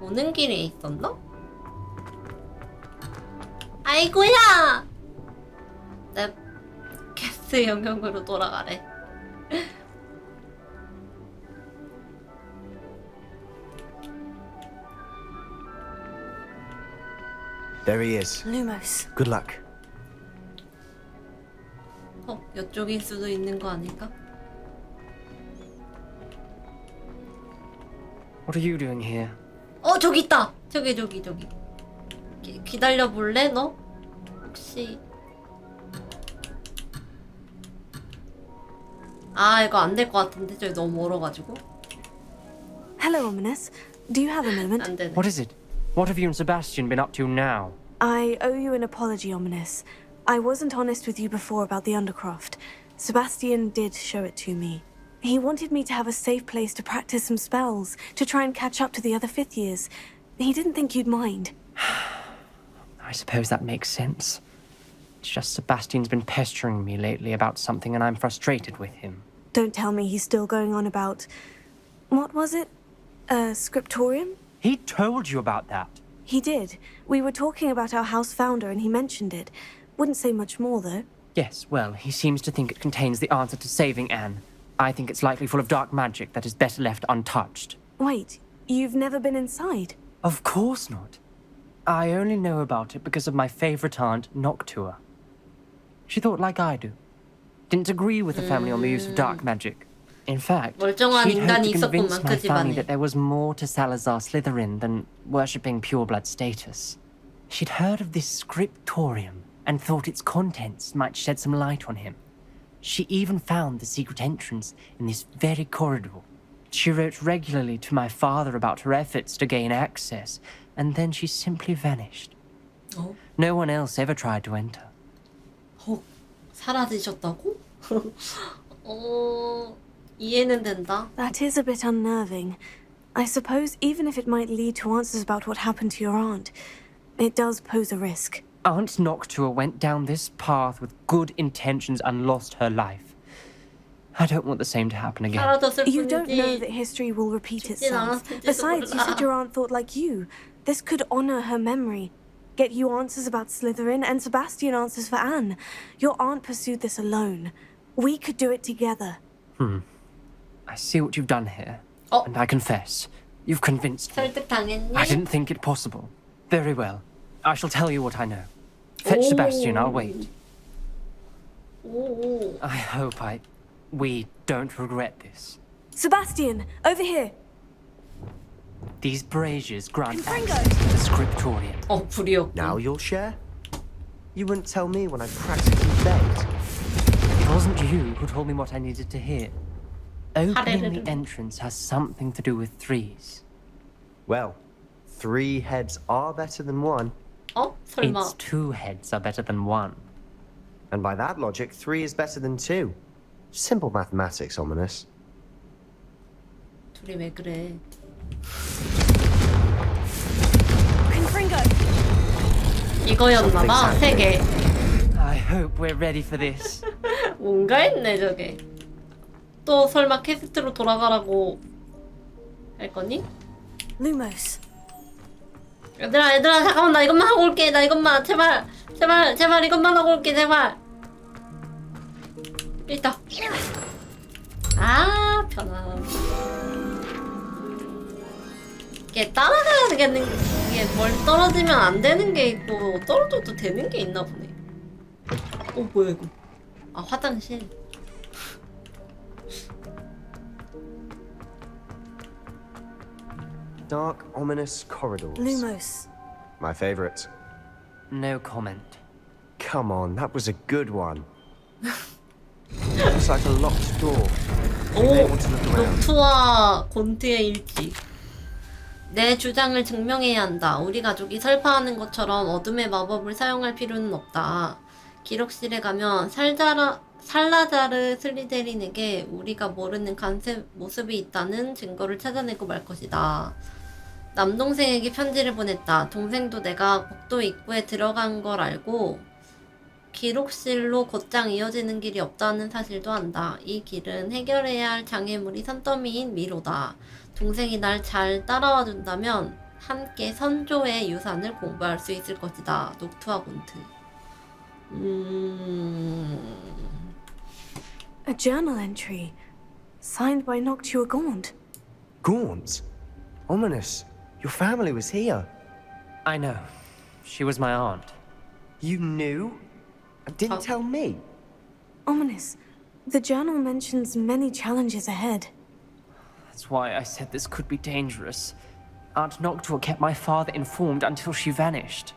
오는 길에 있었나? 아이고야! 내 캐스 영역으로 돌아가래. There he is. Lumos. Good luck. 이쪽일 수도 있는 거 아닐까? What are you doing here? 저기 있다! 저기. 기다려 볼래, 너? 혹시... 이거 안 될 것 같은데 저기 너무 멀어가지고. Hello, Ominous. Do you have a moment? 안 되네. What is it? What have you and Sebastian been up to now? I owe you an apology, Ominous. I wasn't honest with you before about the Undercroft. Sebastian did show it to me. He wanted me to have a safe place to practice some spells, to try and catch up to the other fifth years. He didn't think you'd mind. I suppose that makes sense. It's just Sebastian's been pestering me lately about something and I'm frustrated with him. Don't tell me he's still going on about... What was it? A scriptorium? He told you about that. He did. We were talking about our house founder and he mentioned it. Wouldn't say much more, though. Yes, well, he seems to think it contains the answer to saving Anne. I think it's likely full of dark magic that is better left untouched. Wait, you've never been inside? Of course not. I only know about it because of my favorite aunt, Noctua. She thought like I do. Didn't agree with the family on the use of dark magic. In fact, 멀쩡한 she'd hoped 인간이 to convince 있었구만, my 그 family 집안에. that there was more to Salazar Slytherin than worshipping pureblood status. She'd heard of this scriptorium and thought its contents might shed some light on him. She even found the secret entrance in this very corridor. She wrote regularly to my father about her efforts to gain access, and then she simply vanished. No one else ever tried to enter. 사라지셨다고? 이해는 된다. That is a bit unnerving. I suppose even if it might lead to answers about what happened to your aunt, it does pose a risk. Aunt Noctua went down this path with good intentions and lost her life. I don't want the same to happen again. You don't know that history will repeat itself. Besides, you said your aunt thought like you. This could honor her memory. Get you answers about Slytherin and Sebastian answers for Anne. Your aunt pursued this alone. We could do it together. I see what you've done here. And I confess, you've convinced me. 설득당했니? I didn't think it possible. Very well. I shall tell you what I know. Fetch Sebastian, I'll wait. I hope we don't regret this. Sebastian, over here. These braziers grant access to the scriptorium. 불이었고. Now you'll share? You wouldn't tell me when I practically begged. It wasn't you who told me what I needed to hear. Opening the entrance has something to do with threes. Well, 3 heads are better than 1. 설마. It's 2 heads are better than 1. And by that logic, 3 is better than 2. Simple mathematics, Ominous. 둘이 왜 그래? 이거였나봐. 3개. I hope we're ready for this. 뭔가 했네 저게. 또 설마 캐스트로 돌아가라고 할 거니? Lumos. 얘들아 잠깐만 나 이것만 하고 올게. 나 이것만 제발 이것만 하고 올게 제발. 있다. 아 편안. 이게 따라가야 되겠는 이게 뭘 떨어지면 안 되는 게 있고 떨어져도 되는 게 있나 보네. 뭐야 이거? 아 화장실. Dark, ominous corridors. Lumos. My favorite. No comment. Come on, that was a good one. Looks like a locked door. 오, 녹투와 곤트의 일지. 내 주장을 증명해야 한다. 우리 가족이 설파하는 것처럼 어둠의 마법을 사용할 필요는 없다. 기록실에 가면 살라자르 슬리데린에게 우리가 모르는 간세 모습이 있다는 증거를 찾아내고 말 것이다. 남동생에게 편지를 보냈다. 동생도 내가 복도 입구에 들어간 걸 알고 기록실로 곧장 이어지는 길이 없다는 사실도 안다. 이 길은 해결해야 할 장애물이 산더미인 미로다. 동생이 날 잘 따라와 준다면 함께 선조의 유산을 공부할 수 있을 것이다. 녹투와 곤트. A journal entry, signed by Noctua Gaunt. Gaunt? Ominous. Your family was here. I know. She was my aunt. You knew? And didn't tell me? Ominous. The journal mentions many challenges ahead. That's why I said this could be dangerous. Aunt Noctua kept my father informed until she vanished.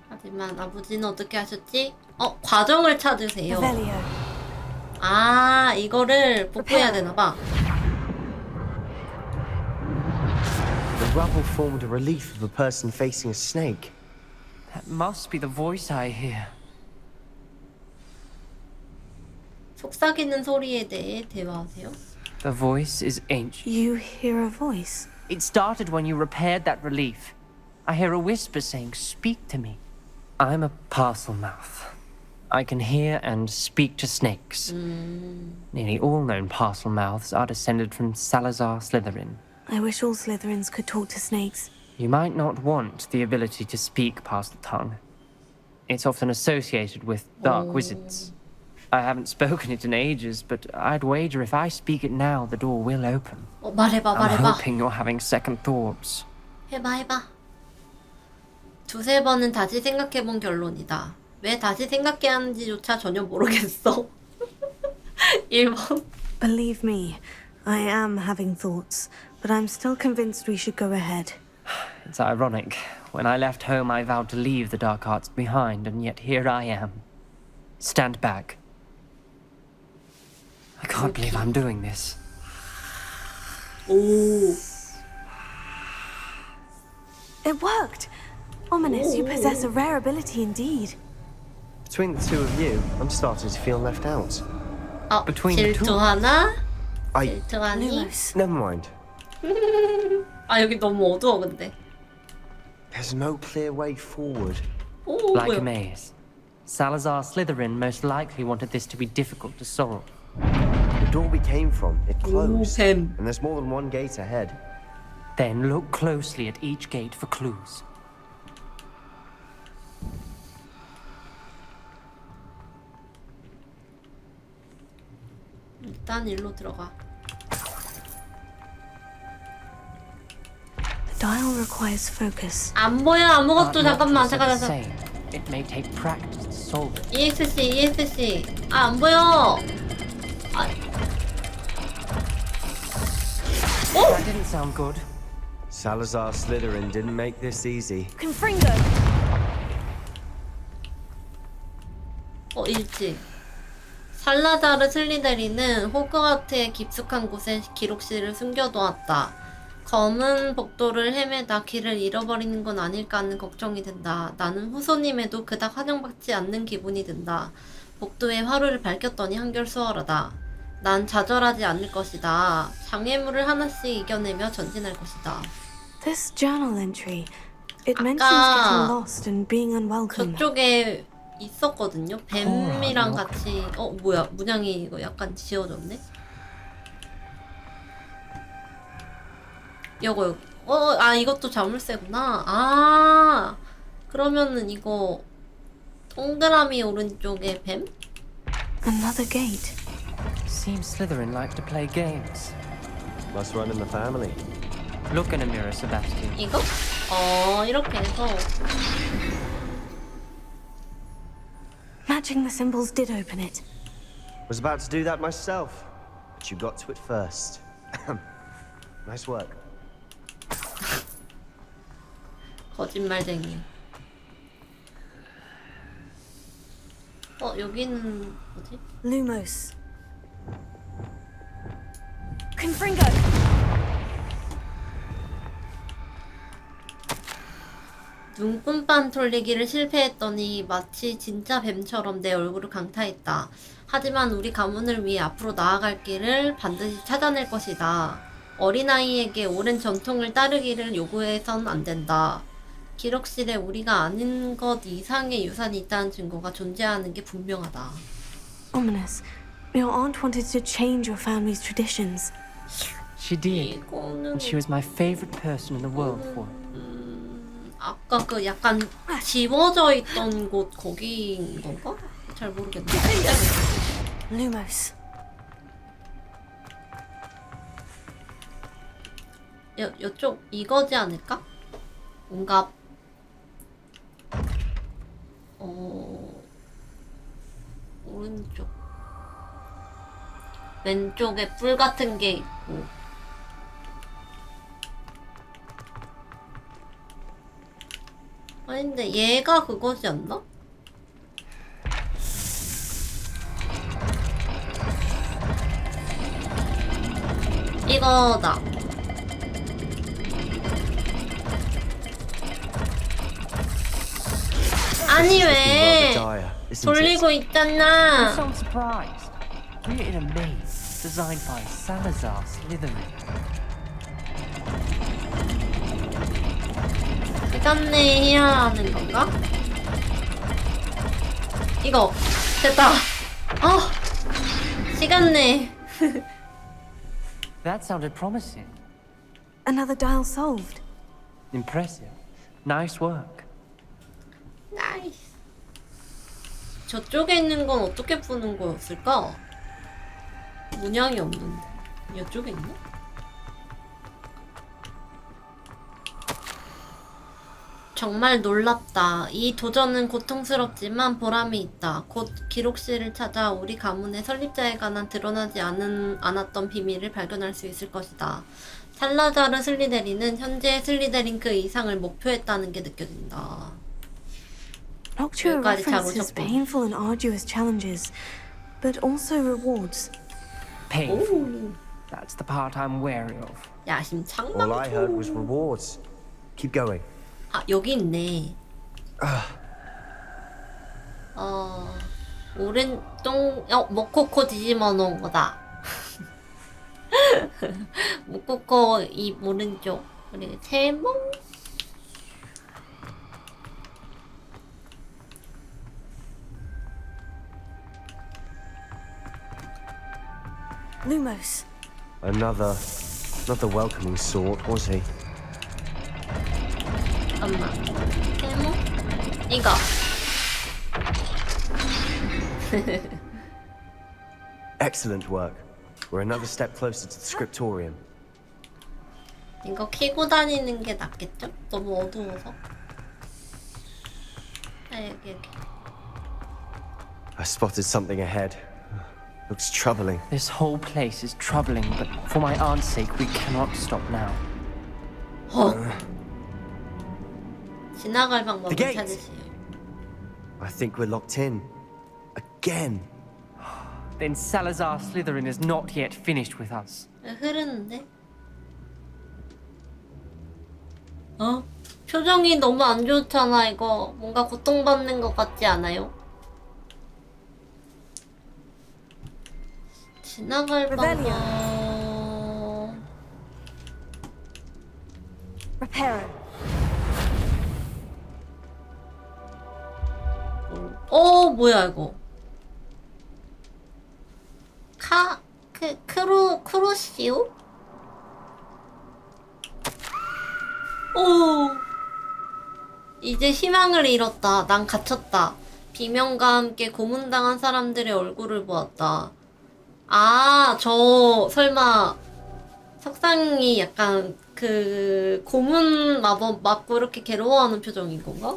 하지만 아버지는 어떻게 하셨지? 과정을 찾으세요. Revelio. 아, 이거를 복구해야 되나봐. The rubble formed a relief of a person facing a snake. That must be the voice I hear. 속삭이는 소리에 대해 대화하세요. The voice is ancient. You hear a voice? It started when you repaired that relief. I hear a whisper saying, "Speak to me." I'm a parcel mouth. I can hear and speak to snakes. Nearly all known parcel mouths are descended from Salazar Slytherin. I wish all Slytherins could talk to snakes. You might not want the ability to speak past the tongue. It's often associated with dark wizards. I haven't spoken it in ages, but I'd wager if I speak it now, the door will open. 말해봐. I'm hoping you're having second thoughts. 해봐. 두세 번은 다시 생각해본 결론이다. 왜 다시 생각해야 하는지조차 전혀 모르겠어. 1번. Believe me, I am having thoughts, but I'm still convinced we should go ahead. It's ironic. When I left home, I vowed to leave the dark arts behind, and yet here I am. Stand back. I can't believe I'm doing this. It worked! Ominous, you possess a rare ability indeed. Between the two of you, I'm starting to feel left out. Between the two? 질투하나? I... 질투하니? Never mind. 아, 여기 너무 어두워, 근데. There's no clear way forward. Like a maze. Salazar Slytherin most likely wanted this to be difficult to solve. The door we came from, it closed. 뱀. And there's more than one gate ahead. Then look closely at each gate for clues. 일단 일로 들어가. The dial requires focus. 안 보여 아무것도. 잠깐만. It may take practice to solve it. ESC. 아, 안 보여. That didn't sound good. Salazar Slytherin didn't make this easy. Confringo. 일지. 살라자르 슬리데린은 호그와트의 깊숙한 곳에 기록실을 숨겨두었다. 검은 복도를 헤매다 길을 잃어버리는 건 아닐까 하는 걱정이 된다. 나는 후손님에도 그닥 환영받지 않는 기분이 든다. 복도에 화루를 밝혔더니 한결 수월하다. 난 좌절하지 않을 것이다. 장애물을 하나씩 이겨내며 전진할 것이다. This journal entry, it mentions getting lost and being unwelcome. 저쪽에 있었거든요. 뱀이랑 같이. 뭐야, 문양이 이거 약간 지워졌네. 요거 아 이것도 자물쇠구나. 아 그러면은 이거 동그라미 오른쪽에 뱀? Another gate. Seems Slytherin like to play games. Must run in the family. Look in a mirror, Sebastian. 이거? 이렇게 해서 Matching the symbols did open it. Was about to do that myself, but you got to it first. Nice work. 거짓말쟁이. 여기는 뭐지? Lumos. Confringo. 눈금반 돌리기를 실패했더니 마치 진짜 뱀처럼 내 얼굴을 강타했다. 하지만 우리 가문을 위해 앞으로 나아갈 길을 반드시 찾아낼 것이다. 어린아이에게 오랜 전통을 따르기를 요구해선 안 된다. 기록실에 우리가 아는 것 이상의 유산이 있다는 증거가 존재하는 게 분명하다. Ominous. Your aunt wanted to change your family's traditions. She did. And she was my favorite person in the world for it. 아까 그 약간 지워져 있던 곳 거기인 건가? 잘 모르겠네. Lumos. 요쪽 이거지 않을까? 뭔가 오른쪽 왼쪽에 뿔 같은 게 있고 아닌데 얘가 그거지 않나? 이거다. 아니 왜 돌리고 있잖아. I'm so surprised. Created a maze designed by Salazar Slytherin. 시간 내에 해야 하는 건가? 이거 됐다. 시간 내. That sounded promising. Another dial solved. Impressive. Nice work. 나이스. 저쪽에 있는 건 어떻게 푸는 거였을까? 문양이 없는데. 이쪽에 있나? 정말 놀랍다. 이 도전은 고통스럽지만 보람이 있다. 곧 기록실을 찾아 우리 가문의 설립자에 관한 드러나지 않았던 비밀을 발견할 수 있을 것이다. 살라자르 슬리데린은 현재 슬리데린 그 이상을 목표했다는 게 느껴진다. Noctua references painful and arduous challenges, but also rewards. Painful. That's the part I'm wary of. 야심창망. All I heard was rewards. Keep going. 여기 있네. 오른쪽 모코코 뒤집어 놓은 거다. 모코코 이 오른쪽 그리고 세모. Lumos. Another welcoming sort, was he? 잠깐만. 세모? 이거. Excellent work. We're another step closer to the scriptorium. 이거 키고 다니는 게 낫겠죠? 너무 어두워서. 여기. I spotted something ahead. Looks troubling. This whole place is troubling, but for my aunt's sake, we cannot stop now. 지나갈 방법을 찾으시오. I think we're locked in. Again. Then Salazar Slytherin is not yet finished with us. 흐르는데? 표정이 너무 안 좋잖아, 이거. 뭔가 고통받는 것 같지 않아요? 지나갈 방법... Reparo. 뭐야 이거? 크루시오? 이제 희망을 잃었다. 난 갇혔다. 비명과 함께 고문당한 사람들의 얼굴을 보았다. 아, 저 설마 석상이 약간 그 고문 마법 맞고 이렇게 괴로워하는 표정인 건가?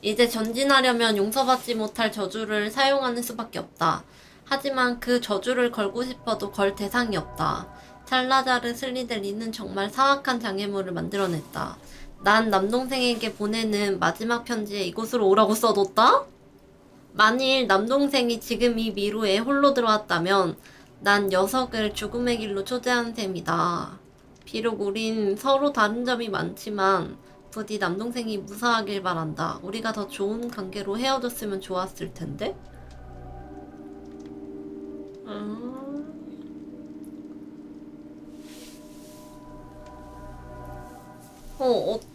이제 전진하려면 용서받지 못할 저주를 사용하는 수밖에 없다. 하지만 그 저주를 걸고 싶어도 걸 대상이 없다. 살라자르 슬리데린은 정말 사악한 장애물을 만들어냈다. 난 남동생에게 보내는 마지막 편지에 이곳으로 오라고 써뒀다? 만일 남동생이 지금 이 미로에 홀로 들어왔다면 난 녀석을 죽음의 길로 초대한 셈이다. 비록 우린 서로 다른 점이 많지만 부디 남동생이 무사하길 바란다. 우리가 더 좋은 관계로 헤어졌으면 좋았을 텐데?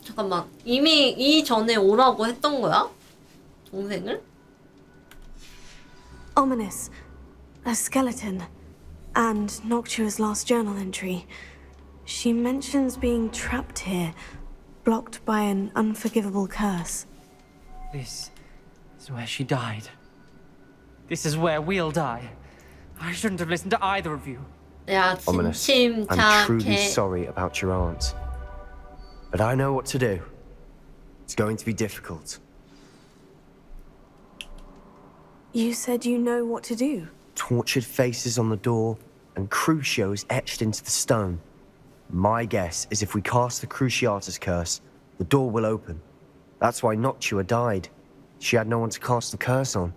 잠깐만. 이미 이전에 오라고 했던 거야? 동생을? Ominous. A skeleton. And Noctua's last journal entry. She mentions being trapped here, blocked by an unforgivable curse. This is where she died. This is where we'll die. I shouldn't have listened to either of you. 야, Ominous, I'm truly 침착해. sorry about your aunt. But I know what to do. It's going to be difficult. You said you know what to do. Tortured faces on the door, and Crucios etched into the stone. My guess is if we cast the Cruciatus curse, the door will open. That's why Noctua died. She had no one to cast the curse on.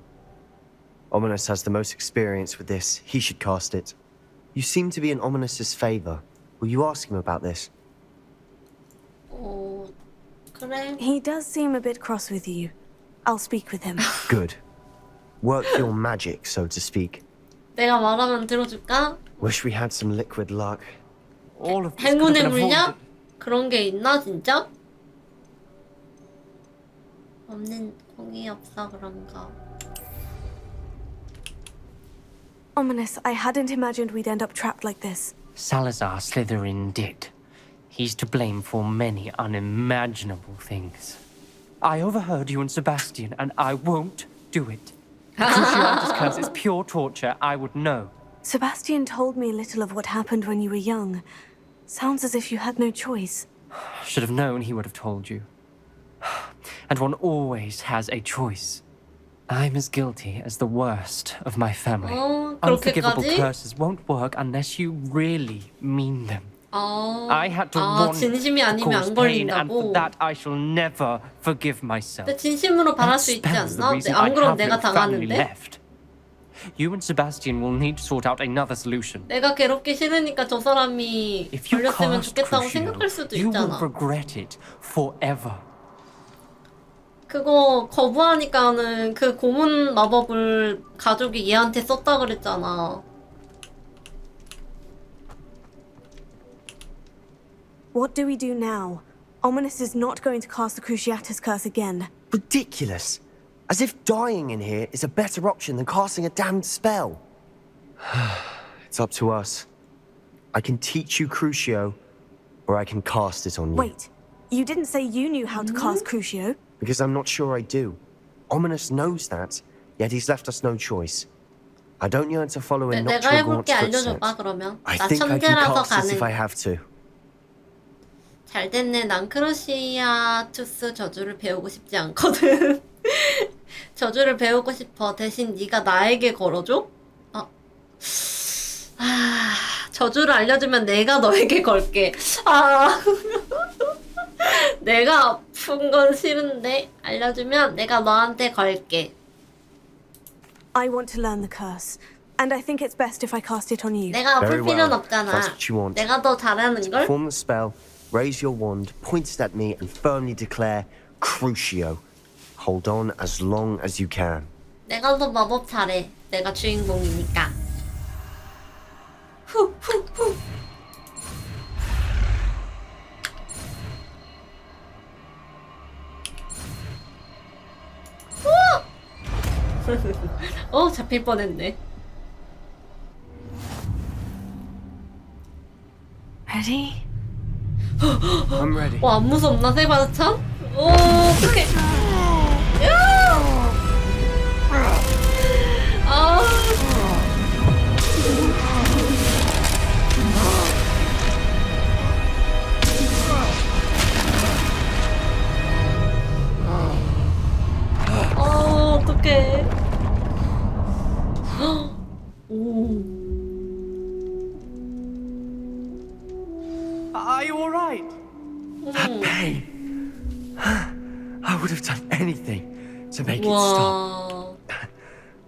Ominous has the most experience with this. He should cast it. You seem to be in Ominous's favor. Will you ask him about this? 그래. He does seem a bit cross with you. I'll speak with him. Good. Work your magic, so to speak. 내가 말하면 들어줄까? Wish we had some liquid luck. All of this could have 행운의 been 물약? avoided. 그런 게 있나 진짜? 없는 공이 없어 그런가? Ominous, I hadn't imagined we'd end up trapped like this. Salazar Slytherin did. He's to blame for many unimaginable things. I overheard you and Sebastian, and I won't do it. The Cruciatus curse is pure torture. I would know. Sebastian told me a little of what happened when you were young. Sounds as if you had no choice. Should have known he would have told you. And one always has a choice. I'm as guilty as the worst of my family. Unforgivable 그렇게까지? curses won't work unless you really mean them. I had to 아, want 진심이 to 아니면 cause 안 pain, and for 걸린다고? that I shall never forgive myself. 근데 진심으로 바랄 수 있지 That's the 않나? reason 안 I 그럼 have 내가 no family 당하는데? left. You and Sebastian will need to sort out another solution. 내가 괴롭기 싫으니까 저 사람이 If you 걸렸으면 cast 좋겠다고 Crucio, 생각할 수도 you will 있잖아. regret it forever. 그거 거부하니까는 그 고문 마법을 가족이 얘한테 썼다 그랬잖아. What do we do now? Ominous is not going to cast the Cruciatus curse again. Ridiculous. As if dying in here is a better option than casting a damned spell. It's up to us. I can teach you Crucio, or I can cast it on you. Wait, you didn't say you knew how to cast Crucio. Because I'm not sure I do. Ominous knows that, yet he's left us no choice. I don't yearn to follow in 내가 Noctua 해볼게 Gaunt's 알려줘봐 footsteps. 그러면. I 나 think I can 천재라서 cast it if I 가능. have to. 잘 됐네. 난 크루시아투스 저주를 배우고 싶지 않거든. 저주를 배우고 싶어. 대신 네가 나에게 걸어줘? 저주를 알려주면 내가 너에게 걸게. 내가 아픈 건 싫은데 알려주면 내가 너한테 걸게. I want to learn the curse, and I think it's best if I cast it on you. 내가 아플 Very 필요는 well. 없잖아. That's what you want. 내가 더 잘하는 걸? Perform the spell, raise your wand, point it at me, and firmly declare Crucio. Hold on as long as you can. 내가 더 마법 잘해. 내가 주인공이니까. 후후후. 잡힐 뻔했네. Ready? I'm ready. 안 무섭나 세바스찬? 오, 어떡해. 아. 어떡해. 오. Are you all right? That pain. I would have done anything to make it stop.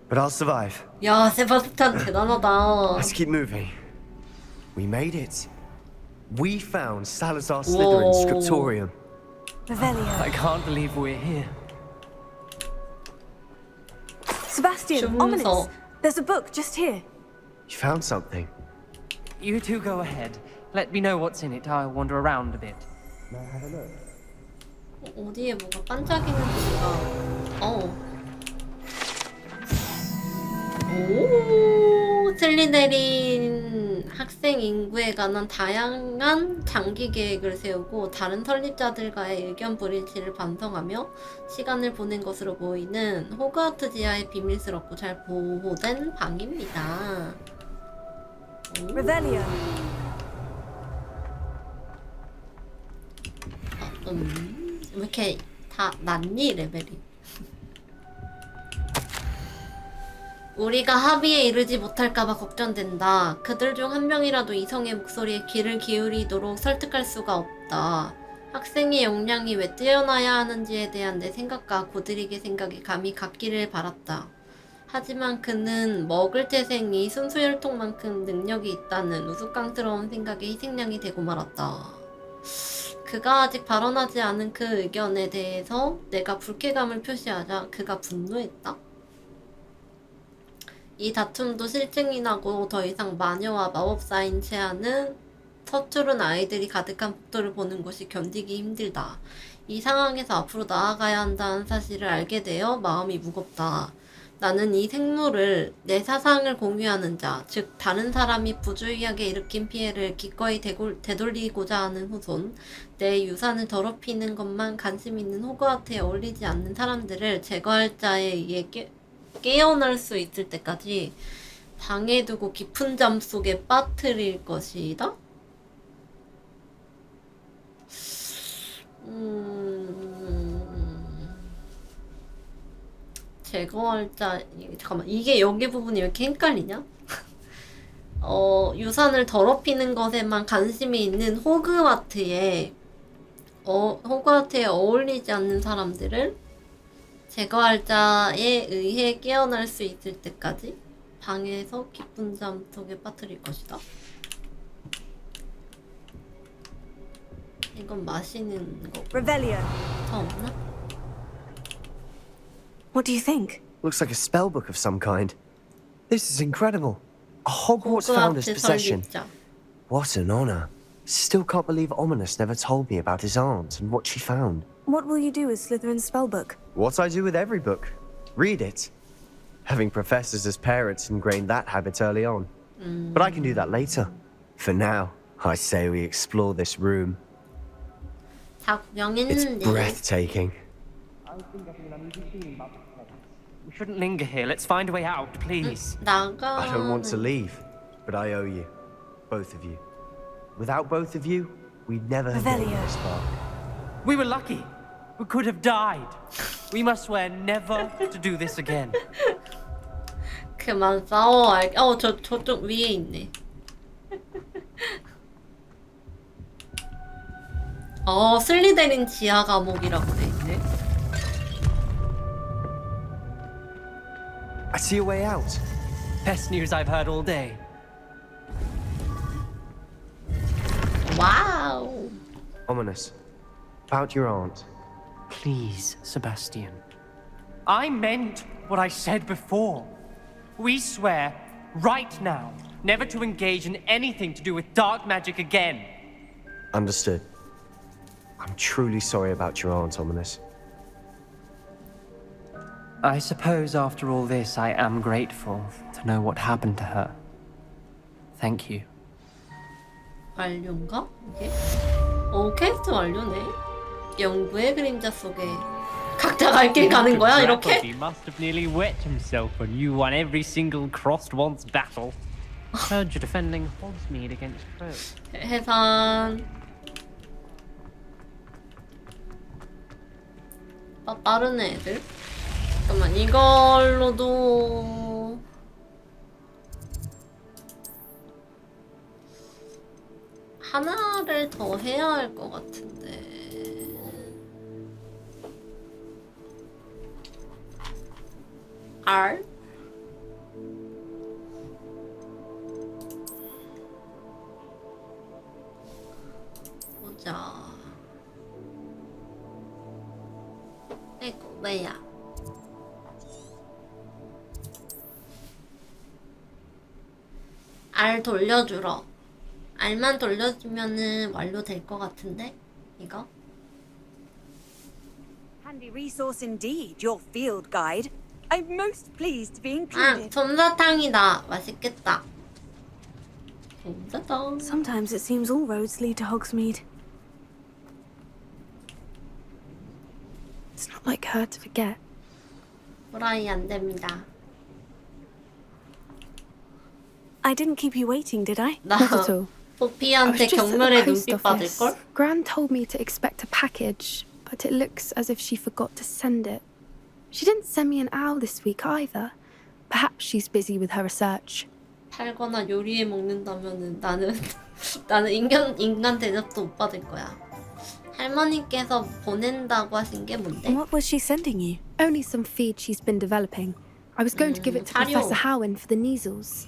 But I'll survive. 야, 세바스찬 대단하다. Let's keep moving. We made it. We found Salazar Slytherin's scriptorium. Revelio. I can't believe we're here. Sebastian, ominous. There's a book just here. You found something. You two go ahead. Let me know what's in it. I'll wander around a bit. 어디에 뭐가 반짝이는 소리가. 오, 슬리데린 학생 인구에 관한 다양한 장기 계획을 세우고 다른 설립자들과의 의견 불일치를 반성하며 시간을 보낸 것으로 보이는 호그와트 지하의 비밀스럽고 잘 보호된 방입니다. Revelio. 왜 이렇게 다 낮니 레벨이? 우리가 합의에 이르지 못할까봐 걱정된다. 그들 중 한 명이라도 이성의 목소리에 귀를 기울이도록 설득할 수가 없다. 학생의 역량이 왜 뛰어나야 하는지에 대한 내 생각과 고드릭의 생각이 감이 같기를 바랐다. 하지만 그는 먹을 태생이 순수혈통만큼 능력이 있다는 우스꽝스러운 생각에 희생양이 되고 말았다. 그가 아직 발언하지 않은 그 의견에 대해서 내가 불쾌감을 표시하자 그가 분노했다. 이 다툼도 실증이 나고 더 이상 마녀와 마법사인 채아는 서투른 아이들이 가득한 복도를 보는 것이 견디기 힘들다. 이 상황에서 앞으로 나아가야 한다는 사실을 알게 되어 마음이 무겁다. 나는 이 생물을 내 사상을 공유하는 자, 즉 다른 사람이 부주의하게 일으킨 피해를 기꺼이 되돌리고자 하는 후손, 내 유산을 더럽히는 것만 관심 있는 호그와트에 어울리지 않는 사람들을 제거할 자에 의해 깨어날 수 있을 때까지 방에 두고 깊은 잠 속에 빠뜨릴 것이다? 제거할 자, 잠깐만, 이게 여기 부분이 왜 이렇게 헷갈리냐? 유산을 더럽히는 것에만 관심이 있는 호그와트에 어울리지 않는 사람들을 제거할 자에 의해 깨어날 수 있을 때까지 방에서 깊은 잠 속에 빠뜨릴 것이다. 이건 마시는 거. Revelio. 더 없나? What do you think? Looks like a spell book of some kind. This is incredible. A Hogwarts founder's possession. What an honor. Still can't believe Ominous never told me about his aunt and what she found. What will you do with Slytherin's spellbook? What I do with every book. Read it. Having professors as parents ingrained that habit early on. But I can do that later. For now, I say we explore this room. 다 It's 구경했는데. breathtaking. We shouldn't linger here. Let's find a way out, please. 나가. I don't want to leave, but I owe you. Both of you. Without both of you, we'd never have gotten this far. We were lucky. We could have died. We must swear never to do this again. 그만 싸워. 저쪽 위에 있네. 슬리데린 지하 감옥이라고 돼 있네. I see a way out. Best news I've heard all day. Wow. Ominous. About your aunt. Please, Sebastian. I meant what I said before. We swear, right now, never to engage in anything to do with dark magic again. Understood. I'm truly sorry about your aunt, Ominous. I suppose after all this, I am grateful to know what happened to her. Thank you. 완료인가? 이게? 퀘스트 완료네. 영구의 그림자 속에 각자 갈 길 가는 거야 이렇게? He must have nearly wet himself when you won every single crossed once battle. Heard you're defending Hogsmeade against foes. 해산. 다른 애들? 잠깐만 이걸로도 하나를 더 해야 할 것 같은데. R? 보자. 이거 왜야? R 돌려주러. R만 돌려주면은 완료될 것 같은데? 이거? Handy resource indeed, your field guide. I'm most pleased to be included. 솜사탕이다. 맛있겠다. 솜사탕. Sometimes it seems all roads lead to Hogsmeade. It's not like her to forget. 후라이 안 됩니다. I didn't keep you waiting, did I? 나 Not at all. 소피한테 경멸의 눈빛 받을걸? Gran told me to expect a package, but it looks as if she forgot to send it. She didn't send me an owl this week either. Perhaps she's busy with her research. 팔거나 요리해 먹는다면은 나는 인간 대접도 못 받을 거야. 할머니께서 보낸다고 하신 게 뭔데? What was she sending you? Only some feed she's been developing. I was going to give it to 사료. Professor Howin for the measles.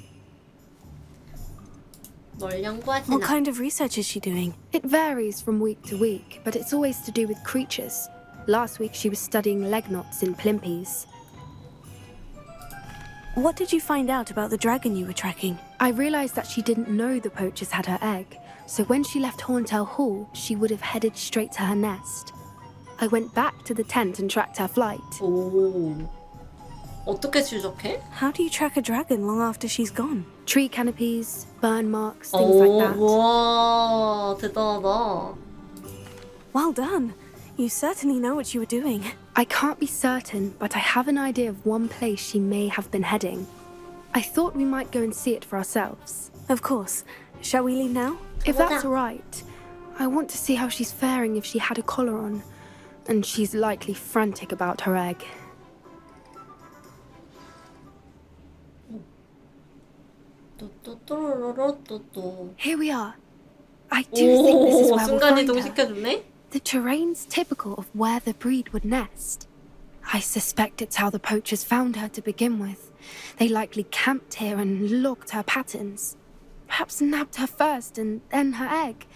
뭘 연구하시나? What kind of research is she doing? It varies from week to week, but it's always to do with creatures. Last week she was studying leg knots in Plimpies. What did you find out about the dragon you were tracking? I realized that she didn't know the poachers had her egg, so when she left Horntail Hall, she would have headed straight to her nest. I went back to the tent and tracked her flight. 오. 어떻게 추적해? How do you track a dragon long after she's gone? Tree canopies, burn marks, things like that. 와, 대단하다. Well done. You certainly know what you were doing. I can't be certain, but I have an idea of one place she may have been heading. I thought we might go and see it for ourselves. Of course. Shall we leave now? If that's all right. I want to see how she's faring if she had a collar on. And she's likely frantic about her egg. Here we are. I do think this is where we'll find her. 순간이동시켜줬네? The terrain's typical of where the breed would nest. I suspect it's how the poachers found her to begin with. They likely camped here and logged her patterns. Perhaps nabbed her first and then her egg.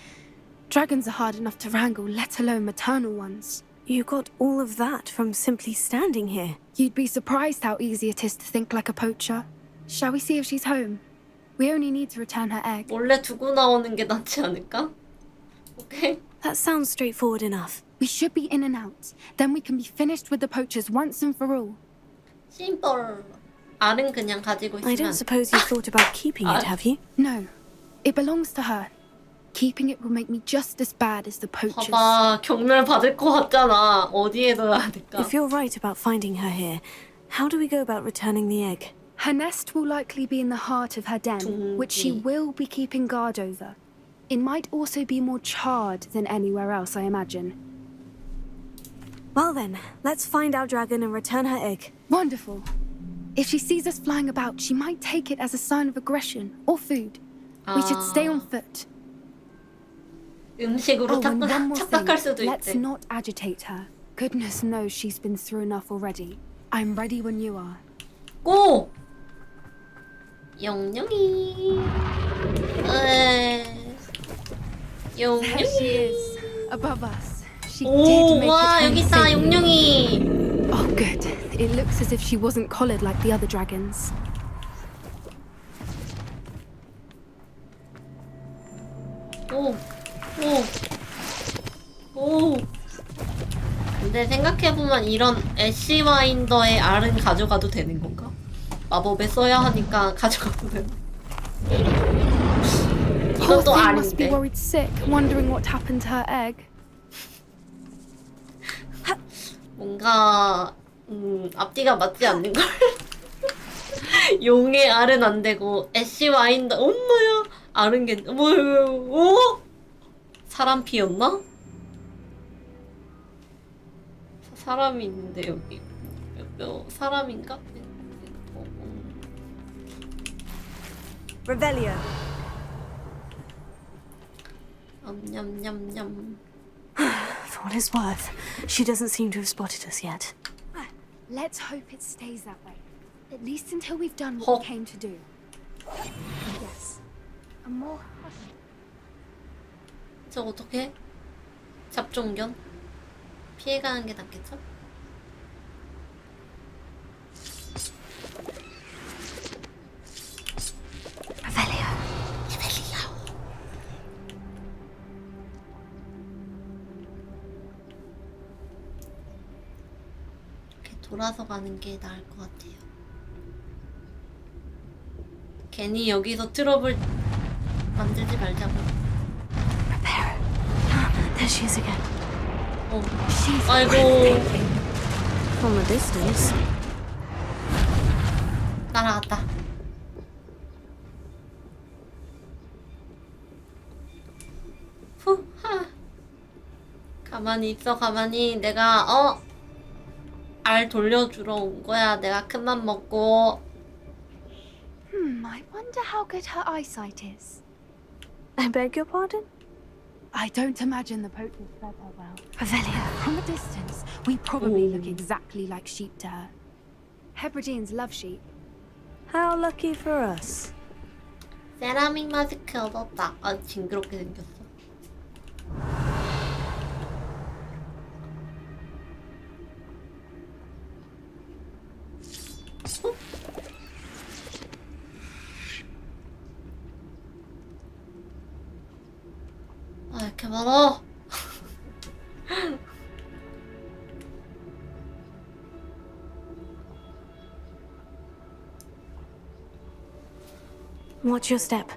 Dragons are hard enough to wrangle, let alone maternal ones. You got all of that from simply standing here. You'd be surprised how easy it is to think like a poacher. Shall we see if she's home? We only need to return her egg. 원래 두고 나오는 게 낫지 않을까? Okay. That sounds straightforward enough. We should be in and out. Then we can be finished with the poachers once and for all. 심플. 알은 그냥 가지고 있으면. I don't suppose you thought about keeping it, have you? No. It belongs to her. Keeping it will make me just as bad as the poachers. 봐봐, 경멸 받을 것 같잖아. 어디에 둬야 될까? If you're right about finding her here, how do we go about returning the egg? Her nest will likely be in the heart of her den, which she will be keeping guard over. It might also be more charred than anywhere else, I imagine. Well then, let's find our dragon and return her egg. Wonderful. If she sees us flying about, she might take it as a sign of aggression or food. We should stay on foot. 음식으로 and one more 착각할 수도 thing. Let's 있대. not agitate her. Goodness knows she's been through enough already. I'm ready when you are. 고! 영영이. There she is, above us. She did 오, make 와, it 여기 home 있다, safely. 용룡이. Oh, good. It looks as if she wasn't collared like the other dragons. 오, 오, 오. 근데 생각해보면 이런 애쉬 와인더의 알은 가져가도 되는 건가? 마법에 써야 하니까 가져가도 되나? Poor 이것도 thing must be 알인데. worried sick, wondering what happened to her egg. 내가 앞뒤가 맞지 않는 걸. 용의 알은 안 되고 애쉬 와인다. 엄마야. 알은 괜. 뭐야? 오? 사람 피였나? 사람이 있는데 여기. 사람인가? Revelio. 냠냠냠냠. For what it's worth, she doesn't seem to have spotted us yet. Let's hope it stays that way. At least until we've done what we came to do. Yes. A more hush. 저 어떻게? 잡종견? 피해가는 게 낫겠죠? Revelio. 이렇게 돌아서 가는 게 나을 것 같아요. 괜히 여기서 트러블 만들지 말자고. Prepare. There she is again. She's 아이고. From a distance. 날아갔다. 후하. 가만히 있어, 가만히. 내가 알 돌려주러 온 거야. 내가 큰맘 먹고. I wonder how good her eyesight is. I beg your pardon? I don't imagine the poachers fed her well. Revelio. From a distance, we probably look exactly like sheep to her. Hebrideans love sheep. How lucky for us. 세라믹 마스크 얻었다. 아, 징그럽게 생겼어. 아, 이렇게 많아. Watch your step.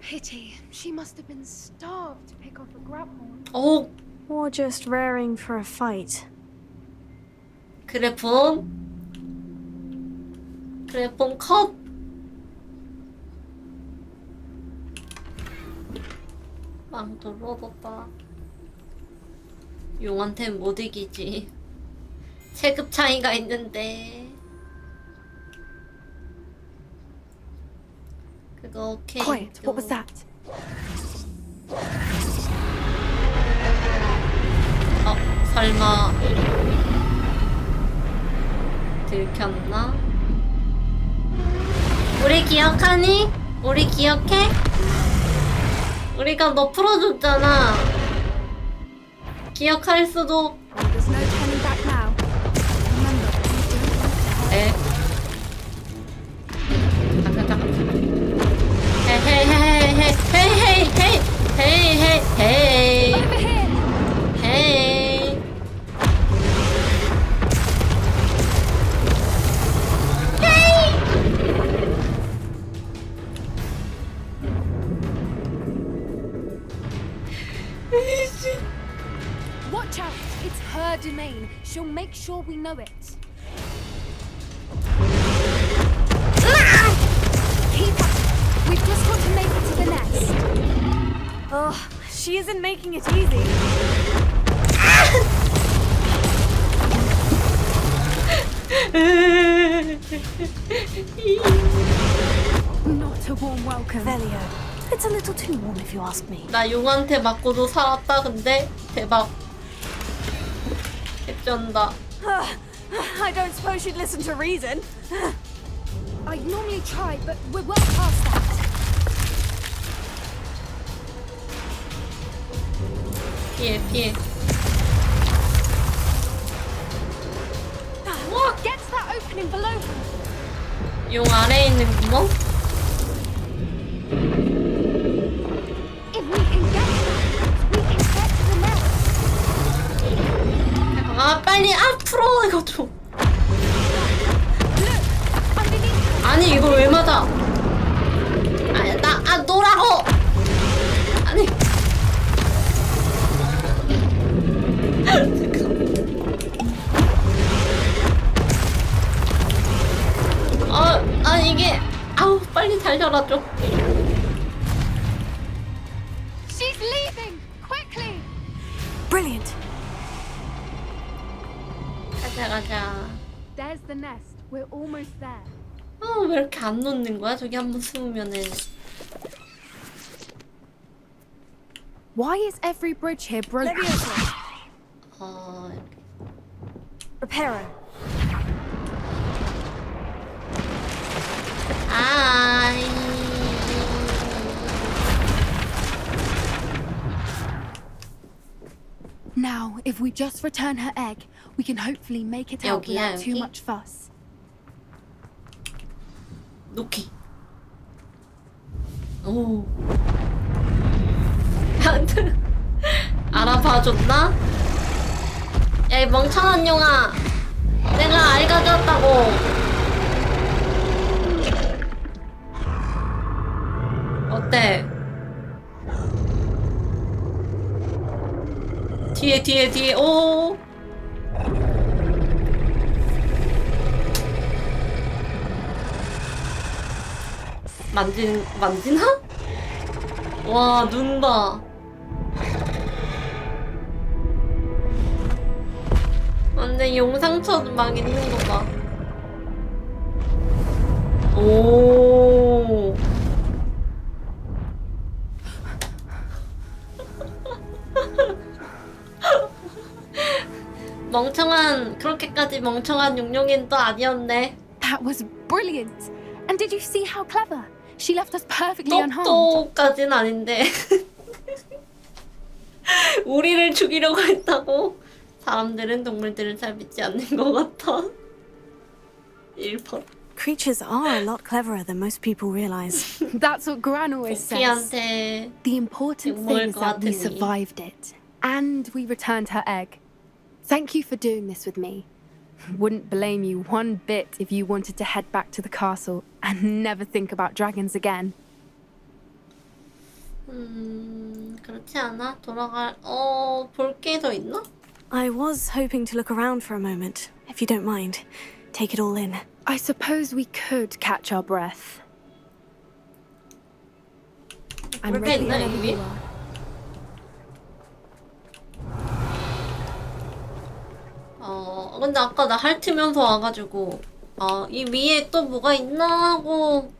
Pity. She must have been starved to pick off a grapple. Oh. Or just raring for a fight. 그래폰 컷. 망토를 얻었다. 용한텐 못 이기지. 체급 차이가 있는데. 그거 오케이. Quiet. What was that? 설마 들켰나? 우리 기억하니? 우리 기억해? 우리가 너 풀어줬잖아. 기억할 수도. There's no turning back now. Remember, 에? 잠깐. 헤이. Watch out! It's her domain. She'll make sure we know it. Keep up! We've just got to make it to the nest. Oh, she isn't making it easy. Not a warm welcome. Revelio. It's a little too warm if you ask me. 나 용한테 맞고도 살았다. 근데 대박. 개쩐다. I don't suppose she'd listen to reason. I normally try, but we're well past that. 피해. What? Get to that opening below. 용 아래에 있는 구멍? If we can get to that, we can get to the nest. 아, 빨리 앞으로 이거 좀. 아니, 이걸 왜 맞아? 아니 이게 아우 빨리 달려라 좀. She's leaving! Quickly! Brilliant. 가자. There's the nest. We're almost there. 왜 이렇게 안 놓는 거야? 저기 한번 숨으면은. Why is every bridge here broken? Reparo. Now, if we just return her egg, we can hopefully make it out without too much fuss. 놓기. 오. 알아봐줬나? 야, 이 멍청한 용아. 내가 알 가져왔다고. 어때? 뒤에. 오. 만지나? 와, 눈 봐. 완전 용상처럼 막 있는 거 봐. 오. 그렇게까지 멍청한 용룡이는 또 아니었네. That was brilliant. And did you see how clever? She left us perfectly unharmed. 똑똑까지는 아닌데. 우리를 죽이려고 했다고? 사람들은 동물들을 잘 믿지 않는 것 같아. 1번. Creatures are a lot cleverer than most people realize. That's what Gran always says. The important thing is that we survived it. And we returned her egg. Thank you for doing this with me. Wouldn't blame you one bit if you wanted to head back to the castle and never think about dragons again. 그렇지 않아? 볼 게 더 있나? I was hoping to look around for a moment, if you don't mind. Take it all in. I suppose we could catch our breath. I'm ready whenever you are. 근데 아까 나 핥으면서 와가지고 이 위에 또 뭐가 있나 하고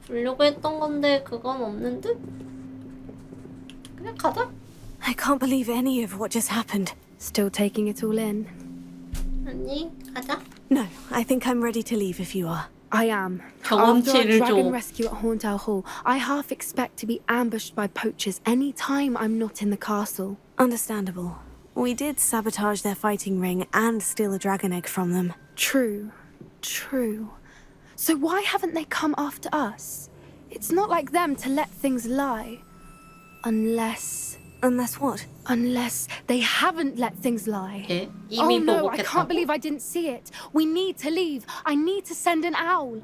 보려고 했던 건데 그건 없는 듯? 그냥 가자. I can't believe any of what just happened. Still taking it all in? 아니, 가자. No, I think I'm ready to leave if you are. I am. After our dragon rescue at Hauntow Hall, I half expect to be ambushed by poachers any time I'm not in the castle. Understandable. We did sabotage their fighting ring and steal a dragon egg from them. True. So why haven't they come after us? It's not like them to let things lie. Unless what? Unless they haven't let things lie. Oh no, I can't believe I didn't see it. We need to leave. I need to send an owl.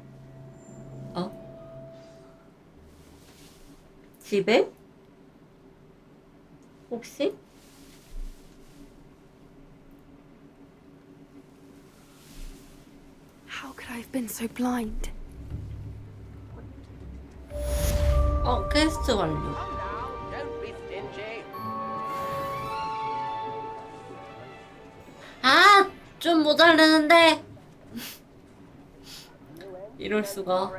집에? 혹시? How could I have been so blind? 퀘스트 완료. 좀 모자르는데. 이럴 수가.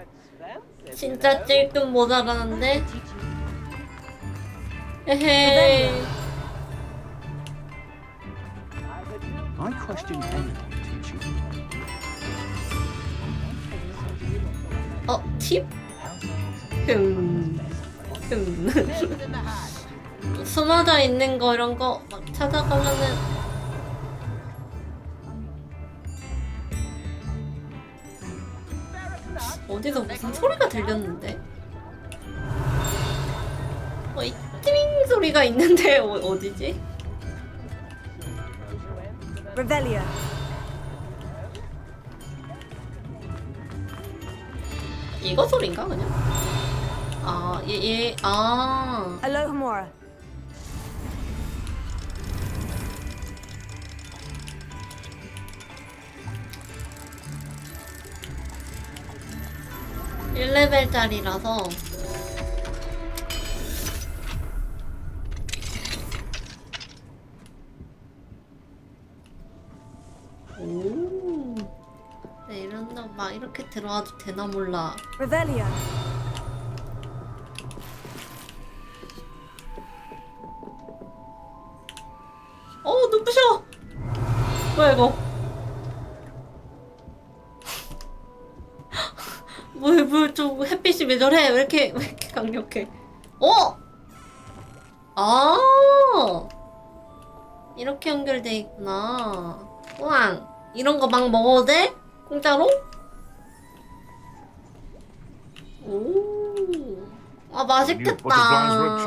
진짜 찔끔 모자라는데. 헤헤. I question anyone teaching. 팁? 숨어져 있는 거 이런 거 막 찾아가면은 어디서 무슨 소리가 들렸는데? 이 띠링 소리가 있는데 어디지? Revelia. 이거 소린가 그냥? Alohomora. 1레벨짜리라서 오. 네, 이런다 막 이렇게 들어와도 되나 몰라. Revelio. 눈부셔. 뭐야 이거? 좀 햇빛이 왜 저래? 왜 이렇게 강력해? 아, 이렇게 연결돼 있구나. 우왕, 이런 거 막 먹어도 돼? 공짜로? 오, 아 맛있겠다.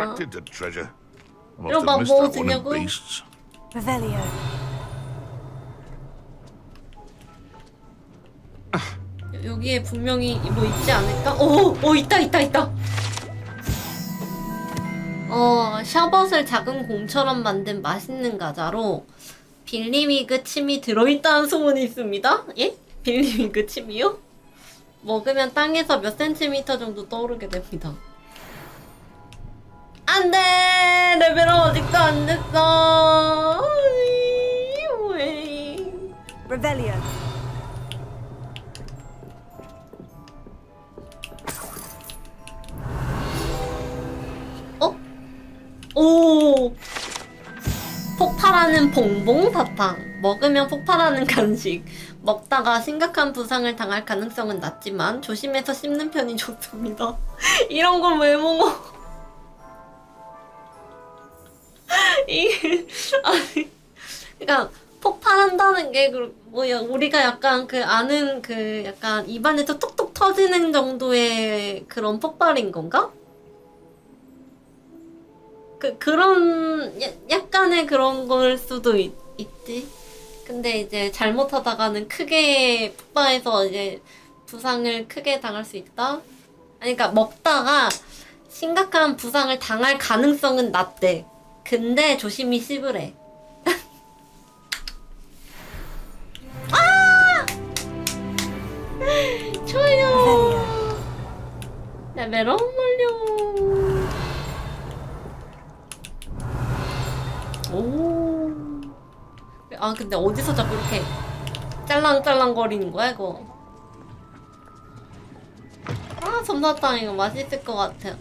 이런 막 먹어도 되냐고? Revelio. 여기에 분명히 뭐 있지 않을까? 있다. 샤벗을 작은 공처럼 만든 맛있는 과자로 빌리미그 침이 들어있다는 소문이 있습니다. 예? 빌리미그 침이요? 먹으면 땅에서 몇 센티미터 정도 떠오르게 됩니다. 안돼! 레벨업 아직도 안 됐어. 왜? Revelio. 오! 폭발하는 봉봉 사탕. 먹으면 폭발하는 간식. 먹다가 심각한 부상을 당할 가능성은 낮지만 조심해서 씹는 편이 좋습니다. 이런 걸 왜 먹어? 이게 아니, 그러니까 폭발한다는 게 뭐야? 우리가 약간 아는 약간 입안에서 톡톡 터지는 정도의 그런 폭발인 건가? 그런 약간의 그런 걸 수도 있지. 근데 이제 잘못하다가는 크게 폭발해서 이제 부상을 크게 당할 수 있다. 아니 그러니까 먹다가 심각한 부상을 당할 가능성은 낮대. 근데 조심히 씹으래. 아! 좋아요. 레벨업 완료. 오. 아 근데 어디서 자꾸 이렇게 짤랑짤랑거리는 거야 이거? 아 솜사탕 이거 맛있을 것 같아.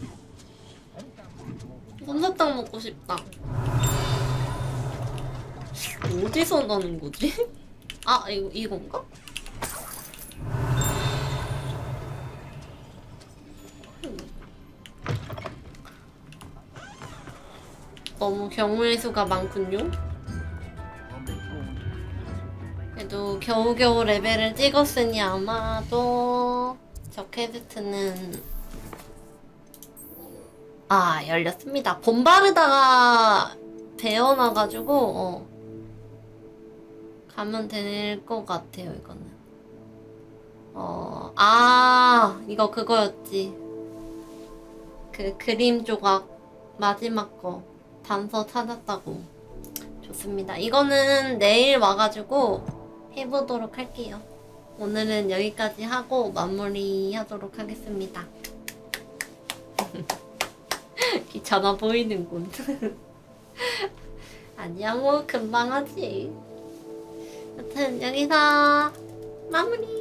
솜사탕 먹고 싶다. 어디서 나는 거지? 아 이건가? 너무 경우의 수가 많군요. 그래도 겨우겨우 레벨을 찍었으니 아마도 저 퀘스트는 열렸습니다. 곰바르다가 배어나가지고 가면 될 것 같아요. 이거는 이거 그거였지. 그 그림 조각 마지막 거 단서 찾았다고. 좋습니다. 이거는 내일 와가지고 해보도록 할게요. 오늘은 여기까지 하고 마무리 하도록 하겠습니다. 귀찮아 보이는군. 아니야 뭐 금방 하지. 여튼 여기서 마무리.